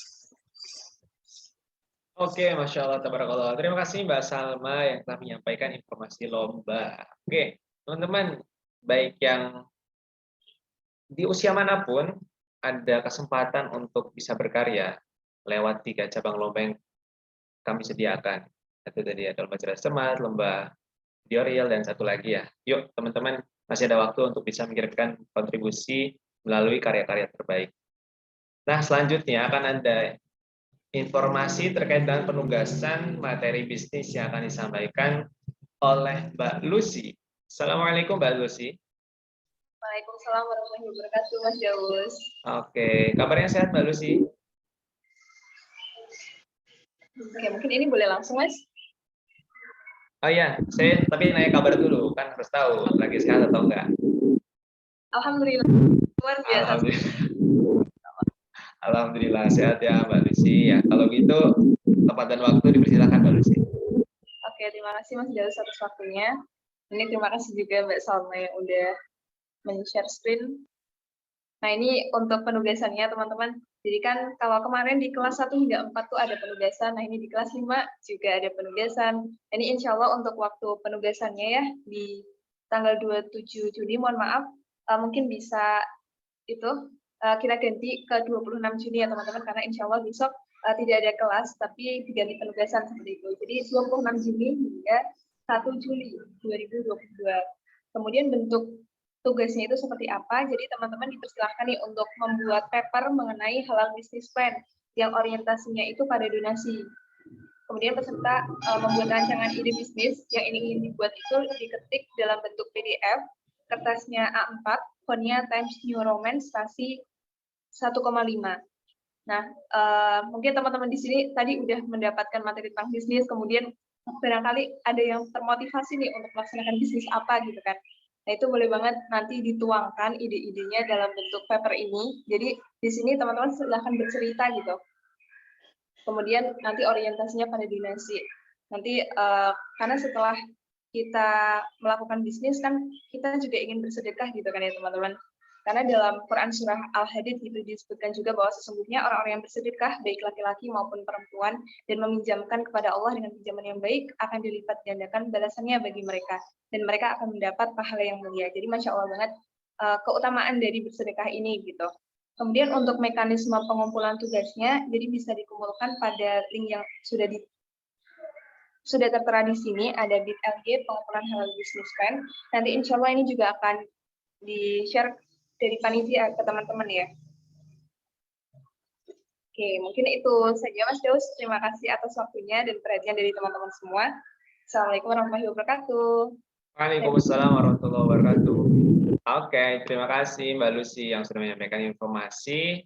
Oke, Masya Allah, tabarakallah. Terima kasih Mbak Salma yang telah menyampaikan informasi lomba. Oke, teman-teman, baik yang di usia manapun ada kesempatan untuk bisa berkarya lewat 3 cabang lomba yang kami sediakan. Itu tadi ada lomba cerdas cermat, lomba video real, dan satu lagi ya. Yuk teman-teman, masih ada waktu untuk bisa mengirimkan kontribusi melalui karya-karya terbaik. Nah, selanjutnya akan ada informasi terkait dengan penugasan materi bisnis yang akan disampaikan oleh Mbak Lucy. Assalamualaikum Mbak Lucy. Waalaikumsalam warahmatullahi wabarakatuh, Mas Daus. Oke, kabarnya sehat Mbak Lucy? Oke, mungkin ini boleh langsung, Mas? Oh iya, saya tapi nanya kabar dulu, kan harus tahu lagi sehat atau enggak. Alhamdulillah, luar biasa. Alhamdulillah sehat ya Mbak Lucy. Ya, kalau gitu tempat dan waktu dipersilakan Mbak Lucy. Oke, terima kasih Mas Daus atas waktunya. Ini terima kasih juga Mbak Salma yang udah men-share screen. Nah, ini untuk penugasannya teman-teman. Jadi kan kalau kemarin di kelas 1 hingga 4 tuh ada penugasan, nah ini di kelas 5 juga ada penugasan. Ini insya Allah untuk waktu penugasannya ya, di tanggal 27 Juni, mohon maaf, mungkin bisa itu kita ganti ke 26 Juni ya teman-teman, karena insya Allah besok tidak ada kelas, tapi diganti penugasan seperti itu. Jadi 26 Juni hingga 1 Juli 2022. Kemudian bentuk tugasnya itu seperti apa? Jadi teman-teman dipersilahkan nih untuk membuat paper mengenai halal business plan yang orientasinya itu pada donasi. Kemudian peserta membuat rancangan ide bisnis yang ini ingin dibuat itu diketik dalam bentuk PDF, kertasnya A4, fontnya Times New Roman spasi 1,5. Nah, mungkin teman-teman di sini tadi udah mendapatkan materi tentang bisnis, kemudian barangkali ada yang termotivasi nih untuk melaksanakan bisnis apa gitu kan. Nah, itu boleh banget nanti dituangkan ide-idenya dalam bentuk paper ini. Jadi, di sini teman-teman silahkan bercerita gitu. Kemudian nanti orientasinya pada donasi. Nanti, karena setelah kita melakukan bisnis kan, kita juga ingin bersedekah gitu kan ya teman-teman. Karena dalam Quran Surah Al-Hadid itu disebutkan juga bahwa sesungguhnya orang-orang yang bersedekah, baik laki-laki maupun perempuan, dan meminjamkan kepada Allah dengan pinjaman yang baik, akan dilipat gandakan balasannya bagi mereka. Dan mereka akan mendapat pahala yang mulia. Jadi Masya Allah banget, keutamaan dari bersedekah ini gitu. Kemudian untuk mekanisme pengumpulan tugasnya, jadi bisa dikumpulkan pada link yang sudah tertera di sini, ada bit.ly pengumpulan halal business plan. Nanti insya Allah ini juga akan di-share dari panitia ke teman-teman ya. Oke, mungkin itu saja Mas Daus. Terima kasih atas waktunya dan perhatian dari teman-teman semua. Assalamualaikum warahmatullahi wabarakatuh. Waalaikumsalam warahmatullahi wabarakatuh. Oke, terima kasih Mbak Lucy yang sudah menyampaikan informasi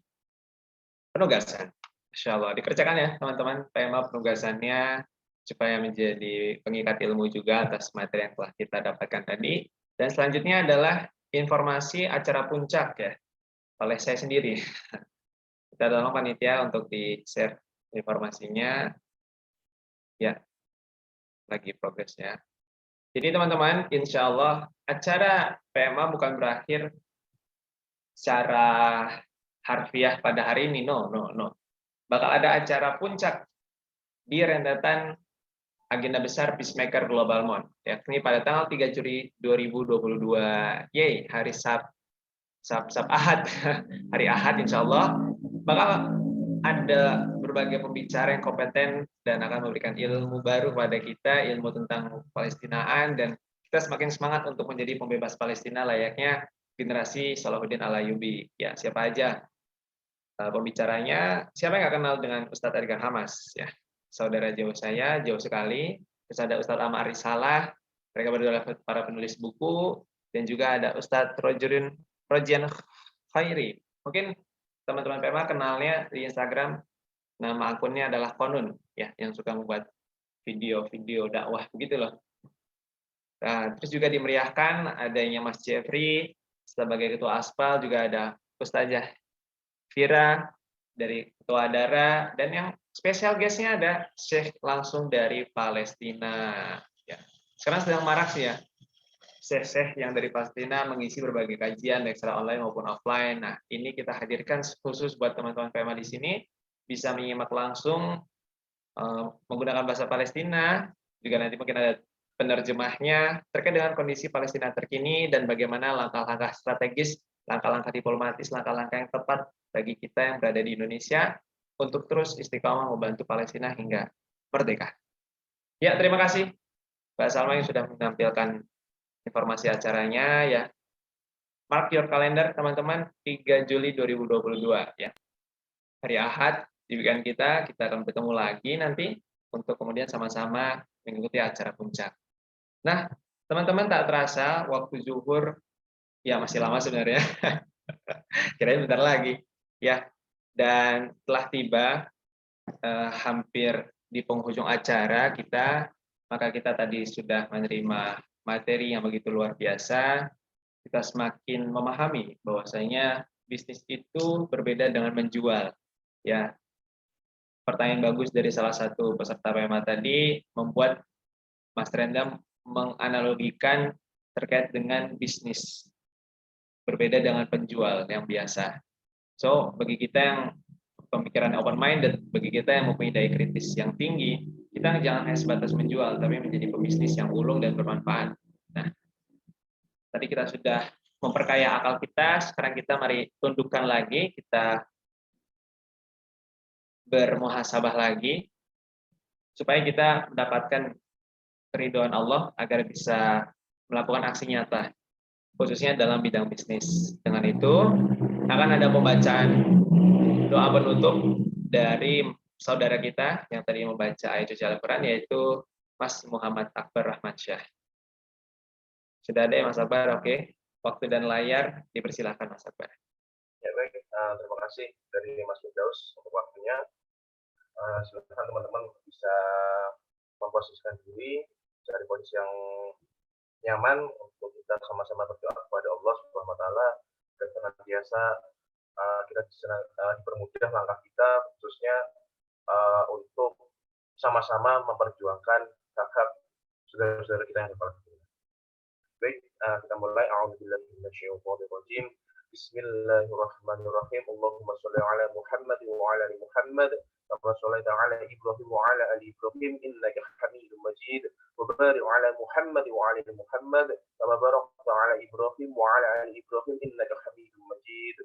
penugasan. Insya Allah dikerjakan ya teman-teman tema penugasannya supaya menjadi pengikat ilmu juga atas materi yang telah kita dapatkan tadi. Dan selanjutnya adalah informasi acara puncak ya oleh saya sendiri. Kita tolong panitia untuk di-share informasinya. Ya, lagi progresnya. Jadi teman-teman, insya Allah acara PMA bukan berakhir secara harfiah pada hari ini. No. Bakal ada acara puncak di rentetan agenda besar Peacemaker Global Month, yakni pada tanggal 3 Juli 2022. Yeay, hari Ahad. Hari Ahad insya Allah bakal ada berbagai pembicara yang kompeten dan akan memberikan ilmu baru kepada kita, ilmu tentang Palestinaan, dan kita semakin semangat untuk menjadi pembebas Palestina layaknya generasi Salahuddin Al-Ayyubi. Ya, siapa aja pembicaranya? Siapa yang nggak kenal dengan Ustadz Edgar Hamas? Ya, saudara jauh saya, jauh sekali. Terus ada Ustadz Amar Risalah, mereka berdua adalah para penulis buku, dan juga ada Ustadz Rojian Khairi. Mungkin teman-teman PMA kenalnya di Instagram, nama akunnya adalah Konun, ya, yang suka membuat video-video dakwah begitu loh. Nah, terus juga dimeriahkan adanya Mas Jeffrey sebagai ketua Aspal, juga ada Ustazah Vira dari ketua Adara, dan yang spesial guest-nya ada Syekh langsung dari Palestina. Ya. Sekarang sedang marak sih ya, Syekh yang dari Palestina mengisi berbagai kajian baik secara online maupun offline. Nah, ini kita hadirkan khusus buat teman-teman PMA di sini bisa menyimak langsung menggunakan bahasa Palestina. Juga nanti mungkin ada penerjemahnya terkait dengan kondisi Palestina terkini dan bagaimana langkah-langkah strategis, langkah-langkah diplomatis, langkah-langkah yang tepat bagi kita yang berada di Indonesia untuk terus istiqomah membantu Palestina hingga merdeka. Ya, terima kasih Mbak Salma yang sudah menampilkan informasi acaranya ya. Mark your calendar teman-teman, 3 Juli 2022 ya. Hari Ahad di weekend kita akan bertemu lagi nanti untuk kemudian sama-sama mengikuti acara puncak. Nah, teman-teman tak terasa waktu zuhur ya masih lama sebenarnya. Kirain bentar lagi ya. Dan telah tiba hampir di penghujung acara kita, maka kita tadi sudah menerima materi yang begitu luar biasa. Kita semakin memahami bahwasanya bisnis itu berbeda dengan menjual. Ya, pertanyaan bagus dari salah satu peserta PMA tadi membuat Mas Rendam menganalogikan terkait dengan bisnis berbeda dengan penjual yang biasa. So, bagi kita yang pemikiran open minded, bagi kita yang mempunyai daya kritis yang tinggi, kita jangan hanya sebatas menjual, tapi menjadi pebisnis yang ulung dan bermanfaat. Nah, tadi kita sudah memperkaya akal kita, sekarang kita mari tundukkan lagi, kita bermuhasabah lagi, supaya kita mendapatkan keridhaan Allah agar bisa melakukan aksi nyata, khususnya dalam bidang bisnis. Dengan itu, akan ada pembacaan doa penutup dari saudara kita yang tadi membaca ayat suci Al-Quran, yaitu Mas Muhammad Akbar Rahmansyah. Sudah ada ya Mas Akbar? Oke. Waktu dan layar dipersilahkan Mas Akbar. Ya baik, terima kasih dari Mas Firdaus untuk waktunya. Silakan teman-teman bisa memposisikan diri dari posisi yang nyaman untuk kita sama-sama berdoa kepada Allah Subhanahu wa taala dan senantiasa kita dipermudah langkah kita, khususnya untuk sama-sama memperjuangkan hak-hak saudara-saudara kita yang di Palestina. Baik, kita mulai. A'udzubillahi minasyaitonir rajim. Bismillahirrahmanirrahim. Allahumma sholli ala Muhammad wa ala ali Muhammad kama shallaita ala Ibrahim wa ala ali Ibrahim innaka Hamidum Majid. Wa barik ala Muhammad wa ala ali Muhammad kama barakta ala Ibrahim wa ala ali Ibrahim innaka Hamidum Majid.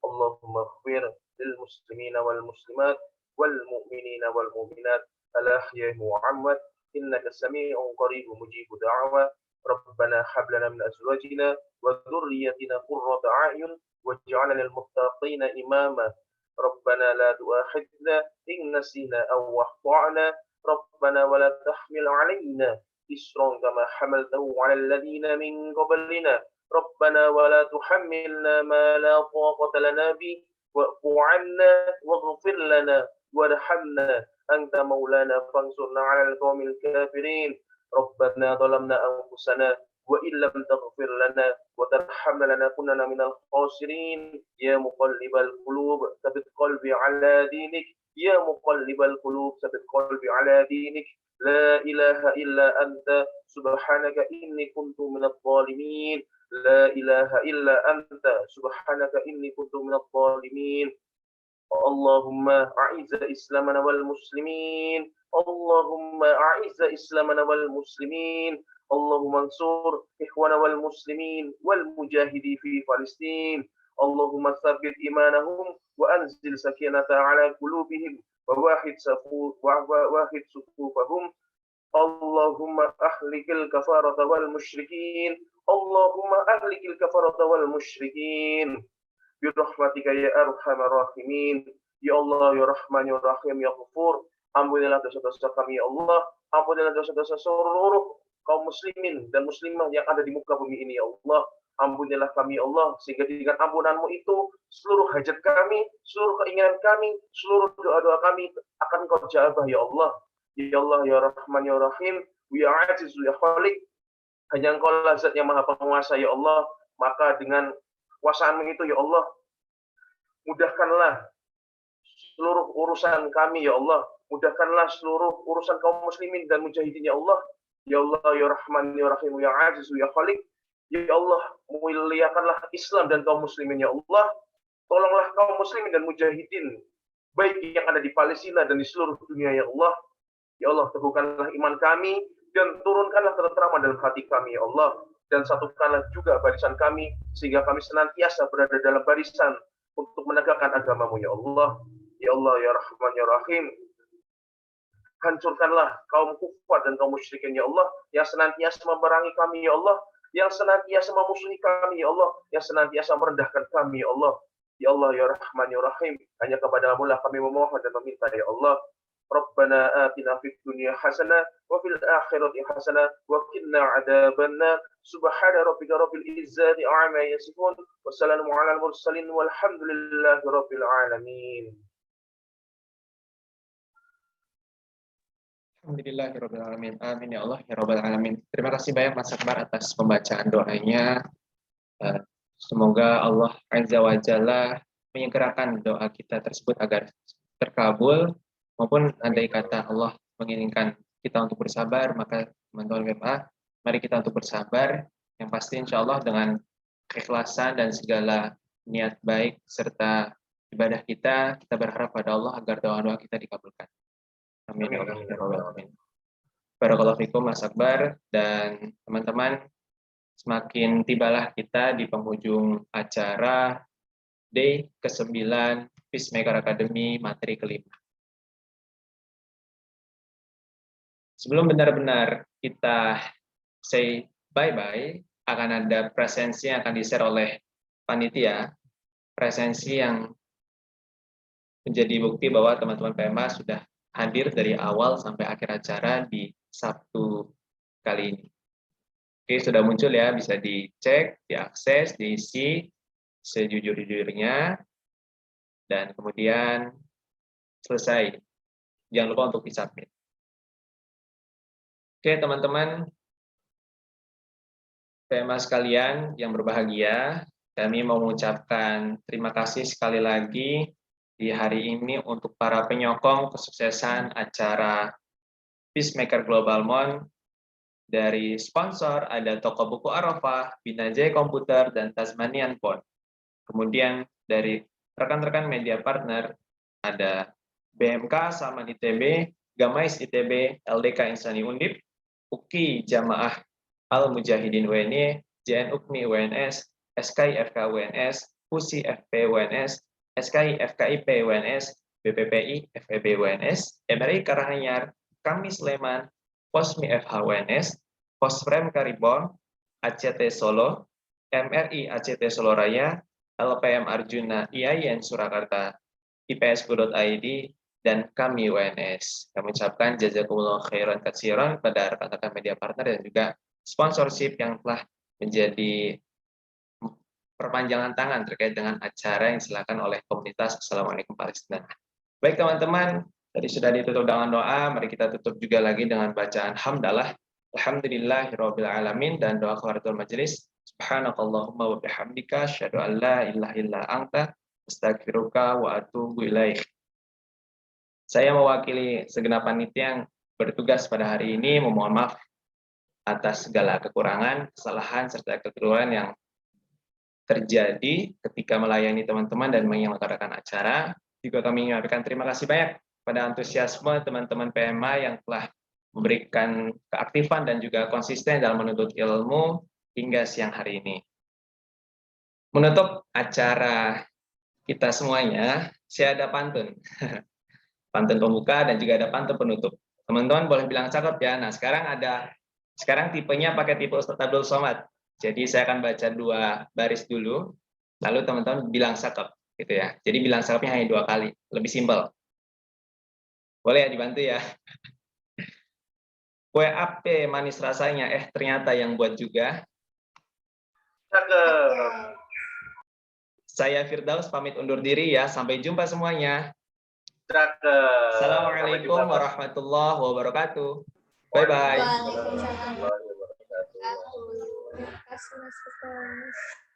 Allahumma ighfir lil muslimina wal muslimat wal mu'minina wal mu'minat al-ahya'i wa amwat innaka sami'un qaribun mujibud da'wat. ربنا هب لنا من أزواجنا وذريتنا قرة أعين واجعلنا للمتقين إماما ربنا لا تؤاخذنا إن نسينا أو أخطأنا ربنا ولا تحمل علينا إصرا كما حملته على الذين من قبلنا ربنا ولا تحملنا ما لا طاقة لنا به واعف عنا واغفر لنا وارحمنا أنت مولانا فانصرنا على القوم الكافرين ربنا ظلمنا أنفسنا وإن لم تغفر لنا وترحمنا لنكونن من الخاسرين يا مقلب القلوب ثبت قلبي على دينك يا مقلب القلوب ثبت قلبي على دينك لا إله إلا أنت سبحانك إني كنت من الظالمين لا إله إلا أنت سبحانك إني كنت من الظالمين اللهم أعز إسلامنا والمسلمين اللهم أعز إسلامنا والمسلمين اللهم انصر إخواننا والمسلمين والمجاهدين في فلسطين اللهم ثبت إيمانهم وأنزل سكينة على قلوبهم وواحد صفوفهم اللهم أهلك الكفارة والمشركين اللهم أهلك الكفارة والمشركين برحمتك يا أرحم الراحمين يا الله يا رحمن يا رحيم يا غفور ampunilah dosa-dosa kami ya Allah ampunilah dosa-dosa seluruh kaum muslimin dan muslimah yang ada di muka bumi ini ya Allah ampunilah kami ya Allah sehingga dengan ampunanmu itu seluruh hajat kami seluruh keinginan kami seluruh doa-doa kami akan Kau jawab ya Allah ya Rahman ya Rahim ya Aziz ya Khalik hanya Engkau lah zat yang maha penguasa ya Allah maka dengan kuasa-Mu itu ya Allah mudahkanlah seluruh urusan kami ya Allah mudahkanlah seluruh urusan kaum muslimin dan mujahidin ya Allah ya Rahman ya Rahim ya Aziz ya Khalik ya Allah muliakanlah Islam dan kaum muslimin ya Allah tolonglah kaum muslimin dan mujahidin baik yang ada di Palestina dan di seluruh dunia ya Allah teguhkanlah iman kami dan turunkanlah ketenteraman dalam hati kami ya Allah dan satukanlah juga barisan kami sehingga kami senantiasa berada dalam barisan untuk menegakkan agama-Mu ya Allah ya Rahman ya Rahim hancurkanlah kaum kufar dan kaum musyrikin ya Allah yang senantiasa memerangi kami ya Allah yang senantiasa memusuhi kami ya Allah yang senantiasa merendahkan kami ya Allah ya Rahman ya Rahim hanya kepada-Mu lah kami memohon dan meminta ya Allah Rabbana atina fid dunya hasanah wa fil akhirati hasanah wa qina adzabannar subhana rabbika rabbil izzati amma yasifun wassalamu alal mursalin walhamdulillahi rabbil alamin. Alhamdulillahirrahmanirrahim. Amin ya Allah ya Rabbal Alamin. Terima kasih banyak Mas Akbar atas pembacaan doanya. Semoga Allah Azza wa Jalla menyegerakan doa kita tersebut agar terkabul maupun andai kata Allah menginginkan kita untuk bersabar maka teman-teman WMA mari kita untuk bersabar yang pasti insya Allah dengan keikhlasan dan segala niat baik serta ibadah kita berharap pada Allah agar doa-doa kita dikabulkan. Amin ya Allah ya Rabbal Alamin. Barakallahu fikum Mas Akbar dan teman-teman semakin tibalah kita di penghujung acara Day ke-9 Peacemaker Academy materi kelima. Sebelum benar-benar kita say bye-bye, akan ada presensi yang akan di-share oleh panitia, presensi yang menjadi bukti bahwa teman-teman PMA sudah hadir dari awal sampai akhir acara di Sabtu kali ini. Oke, sudah muncul ya, bisa dicek, diakses, diisi sejujur-jujurnya, dan kemudian selesai. Jangan lupa untuk di-submit. Oke, teman-teman PMA sekalian yang berbahagia, kami mau mengucapkan terima kasih sekali lagi di hari ini untuk para penyokong kesuksesan acara Peacemaker Global Month. Dari sponsor ada Toko Buku Arafah, Binajai Komputer, dan Tasmanian Pond. Kemudian dari rekan-rekan media partner ada BMK Salman ITB, Gamais ITB, LDK Insani Undip, UKI Jamaah Al-Mujahidin WNY, JN UKMI WNS, SKI FK WNS, USI FP WNS, SKI FKIP WNS, BPPI FEB WNS, MRI Karanganyar, Kami Sleman, POSMI FH WNS, POSFREM Karibon, ACT Solo, MRI ACT Solo Raya, LPM Arjuna IAIN Surakarta, IPSku.id, dan kami WNS. Kami ucapkan jazakumullah khairan katsiran pada rekan-rekan media partner dan juga sponsorship yang telah menjadi perpanjangan tangan terkait dengan acara yang diselenggarakan oleh komunitas Assalamualaikum Palestina. Baik teman-teman, tadi sudah ditutup dengan doa, mari kita tutup juga lagi dengan bacaan hamdalah. Alhamdulillahirabbil alamin dan doa kafaratul majelis. Subhanakallahumma wa bihamdika asyhadu an la ilaha illa anta astaghfiruka wa atubu ilaik. Saya mewakili segenap panitia yang bertugas pada hari ini memohon maaf atas segala kekurangan, kesalahan serta kekeliruan yang terjadi ketika melayani teman-teman dan menyelenggarakan acara. Juga kami menyampaikan terima kasih banyak pada antusiasme teman-teman PMA yang telah memberikan keaktifan dan juga konsisten dalam menuntut ilmu hingga siang hari ini. Menutup acara kita semuanya, saya ada pantun. Pantun pembuka dan juga ada pantun penutup. Teman-teman boleh bilang cakep ya. Nah, sekarang tipenya pakai tipe Ustaz Abdul Somad. Jadi saya akan baca 2 baris dulu, lalu teman-teman bilang cakep gitu ya. Jadi bilang cakepnya hanya 2 kali, lebih simpel. Boleh ya dibantu ya. WAP manis rasanya, ternyata yang buat juga. Cakep. Saya Firdaus pamit undur diri ya. Sampai jumpa semuanya. Cakep. Assalamualaikum warahmatullahi wabarakatuh. Bye-bye. Waalaikumsalam. Warahmatullahi wabarakatuh. Terima kasih Mas Firdaus.